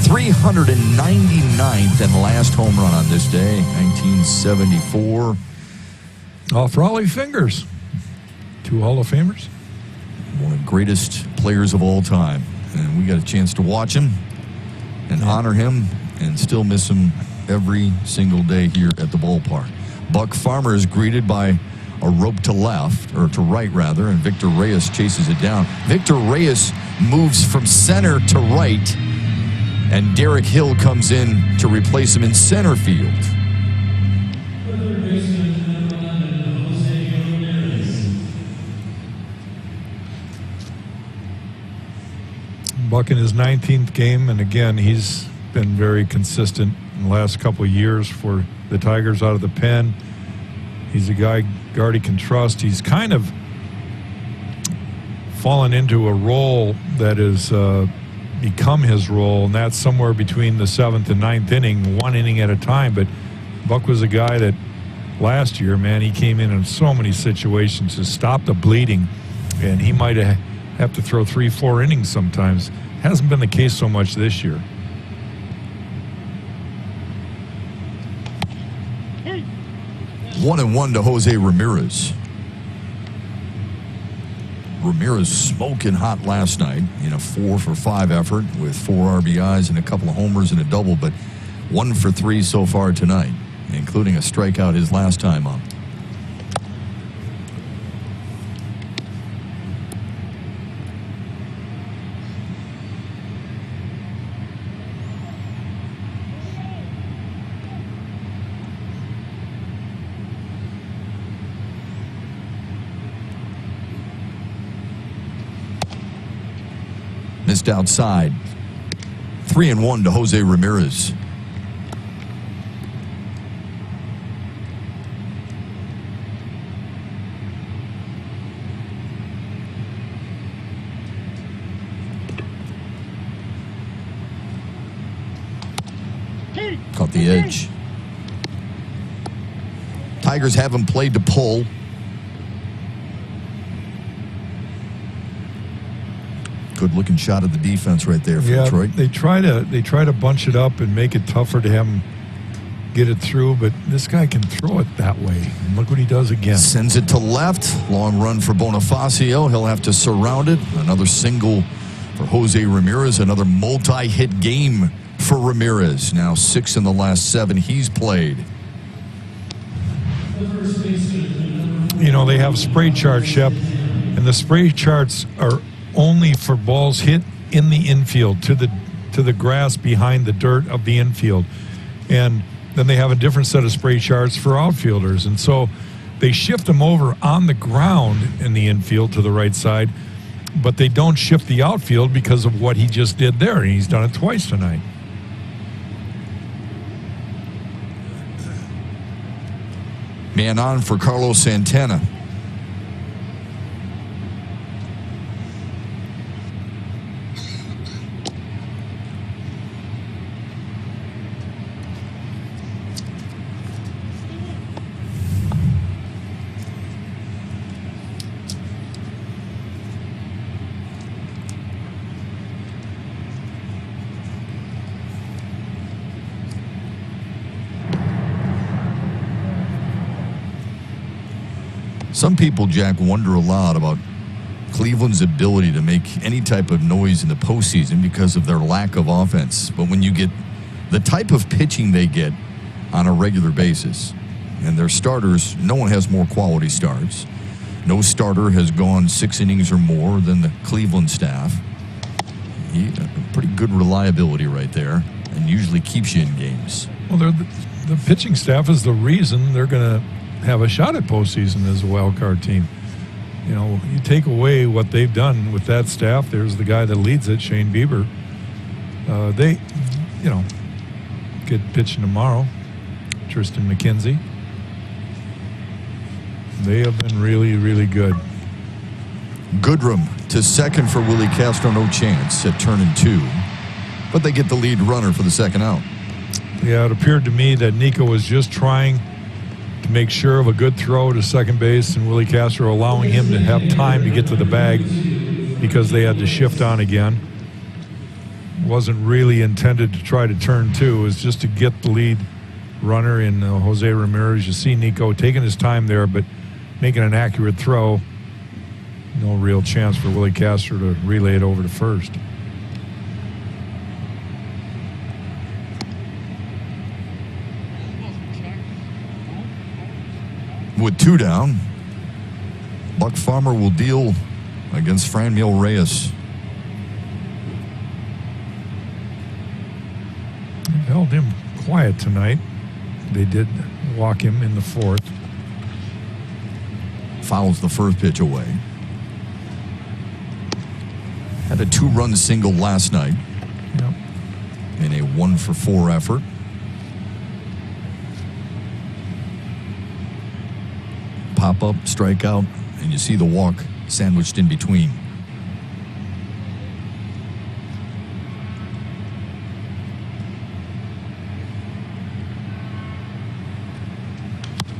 399th and last home run on this day, 1974. Off Raleigh fingers. 2 Hall of Famers. One of the greatest players of all time. And we got a chance to watch him and honor him and still miss him every single day here at the ballpark. Buck Farmer is greeted by a rope to left, or to right rather, and Victor Reyes chases it down. Victor Reyes moves from center to right, and Derek Hill comes in to replace him in center field. Buck in his 19th game, and again, he's been very consistent in the last couple of years for the Tigers out of the pen. He's a guy Gardy can trust. He's kind of fallen into a role that has become his role, and that's somewhere between the 7th and 9th inning, 1 inning at a time. But Buck was a guy that last year, man, he came in so many situations to stop the bleeding, and he might have to throw 3-4 innings sometimes. Hasn't been the case so much this year. One and one to Jose Ramirez. Ramirez smoking hot last night in a 4-for-5 effort with 4 RBIs and a couple of homers and a double, but 1 for 3 so far tonight, including a strikeout his last time up. Missed outside. 3-1 to Jose Ramirez. Caught the edge. Tigers haven't played to pull. Good looking shot of the defense right there for Detroit. They try to bunch it up and make it tougher to have him get it through, but this guy can throw it that way. And look what he does again. Sends it to left. Long run for Bonifacio. He'll have to surround it. Another single for Jose Ramirez. Another multi-hit game for Ramirez. Now 6 in the last 7 he's played. You know, they have spray charts, Shep, and the spray charts are only for balls hit in the infield to the grass behind the dirt of the infield. And then they have a different set of spray charts for outfielders. And so they shift them over on the ground in the infield to the right side, but they don't shift the outfield because of what he just did there. And he's done it twice tonight. Man on for Carlos Santana. Some people, Jack, wonder a lot about Cleveland's ability to make any type of noise in the postseason because of their lack of offense. But when you get the type of pitching they get on a regular basis, and their starters, no one has more quality starts. No starter has gone 6 innings or more than the Cleveland staff. Pretty good reliability right there, and usually keeps you in games. Well, the pitching staff is the reason they're going to have a shot at postseason as a wild card team. You know, you take away what they've done with that staff. There's the guy that leads it, Shane Bieber. They, you know, get pitching tomorrow. Tristan McKenzie. They have been really, really good. Goodrum to second for Willie Castro. No chance at turning 2. But they get the lead runner for the second out. Yeah, it appeared to me that Nico was just trying to make sure of a good throw to second base, and Willie Castro allowing him to have time to get to the bag because they had to shift on again. Wasn't really intended to try to turn 2. It was just to get the lead runner in Jose Ramirez. You see Nico taking his time there, but making an accurate throw. No real chance for Willie Castro to relay it over to first. With 2 down, Buck Farmer will deal against Franmil Reyes. They held him quiet tonight. They did walk him in the 4th. Fouls the first pitch away. Had a 2-run single last night. Yep. In a 1-for-4 effort. Pop-up, strikeout, and you see the walk sandwiched in between.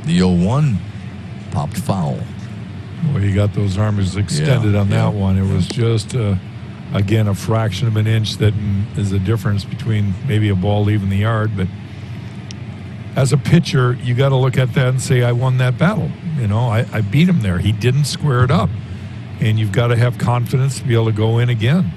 The 0-1 popped foul. Well, you got those arms extended on that one. It was just, again, a fraction of an inch that is the difference between maybe a ball leaving the yard. But as a pitcher, you got to look at that and say, I won that battle. You know, I beat him there. He didn't square it up. And you've got to have confidence to be able to go in again.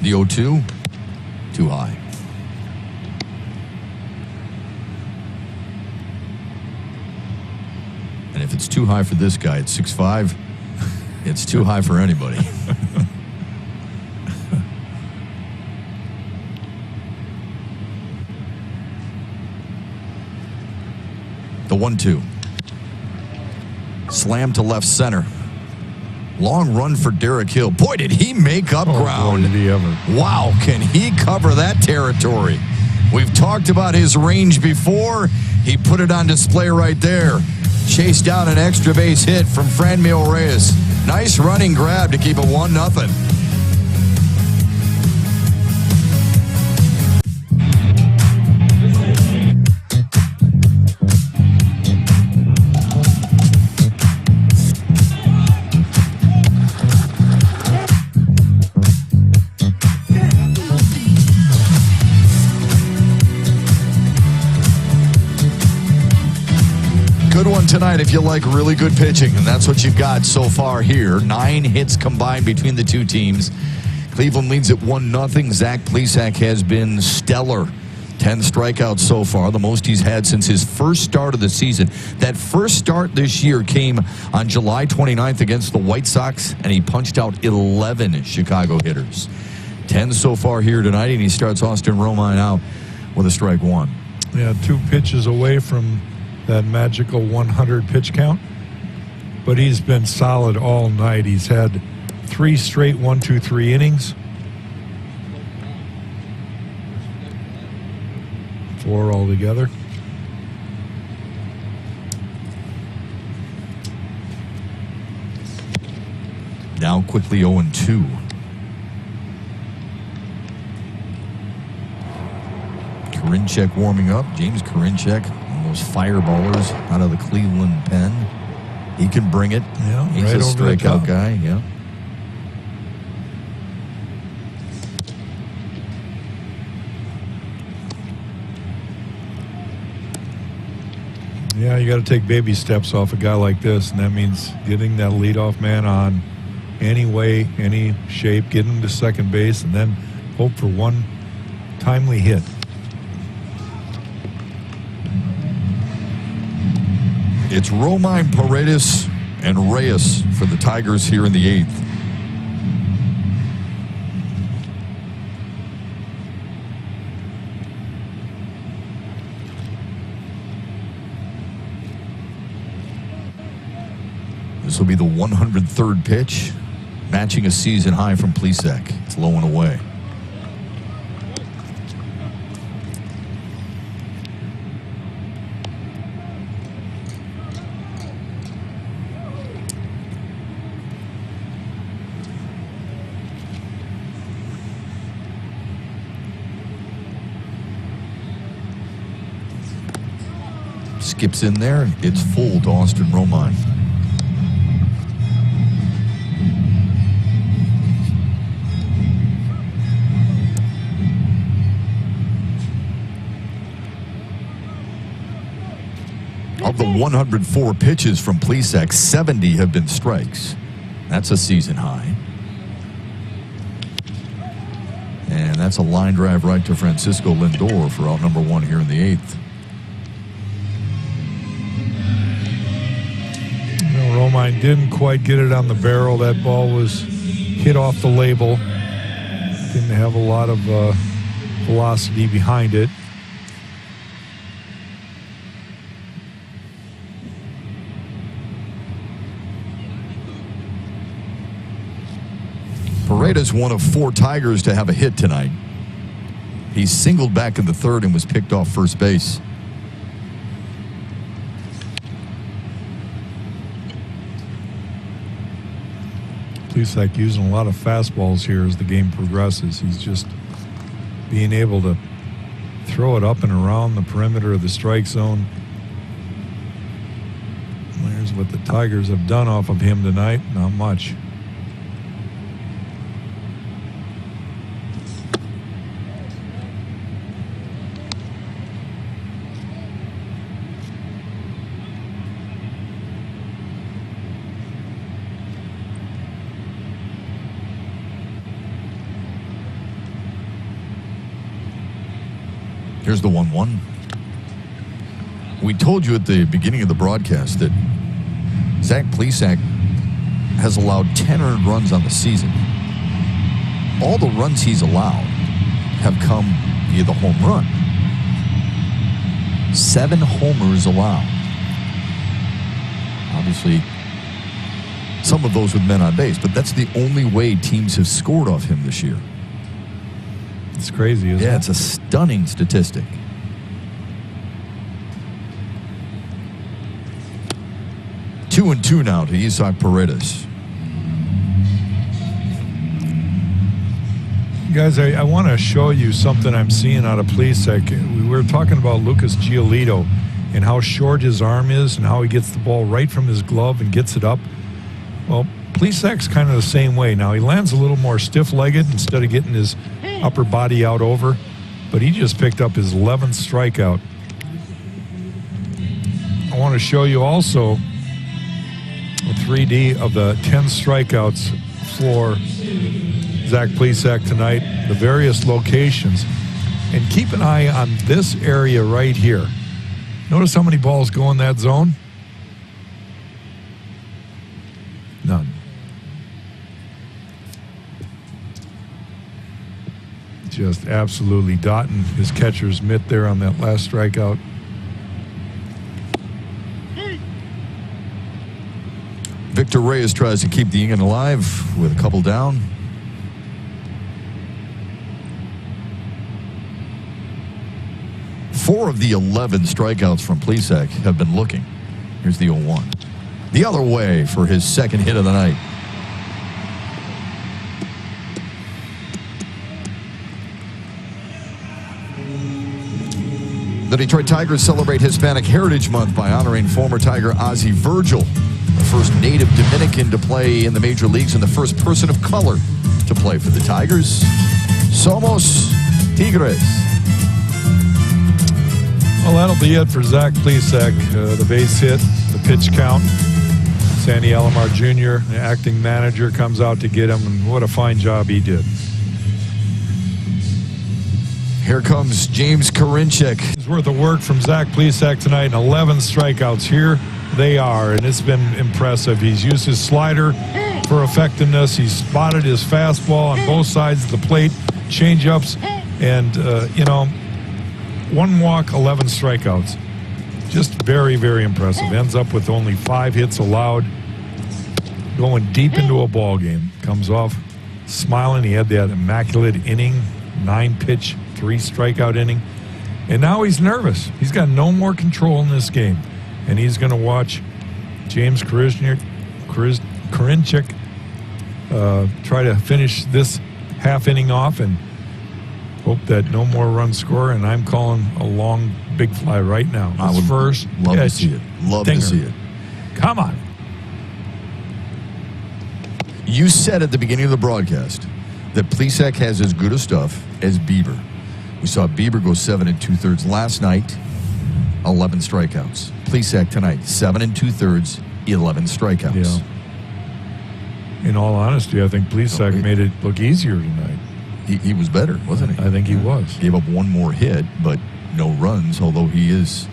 The 0-2, too high. it's too high for this guy at 6'5", it's too high for anybody. The 1-2. Slam to left center. Long run for Derek Hill. Boy, did he make up ground. Boy, did he ever. Wow, can he cover that territory? We've talked about his range before. He put it on display right there. Chased down an extra base hit from Franmil Reyes. Nice running grab to keep it 1-0. Good one tonight if you like really good pitching, and that's what you've got so far here. 9 hits combined between the two teams. Cleveland leads at 1-0. Zach Plesac has been stellar. 10 strikeouts so far, the most he's had since his first start of the season. That first start this year came on July 29th against the White Sox, and he punched out 11 Chicago hitters. 10 so far here tonight, and he starts Austin Romine out with a strike one. Yeah, 2 pitches away from that magical 100 pitch count, but he's been solid all night. He's had 3 straight 1-2-3 innings. 4 altogether. Now quickly 0-2. Karinchak warming up. James Karinchak, one of those fireballers out of the Cleveland pen. He can bring it. Yeah, he's right a over the strikeout top. guy. Yeah. Yeah, you got to take baby steps off a guy like this, and that means getting that leadoff man on any way, any shape, get him to second base, and then hope for one timely hit. It's Romine, Paredes, and Reyes for the Tigers here in the 8th. This will be the 103rd pitch, matching a season high from Plesac. It's low and away. Skips in there. It's full to Austin Romine. Of the 104 pitches from Plesac, 70 have been strikes. That's a season high. And that's a line drive right to Francisco Lindor for out number 1 here in the 8th. Romine didn't quite get it on the barrel. That ball was hit off the label. Didn't have a lot of velocity behind it. Paredes, one of 4 Tigers to have a hit tonight. He singled back in the 3rd and was picked off first base. Plesac using a lot of fastballs here as the game progresses. He's just being able to throw it up and around the perimeter of the strike zone. There's what the Tigers have done off of him tonight. Not much. Here's the 1-1. We told you at the beginning of the broadcast that Zach Plesac has allowed 10 earned runs on the season. All the runs he's allowed have come via the home run. 7 homers allowed. Obviously, some of those with men on base, but that's the only way teams have scored off him this year. It's crazy, isn't it? Yeah, it's a stunning statistic. Two and two now to Isaac Paredes. Guys, I want to show you something I'm seeing out of Plesac. We were talking about Lucas Giolito and how short his arm is and how he gets the ball right from his glove and gets it up. Well, Plesac's kind of the same way. Now, he lands a little more stiff-legged instead of getting his upper body out over, but he just picked up his 11th strikeout. I want to show you also a 3D of the 10 strikeouts for Zach Plesac tonight, the various locations. And keep an eye on this area right here. Notice how many balls go in that zone? None. Just absolutely dotting his catcher's mitt there on that last strikeout. Victor Reyes tries to keep the inning alive with a couple down. Four of the 11 strikeouts from Plesac have been looking. Here's the 0-1. The other way for his second hit of the night. The Detroit Tigers celebrate Hispanic Heritage Month by honoring former Tiger Ozzie Virgil, the first native Dominican to play in the major leagues and the first person of color to play for the Tigers. Somos Tigres. Well, that'll be it for Zach Plesac. The base hit, the pitch count. Sandy Alomar Jr., the acting manager, comes out to get him, and what a fine job he did. Here comes James Karinchak. It's worth of work from Zach Plesac tonight, and 11 strikeouts. Here they are, and it's been impressive. He's used his slider for effectiveness. He's spotted his fastball on both sides of the plate, change-ups, and, one walk, 11 strikeouts. Just very, very impressive. Ends up with only 5 hits allowed. Going deep into a ball game. Comes off smiling. He had that immaculate inning, 9-pitch, 3-strikeout inning. And now he's nervous. He's got no more control in this game. And he's going to watch James Karinchak try to finish this half inning off and hope that no more runs score. And I'm calling a long big fly right now. I would first love to pitch see it. Love dinger. to see it. Come on. You said at the beginning of the broadcast that Plesac has as good a stuff as Bieber. We saw Bieber go 7 2/3 last night, 11 strikeouts. Plesac tonight, 7 2/3, 11 strikeouts. Yeah. In all honesty, I think Plesac made it look easier tonight. He was better, wasn't he? I think he was. Gave up one more hit, but no runs, although he is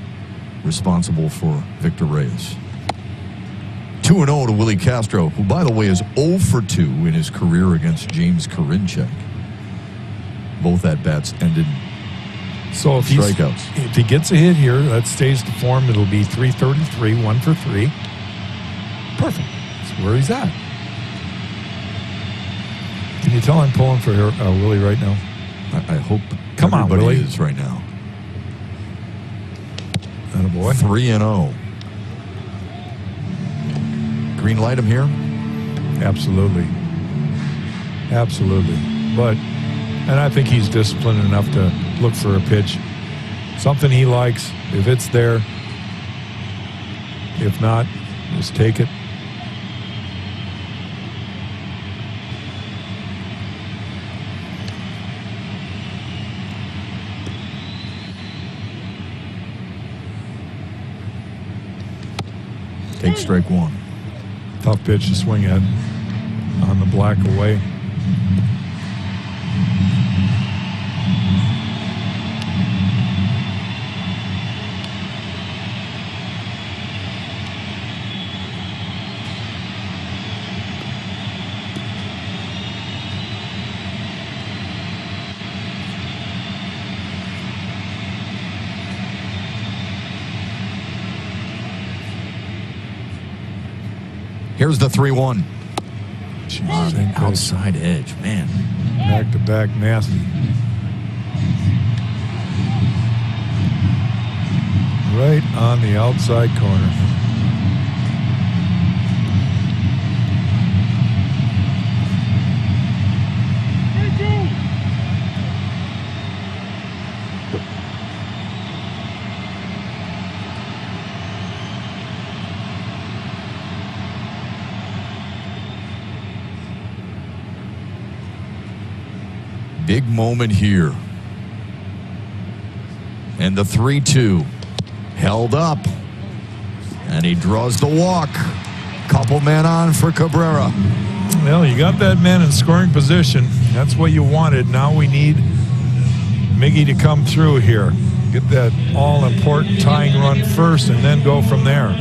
responsible for Victor Reyes. 2-0 to Willie Castro, who, by the way, is 0 for 2 in his career against James Karinchak. Both at-bats ended So if he gets a hit here, that stays the form. It'll be 333, 1 for 3. Perfect. That's where he's at. Can you tell I'm pulling for Willie right now? I hope Come on, everybody Willie. is right now. Attaboy. 3-0. Green light him here? Absolutely. Absolutely. And I think he's disciplined enough to look for a pitch. Something he likes. If it's there. If not, just take it. Take strike one. Tough pitch to swing at on the black away. Here's the 3-1. Jeez, thank God. Outside edge, man. Back-to-back nasty. Right on the outside corner. Big moment here. And the 3-2 held up. And he draws the walk. Couple men on for Cabrera. Well, you got that man in scoring position. That's what you wanted. Now we need Miggy to come through here. Get that all-important tying run first and then go from there.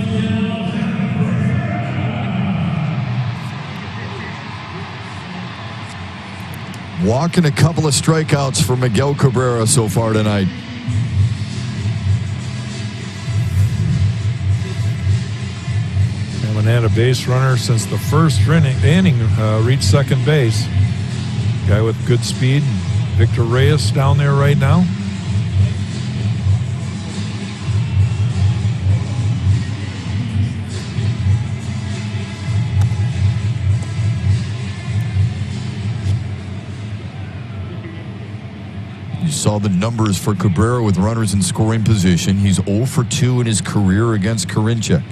Walking a couple of strikeouts for Miguel Cabrera so far tonight. Haven't had a base runner since the first inning reached second base. Guy with good speed. Victor Reyes down there right now. You saw the numbers for Cabrera with runners in scoring position. He's 0 for 2 in his career against Karinchak.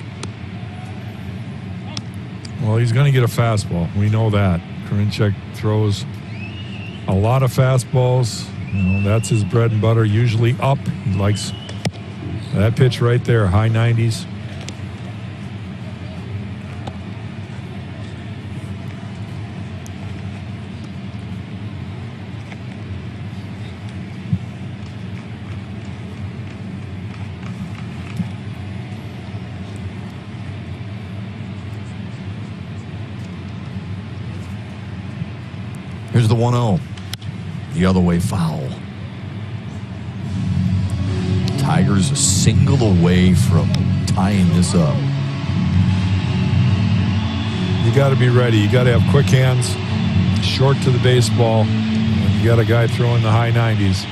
Well, he's going to get a fastball. We know that. Karinchak throws a lot of fastballs. You know, that's his bread and butter. Usually up. He likes that pitch right there, high 90s. Here's the 1-0. The other way foul. Tigers a single away from tying this up. You got to be ready. You got to have quick hands, short to the baseball. And you got a guy throwing the high 90s.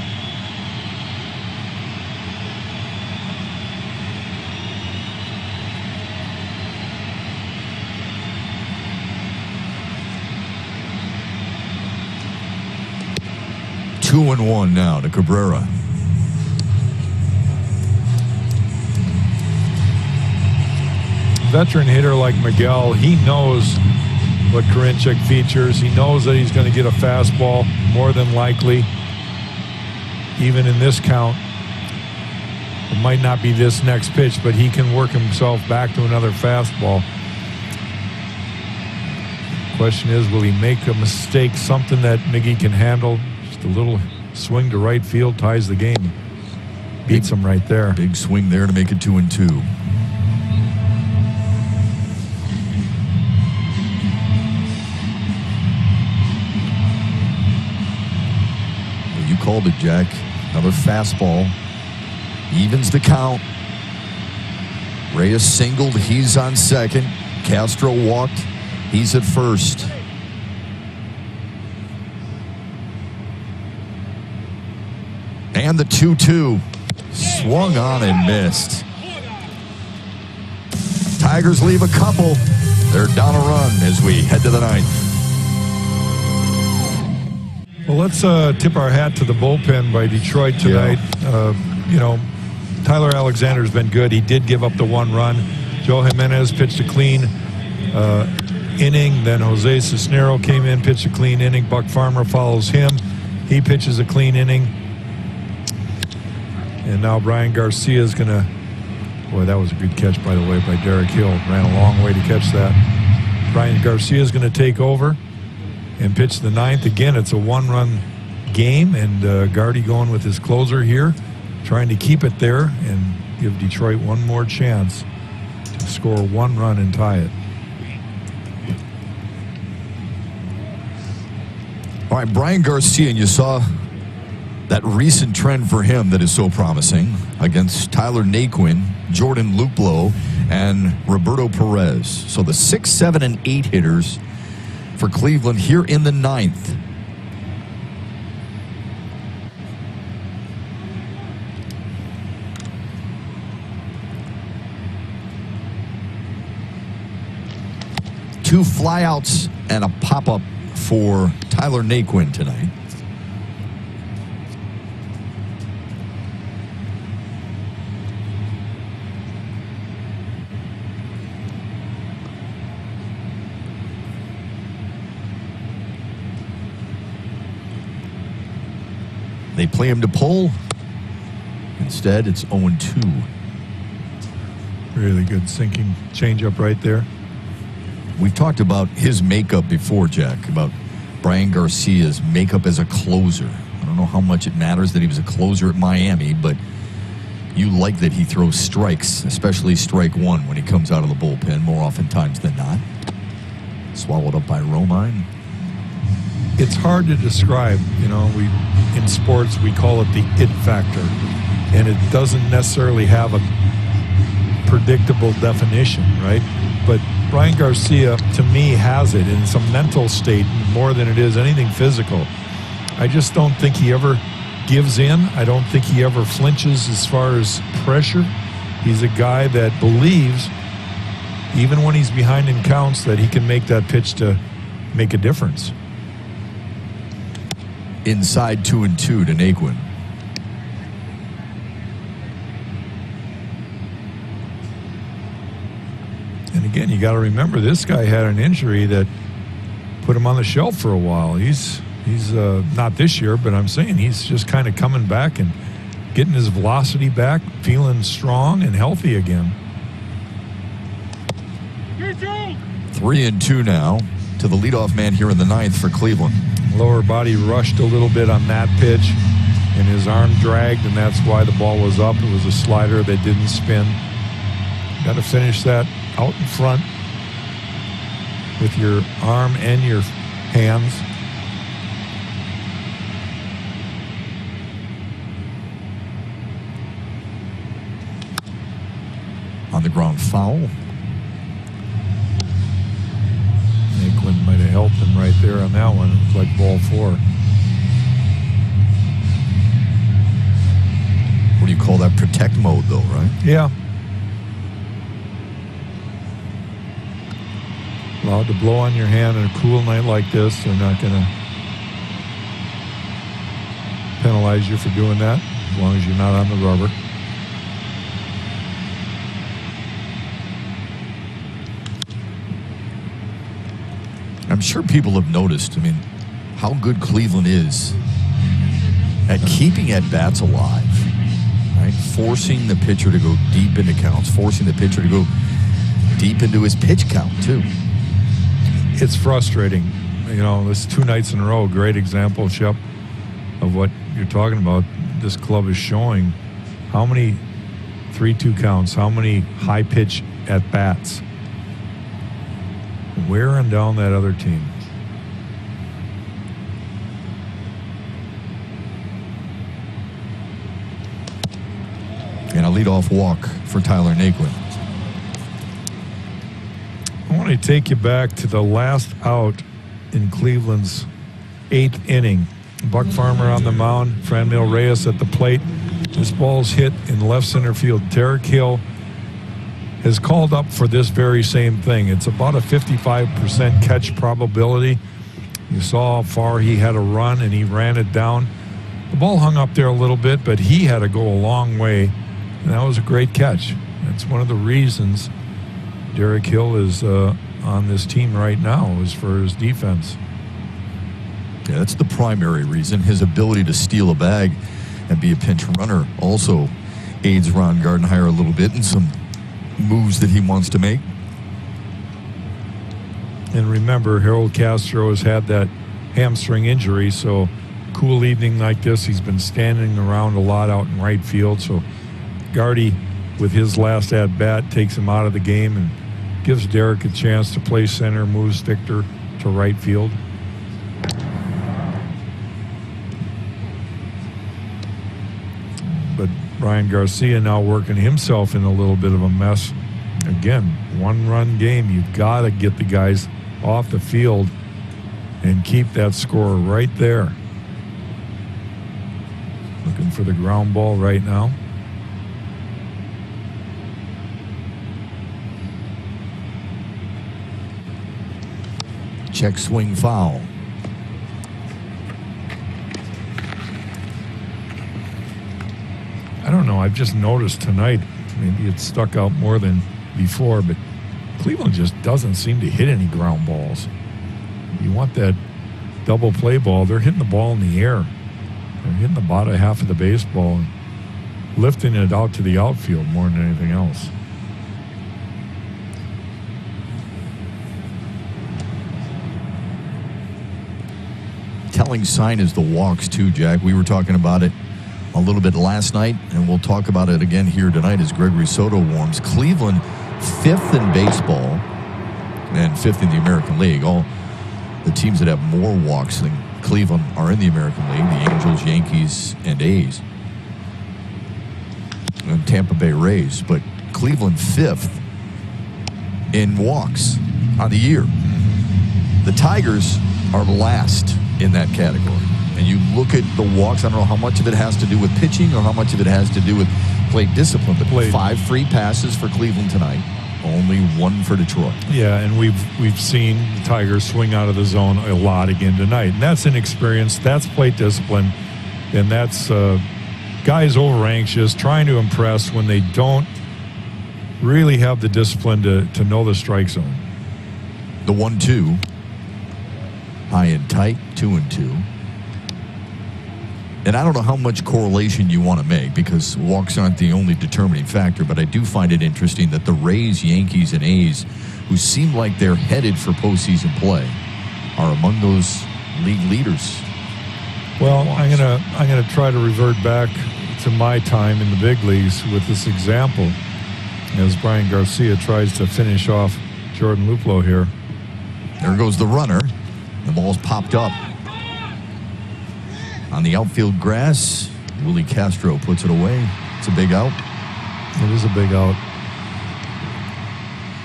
Two and one now to Cabrera. Veteran hitter like Miguel, he knows what Karinchak features. He knows that he's going to get a fastball more than likely. Even in this count, it might not be this next pitch, but he can work himself back to another fastball. Question is, will he make a mistake, something that Miggy can handle? Just a little swing to right field ties the game. Beats him right there. Big swing there to make it 2-2. You called it, Jack. Another fastball. Evens the count. Reyes singled. He's on second. Castro walked. He's at first. And the 2-2. Swung on and missed. Tigers leave a couple. They're down a run as we head to the ninth. Well, let's tip our hat to the bullpen by Detroit tonight. Yeah. Tyler Alexander's been good. He did give up the one run. Joe Jimenez pitched a clean inning. Then Jose Cisnero came in, pitched a clean inning. Buck Farmer follows him. He pitches a clean inning. And now Brian Garcia is going to... Boy, that was a good catch, by the way, by Derek Hill. Ran a long way to catch that. Brian Garcia is going to take over and pitch the ninth. Again, it's a one-run game, and Gardy going with his closer here, trying to keep it there and give Detroit one more chance to score one run and tie it. All right, Brian Garcia, and you saw that recent trend for him that is so promising against Tyler Naquin, Jordan Luplow, and Roberto Perez. So the 6, 7, and 8 hitters for Cleveland here in the 9th. Two flyouts and a pop-up for Tyler Naquin tonight. They play him to pull. Instead, it's 0-2. Really good sinking changeup right there. We've talked about his makeup before, Jack, about Brian Garcia's makeup as a closer. I don't know how much it matters that he was a closer at Miami, but you like that he throws strikes, especially strike one when he comes out of the bullpen more oftentimes than not. Swallowed up by Romine. It's hard to describe. You know, in sports we call it the it factor, and it doesn't necessarily have a predictable definition, right? But Brian Garcia, to me, has it in some mental state more than it is anything physical. I just don't think he ever gives in. I don't think he ever flinches as far as pressure. He's a guy that believes, even when he's behind in counts, that he can make that pitch to make a difference. Inside 2-2 to Naquin. And again, you got to remember, this guy had an injury that put him on the shelf for a while. He's not this year, but I'm saying he's just kind of coming back and getting his velocity back, feeling strong and healthy again. 3-2 now to the leadoff man here in the 9th for Cleveland. Lower body rushed a little bit on that pitch, and his arm dragged, and that's why the ball was up. It was a slider that didn't spin. Got to finish that out in front with your arm and your hands. On the ground foul. Naquin might have helped him right there on that one. It was like ball 4. What do you call that? Protect mode, though, right? Yeah. Allowed to blow on your hand on a cool night like this. They're not going to penalize you for doing that as long as you're not on the rubber. I'm sure people have noticed, I mean, how good Cleveland is at keeping at-bats alive, right? Forcing the pitcher to go deep into counts, forcing the pitcher to go deep into his pitch count, too. It's frustrating. You know, this 2 nights in a row, great example, Shep, of what you're talking about. This club is showing how many 3-2 counts, how many high-pitch at-bats, wearing down that other team. And a leadoff walk for Tyler Naquin. I want to take you back to the last out in Cleveland's 8th inning. Buck Farmer on the mound, Franmil Reyes at the plate. This ball's hit in left center field. Derek Hill has called up for this very same thing. It's about a 55% catch probability. You saw how far he had to run, and he ran it down. The ball hung up there a little bit, but he had to go a long way, and that was a great catch. That's one of the reasons Derek Hill is on this team right now, is for his defense. Yeah, that's the primary reason. His ability to steal a bag and be a pinch runner also aids Ron Gardenhire a little bit in some moves that he wants to make. And remember, Harold Castro has had that hamstring injury, so cool evening like this, he's been standing around a lot out in right field. So Gardy, with his last at-bat, takes him out of the game and gives Derek a chance to play center, moves Victor to right field. But Brian Garcia now working himself in a little bit of a mess again, one-run game. You've got to get the guys off the field and keep that score right there. Looking for the ground ball right now. Check swing foul. I don't know. I've just noticed tonight, maybe it stuck out more than before, but Cleveland just doesn't seem to hit any ground balls. You want that double play ball, they're hitting the ball in the air. They're hitting the bottom half of the baseball and lifting it out to the outfield more than anything else. Telling sign is the walks too, Jack. We were talking about it a little bit last night, and we'll talk about it again here tonight as Gregory Soto warms. Cleveland, 5th in baseball and 5th in the American League. All the teams that have more walks than Cleveland are in the American League: the Angels, Yankees, and A's, and Tampa Bay Rays. But Cleveland 5th in walks on the year. The Tigers are last in that category. And you look at the walks, I don't know how much of it has to do with pitching or how much of it has to do with plate discipline, but 5 free passes for Cleveland tonight, only 1 for Detroit. Yeah, and we've seen the Tigers swing out of the zone a lot again tonight. And that's inexperience, that's plate discipline, and that's guys over anxious, trying to impress when they don't really have the discipline to know the strike zone. The 1-2, high and tight, 2-2. And I don't know how much correlation you want to make, because walks aren't the only determining factor, but I do find it interesting that the Rays, Yankees, and A's, who seem like they're headed for postseason play, are among those league leaders. Well, I'm gonna try to revert back to my time in the big leagues with this example, as Brian Garcia tries to finish off Jordan Luplow here. There goes the runner. The ball's popped up on the outfield grass. Willie Castro puts it away. It's a big out. It is a big out.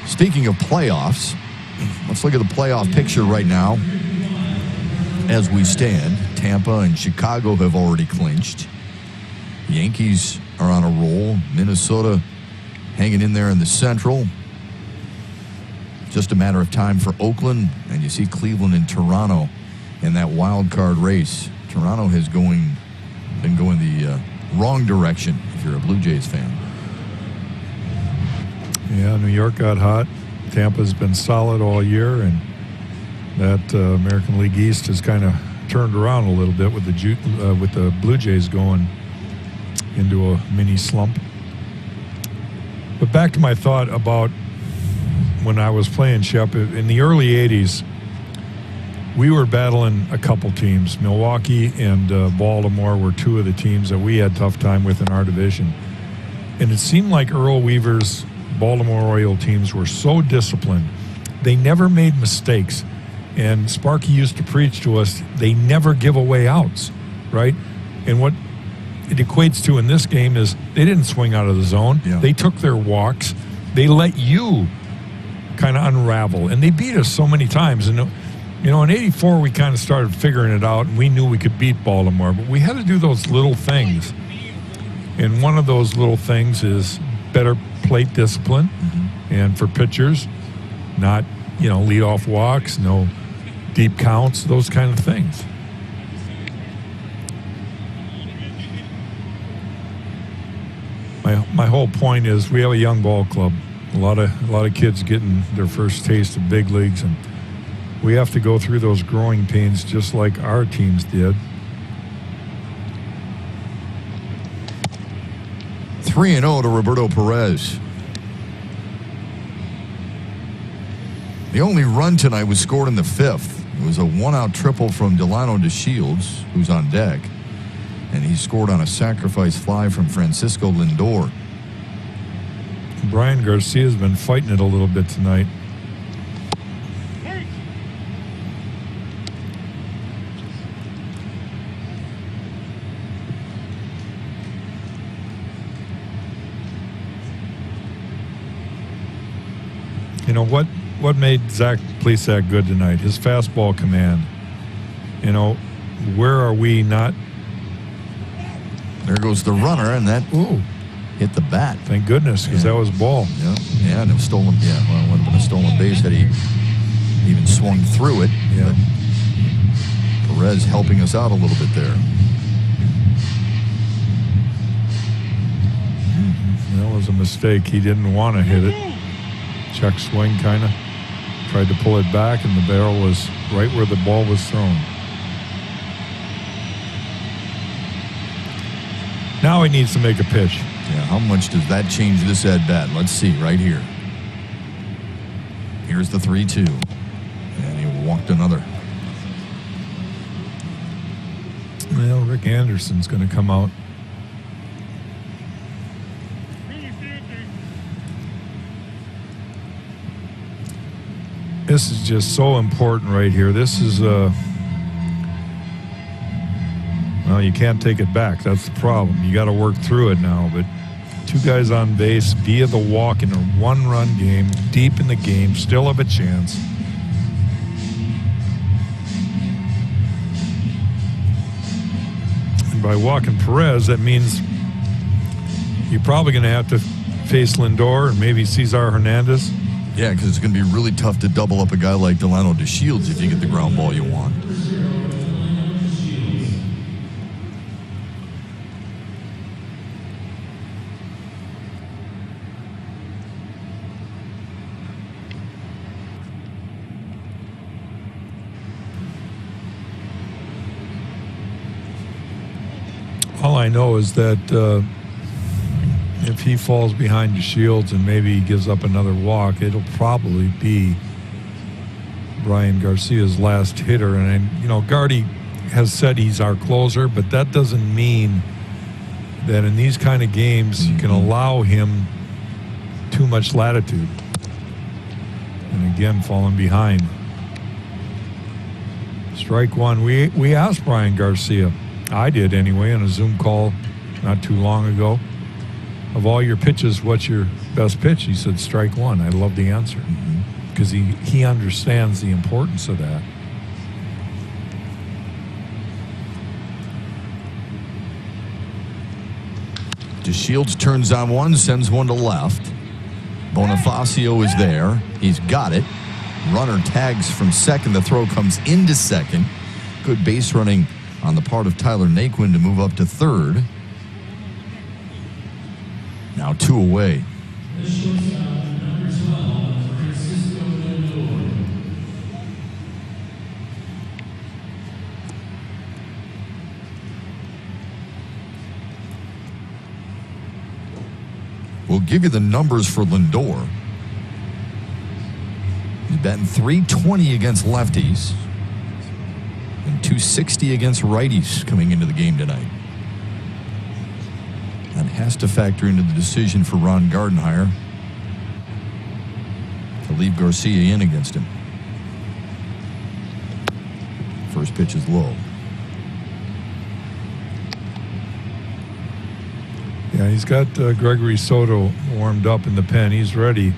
Speaking of playoffs, let's look at the playoff picture right now. As we stand, Tampa and Chicago have already clinched. The Yankees are on a roll. Minnesota hanging in there in the Central. Just a matter of time for Oakland, and you see Cleveland and Toronto in that wild card race. Toronto has been going the wrong direction if you're a Blue Jays fan. Yeah, New York got hot. Tampa's been solid all year, and that American League East has kind of turned around a little bit with the Blue Jays going into a mini slump. But back to my thought about when I was playing, Shep, in the early 80s, we were battling a couple teams. Milwaukee and Baltimore were 2 of the teams that we had tough time with in our division. And it seemed like Earl Weaver's Baltimore Oriole teams were so disciplined. They never made mistakes. And Sparky used to preach to us, they never give away outs, right? And what it equates to in this game is they didn't swing out of the zone. Yeah. They took their walks. They let you kind of unravel. And they beat us so many times. And you know, in '84, we kind of started figuring it out, and we knew we could beat Baltimore, but we had to do those little things. And one of those little things is better plate discipline, and for pitchers, not, leadoff walks, no deep counts, those kind of things. My whole point is we have a young ball club, a lot of kids getting their first taste of big leagues, and we have to go through those growing pains just like our teams did. 3-0 to Roberto Perez. The only run tonight was scored in the 5th. It was a 1-out triple from Delano DeShields, who's on deck. And he scored on a sacrifice fly from Francisco Lindor. Brian Garcia's been fighting it a little bit tonight. what made Zach Plesac good tonight? His fastball command. Where are we not? There goes the runner, and that hit the bat. Thank goodness, because that was ball. Yeah, and it was stolen. Yeah, well, it would have been a stolen base had he even swung through it. Yeah. But Perez helping us out a little bit there. That was a mistake. He didn't want to hit it. Check swing, kind of. Tried to pull it back, and the barrel was right where the ball was thrown. Now he needs to make a pitch. Yeah, how much does that change this at bat? Let's see right here. Here's the 3-2. And he walked another. Well, Rick Anderson's going to come out. This is just so important right here. This is well, you can't take it back. That's the problem. You got to work through it now. But 2 guys on base via the walk in a 1-run game, deep in the game, still have a chance. And by walking Perez, that means you're probably going to have to face Lindor and maybe Cesar Hernandez. Yeah, because it's going to be really tough to double up a guy like Delano DeShields if you get the ground ball you want. All I know is that if he falls behind DeShields and maybe he gives up another walk, it'll probably be Brian Garcia's last hitter. And Gardy has said he's our closer, but that doesn't mean that in these kind of games you can allow him too much latitude. And again, falling behind. Strike one. We asked Brian Garcia, I did anyway, on a Zoom call not too long ago, of all your pitches, what's your best pitch? He said strike one. I love the answer because he understands the importance of that. DeShields turns on one, sends one to left. Bonifacio is there. He's got it. Runner tags from second. The throw comes into second. Good base running on the part of Tyler Naquin to move up to third. Now 2 away. We'll give you the numbers for Lindor. He's batting .320 against lefties and .260 against righties coming into the game tonight. That has to factor into the decision for Ron Gardenhire to leave Garcia in against him. First pitch is low. Yeah, he's got Gregory Soto warmed up in the pen. He's ready,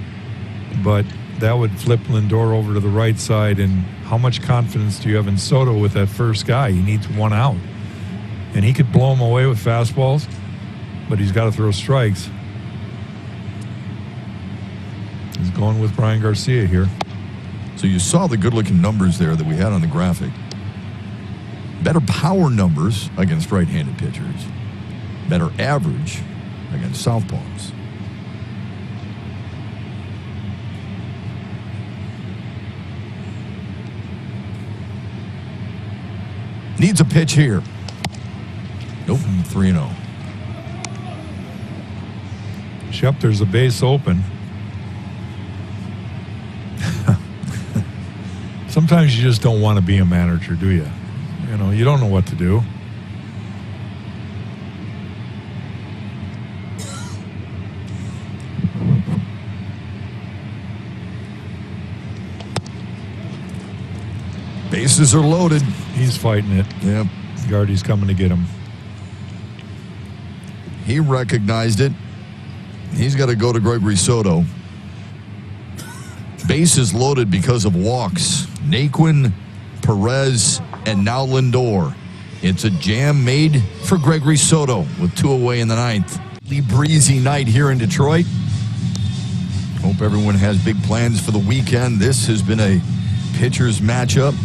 but that would flip Lindor over to the right side. And how much confidence do you have in Soto with that first guy? He needs one out, and he could blow him away with fastballs, but he's got to throw strikes. He's going with Brian Garcia here. So you saw the good-looking numbers there that we had on the graphic. Better power numbers against right-handed pitchers. Better average against southpaws. Needs a pitch here. Nope, 3-0. Shep, there's a base open. Sometimes you just don't want to be a manager, do you? You know, you don't know what to do. Bases are loaded. He's fighting it. Yep. Gardy's coming to get him. He recognized it. He's got to go to Gregory Soto. Bases loaded because of walks. Naquin, Perez, and now Lindor. It's a jam made for Gregory Soto with 2 away in the 9th. Breezy night here in Detroit. Hope everyone has big plans for the weekend. This has been a pitcher's matchup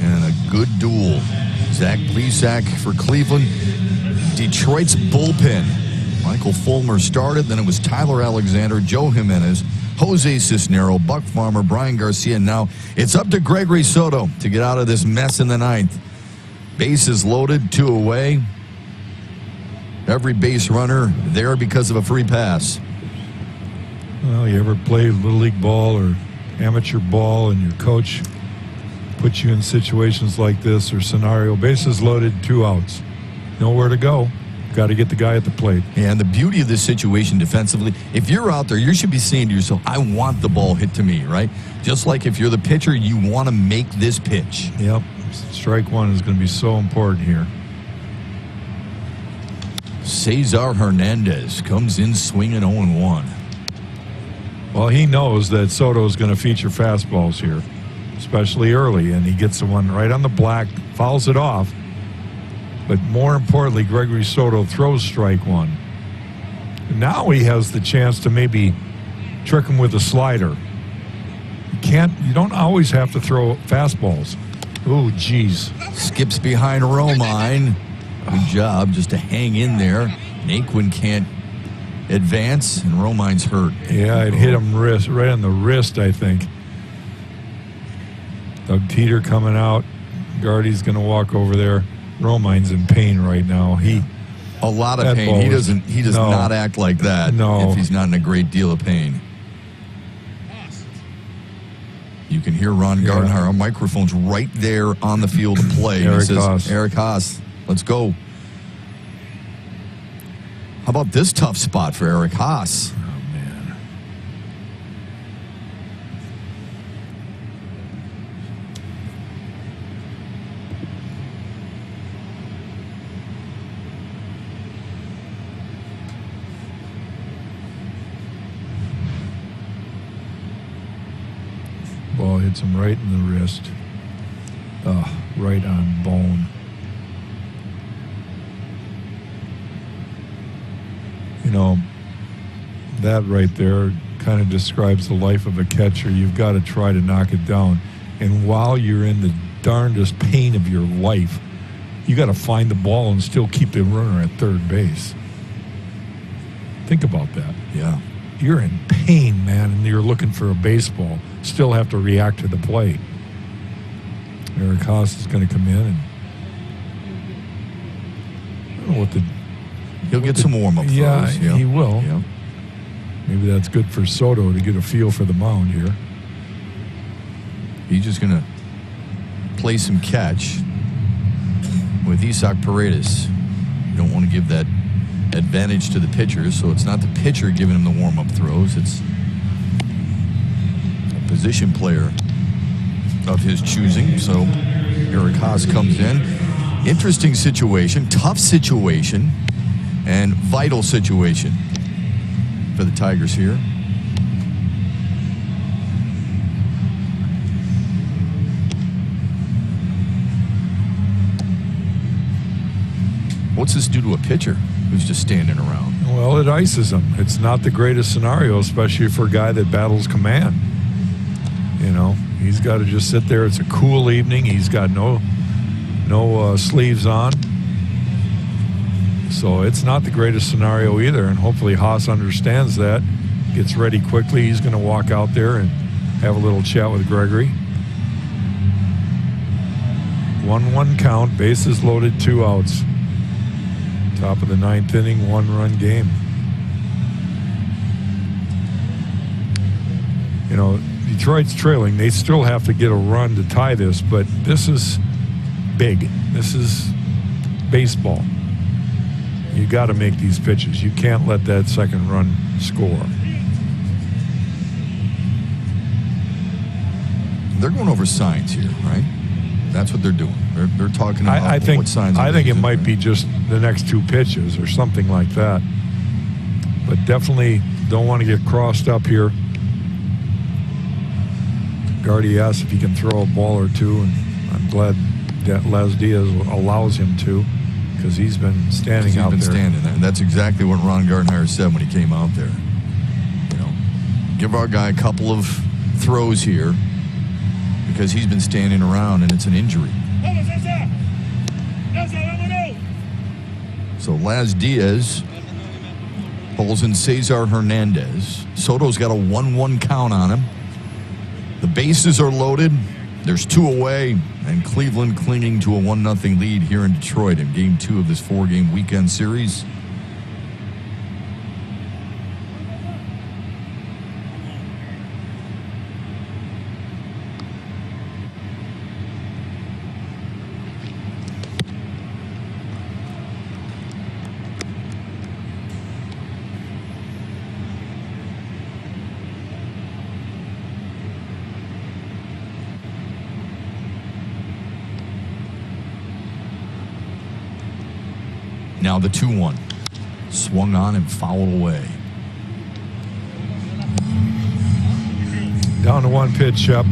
and a good duel. Zach Plesac for Cleveland. Detroit's bullpen. Michael Fulmer started, then it was Tyler Alexander, Joe Jimenez, Jose Cisnero, Buck Farmer, Brian Garcia. Now it's up to Gregory Soto to get out of this mess in the 9th. Bases loaded, 2 away. Every base runner there because of a free pass. Well, you ever play Little League ball or amateur ball and your coach puts you in situations like this or scenario, bases loaded, 2 outs. Nowhere to go. Got to get the guy at the plate. And the beauty of this situation defensively, if you're out there, you should be saying to yourself, I want the ball hit to me, right? Just like if you're the pitcher, you want to make this pitch. Yep. Strike one is going to be so important here. Cesar Hernandez comes in swinging 0-1. Well, he knows that Soto is going to feature fastballs here, especially early, and he gets the one right on the black, fouls it off. But more importantly, Gregory Soto throws strike one. Now he has the chance to maybe trick him with a slider. You don't always have to throw fastballs. Oh, geez. Skips behind Romine. Good job just to hang in there. Naquin can't advance, and Romine's hurt. Yeah, it hit him right on the wrist, I think. Doug Teeter coming out. Gardy's going to walk over there. Romine's in pain right now. A lot of pain. He does not act like that if he's not in a great deal of pain. You can hear Ron Gardenhire. Our microphone's right there on the field of play. Eric he says, Haas. Eric Haas, let's go. How about this tough spot for Eric Haas? Oh, man. Ball hits him right in the wrist. Right on bone. You know, that right there kind of describes the life of a catcher. You've got to try to knock it down. And while you're in the darndest pain of your life, you got to find the ball and still keep the runner at third base. Think about that. Yeah. You're in pain, man, and you're looking for a baseball. Still have to react to the play. Eric Haas is going to come in, and I don't know what the... He'll get some warm-up throws. Yeah, he will. Yeah. Maybe that's good for Soto to get a feel for the mound here. He's just going to play some catch with Isaac Paredes. You don't want to give that advantage to the pitcher, so it's not the pitcher giving him the warm-up throws. It's a position player of his choosing. So Eric Haas comes in. Interesting situation, tough situation, and vital situation for the Tigers here. What's this do to a pitcher who's just standing around? Well, it ices him. It's not the greatest scenario, especially for a guy that battles command. You know, he's got to just sit there. It's a cool evening. He's got no sleeves on. So it's not the greatest scenario either, and hopefully Haas understands that, gets ready quickly. He's going to walk out there and have a little chat with Gregory. 1-1 count, bases loaded, 2 outs. Top of the 9th inning, 1-run game. You know, Detroit's trailing. They still have to get a run to tie this, but this is big. This is baseball. You got to make these pitches. You can't let that second run score. They're going over signs here, right? That's what they're doing. They're talking about I think, what signs. I think it might be just the next 2 pitches or something like that. But definitely don't want to get crossed up here. Gardy asked if he can throw a ball or two, and I'm glad that Les Diaz allows him to, because he's been standing out there. Standing there. And that's exactly what Ron Gardenhire said when he came out there. You know, give our guy a couple of throws here, because he's been standing around and it's an injury. So Laz Diaz pulls in Cesar Hernandez. Soto's got a 1-1 count on him. The bases are loaded. There's 2 away, and Cleveland clinging to a 1-0 lead here in Detroit in Game 2 of this 4-game weekend series. Now the 2-1. Swung on and fouled away. Down to 1 pitch, Shep.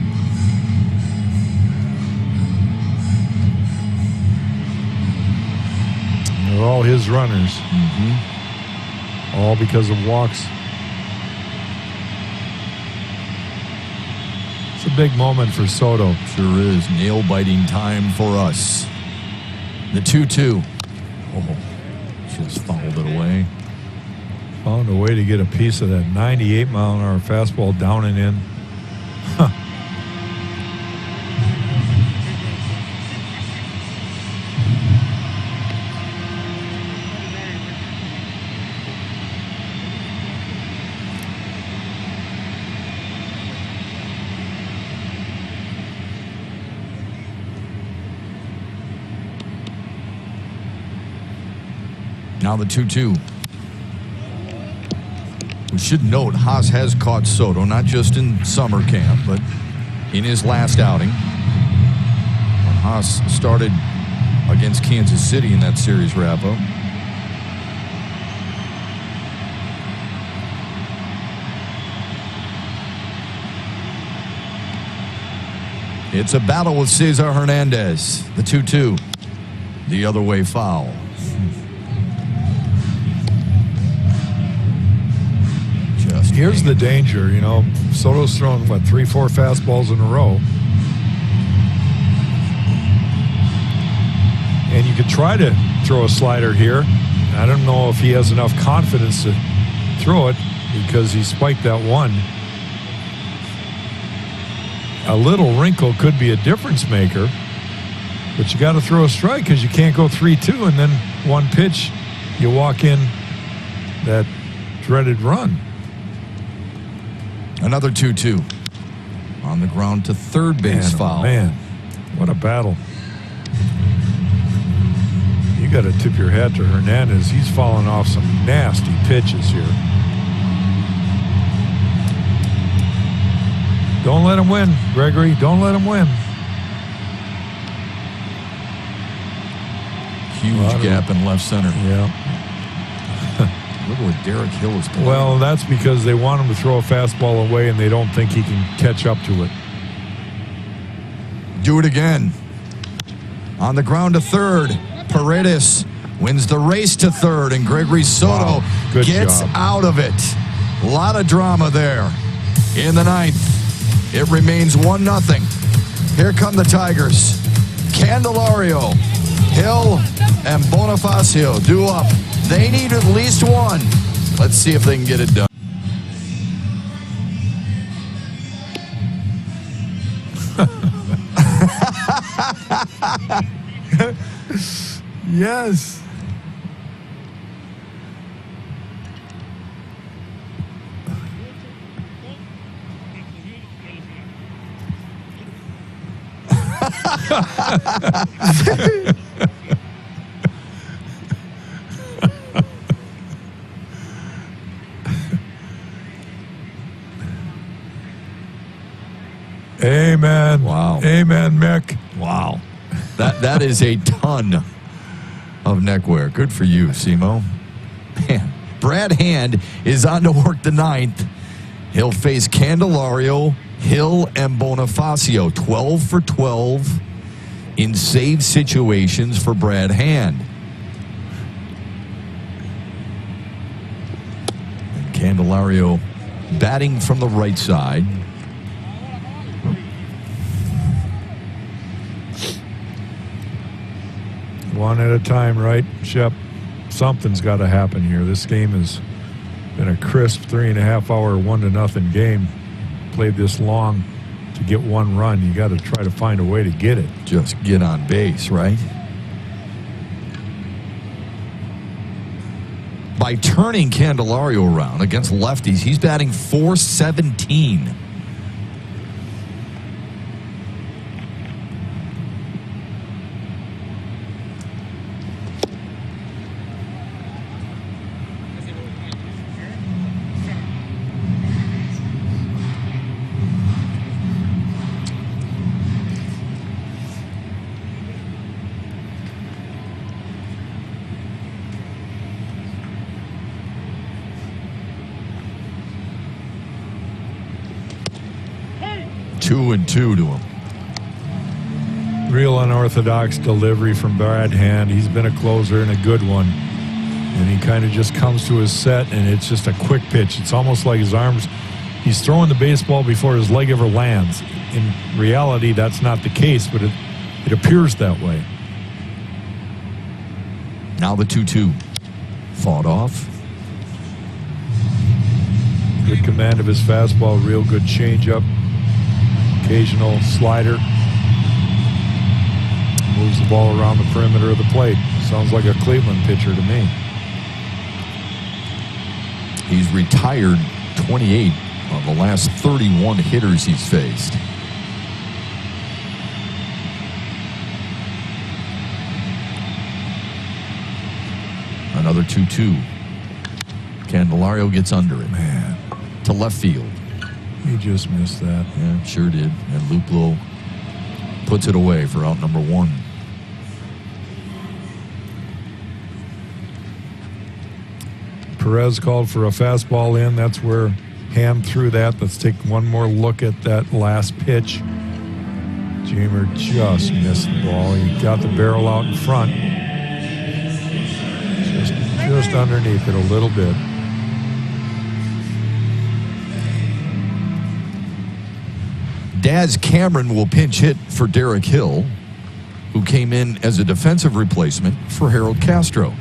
They're all his runners. All because of walks. It's a big moment for Soto. Sure is. Nail-biting time for us. The 2-2. Oh, just fouled it away. Found a way to get a piece of that 98-mile-an-hour fastball down and in. Now the 2-2. We should note Haas has caught Soto, not just in summer camp, but in his last outing. When Haas started against Kansas City in that series wrap-up. It's a battle with Cesar Hernandez. The 2-2. The other way foul. Here's the danger, you know. Soto's thrown, 3-4 fastballs in a row. And you could try to throw a slider here. I don't know if he has enough confidence to throw it because he spiked that one. A little wrinkle could be a difference maker, but you got to throw a strike because you can't go 3-2 and then 1 pitch, you walk in that dreaded run. Another 2-2. On the ground to third base foul. Man, what a battle. You got to tip your hat to Hernandez. He's falling off some nasty pitches here. Don't let him win, Gregory. Don't let him win. Huge gap in left center. Yeah. Look at what Derek Hill is playing. Well, that's because they want him to throw a fastball away and they don't think he can catch up to it. Do it again. On the ground to third. Paredes wins the race to third, and Gregory Soto gets out of it. A lot of drama there in the 9th. It remains 1-0. Here come the Tigers. Candelario, Hill, and Bonifacio due up. They need at least 1. Let's see if they can get it done. Yes. Amen. Wow. Amen, Mick. Wow. That is a ton of neck wear. Good for you, Simo. Man, Brad Hand is on to work the 9th. He'll face Candelario, Hill and Bonifacio, 12 for 12 in save situations for Brad Hand. And Candelario batting from the right side. One at a time, right, Shep? Something's got to happen here. This game has been a crisp 3.5-hour 1-0 game. Played this long to get one run. You got to try to find a way to get it. Just get on base, right? By turning Candelario around against lefties, he's batting .417. Two and two to him. Real unorthodox delivery from Brad Hand. He's been a closer and a good one. And he kind of just comes to his set, and it's just a quick pitch. It's almost like his arms, he's throwing the baseball before his leg ever lands. In reality, that's not the case, but it appears that way. Now the 2-2. Fought off. Good command of his fastball, real good changeup. Occasional slider. Moves the ball around the perimeter of the plate. Sounds like a Cleveland pitcher to me. He's retired 28 of the last 31 hitters he's faced. Another 2-2. Candelario gets under it. Man, to left field. he just missed that. Yeah, sure did. And Luplow puts it away for out number one. Perez called for a fastball in. That's where Hand threw that. Let's take one more look at that last pitch. Jamer just missed the ball. He got the barrel out in front. Just underneath it a little bit. Daz Cameron will pinch hit for Derek Hill, who came in as a defensive replacement for Harold Castro.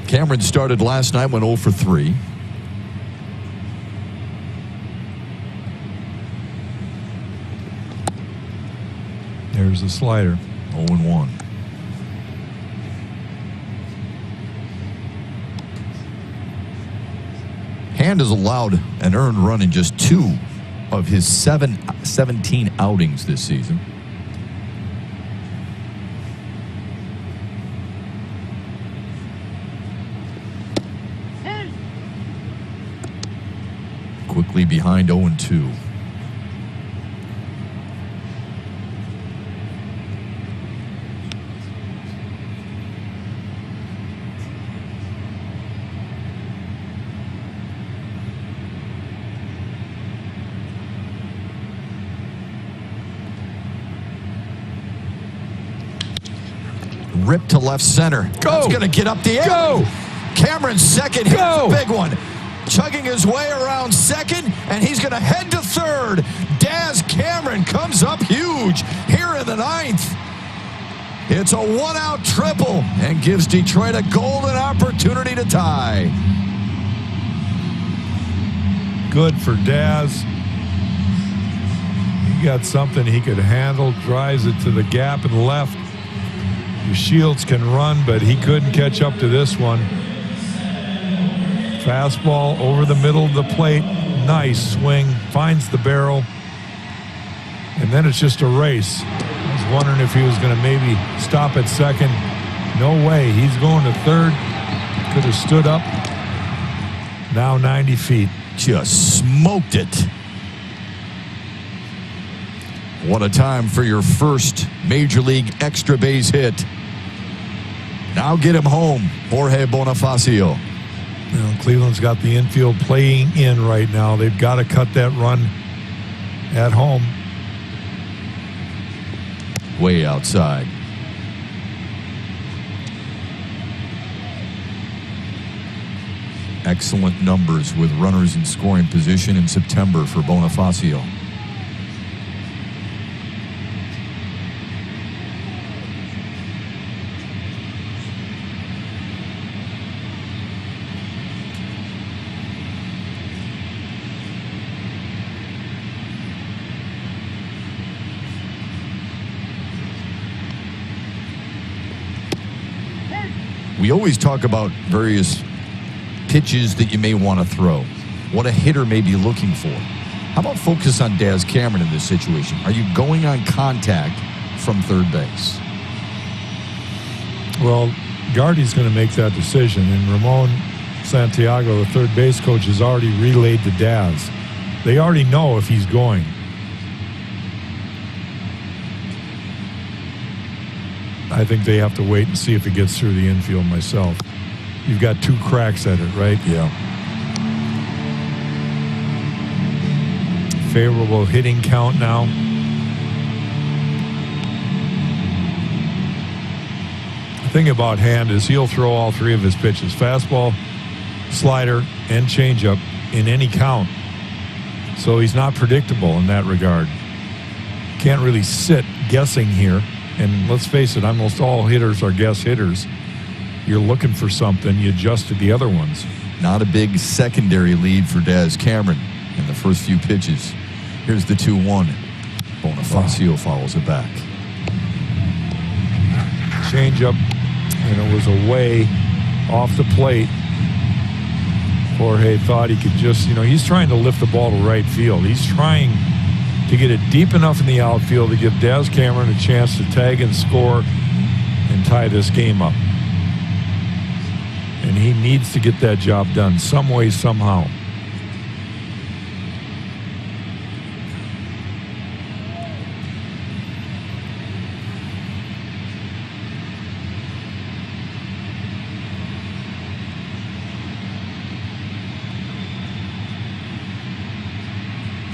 Cameron started last night, went 0 for 3. There's the slider. 0-1. Hand has allowed an earned run in just 2 of his 17 outings this season. Quickly behind 0-2. Rip to left center. Go! That's going to get up the air. Go! Cameron's second hit. Go! A big one. Chugging his way around second, and he's going to head to third. Daz Cameron comes up huge here in the 9th. It's a 1-out triple and gives Detroit a golden opportunity to tie. Good for Daz. He got something he could handle, drives it to the gap and left. Shields can run, but he couldn't catch up to this one. Fastball over the middle of the plate. Nice swing. Finds the barrel. And then it's just a race. I was wondering if he was going to maybe stop at second. No way. He's going to third. Could have stood up. Now 90 feet. Just smoked it. What a time for your first Major League extra base hit. Now get him home, Jorge Bonifacio. You know, Cleveland's got the infield playing in right now. They've got to cut that run at home. Way outside. Excellent numbers with runners in scoring position in September for Bonifacio. We always talk about various pitches that you may want to throw, what a hitter may be looking for. How about focus on Daz Cameron in this situation? Are you going on contact from third base? Well, Gardy's going to make that decision, and Ramon Santiago, the third base coach, has already relayed to Daz. They already know if he's going. I think they have to wait and see if it gets through the infield myself. You've got 2 cracks at it, right? Yeah. Favorable hitting count now. The thing about Hand is he'll throw all 3 of his pitches, fastball, slider, and changeup, in any count. So he's not predictable in that regard. Can't really sit guessing here. And let's face it, almost all hitters are guess hitters. You're looking for something, you adjust to the other ones. Not a big secondary lead for Daz Cameron in the first few pitches. Here's the 2-1. Bonifacio follows it back. Changeup, and it was away off the plate. Jorge thought he could just, he's trying to lift the ball to right field. He's trying to get it deep enough in the outfield to give Daz Cameron a chance to tag and score and tie this game up. And he needs to get that job done some way, somehow.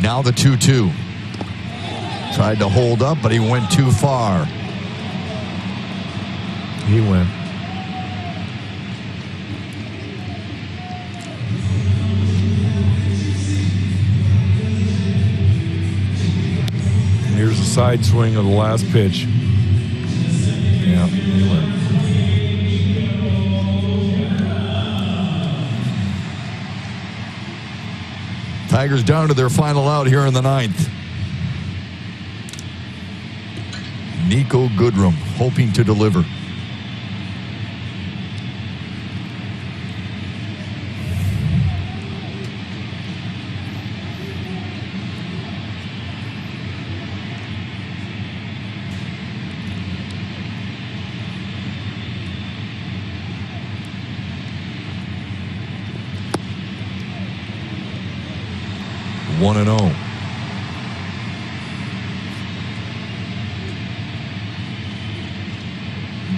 Now the 2-2. Tried to hold up, but he went too far. He went. And here's a side swing of the last pitch. Yeah, he went. Tigers down to their final out here in the 9th. Niko Goodrum hoping to deliver. One and 0.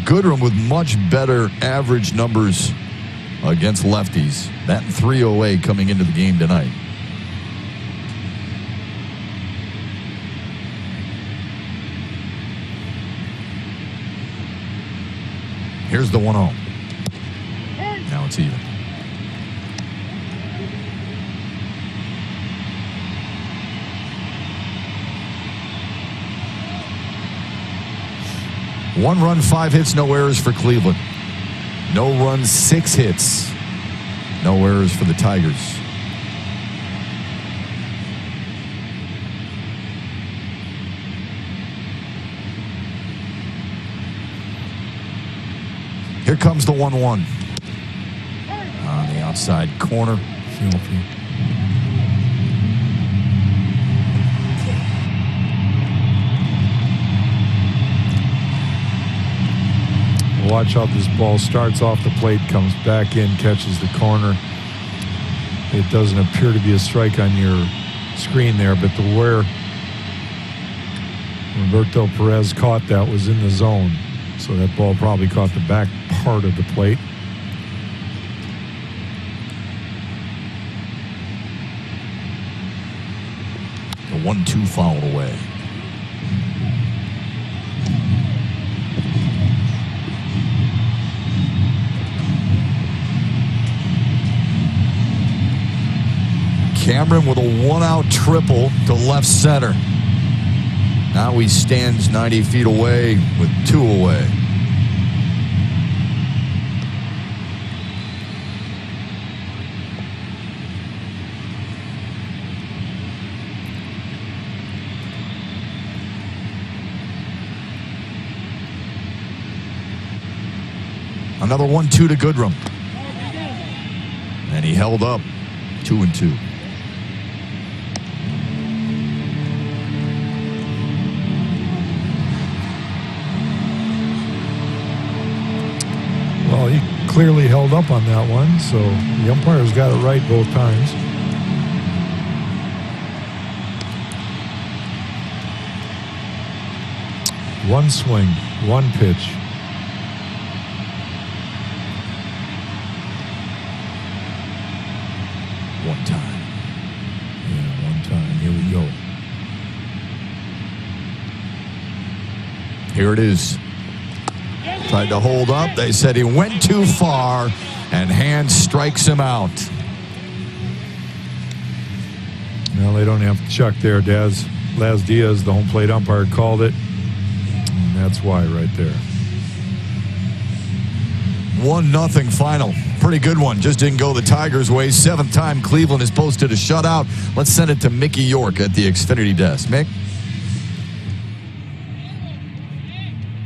Goodrum with much better average numbers against lefties. That 3.08 coming into the game tonight. Here's the 1-0. Now it's even. One run, 5 hits, no errors for Cleveland. No runs, 6 hits. No errors for the Tigers. Here comes the 1-1. On the outside corner. Filthy. Watch how this ball starts off the plate, comes back in, catches the corner. It doesn't appear to be a strike on your screen there, but where Roberto Perez caught that was in the zone. So that ball probably caught the back part of the plate. The 1-2 foul away. Cameron with a one-out triple to left center. Now he stands 90 feet away with 2 away. Another 1-2 to Goodrum. And he held up 2-2. Well, he clearly held up on that one, so the umpires got it right both times. One swing, one pitch. One time. Yeah, one time. Here we go. Here it is. Tried to hold up. They said he went too far, and Hand strikes him out. Well, they don't have to check there. Laz Diaz, the home plate umpire, called it. And that's why right there. 1-0 final. Pretty good one. Just didn't go the Tigers' way. 7th time Cleveland has posted a shutout. Let's send it to Mickey York at the Xfinity desk. Mick?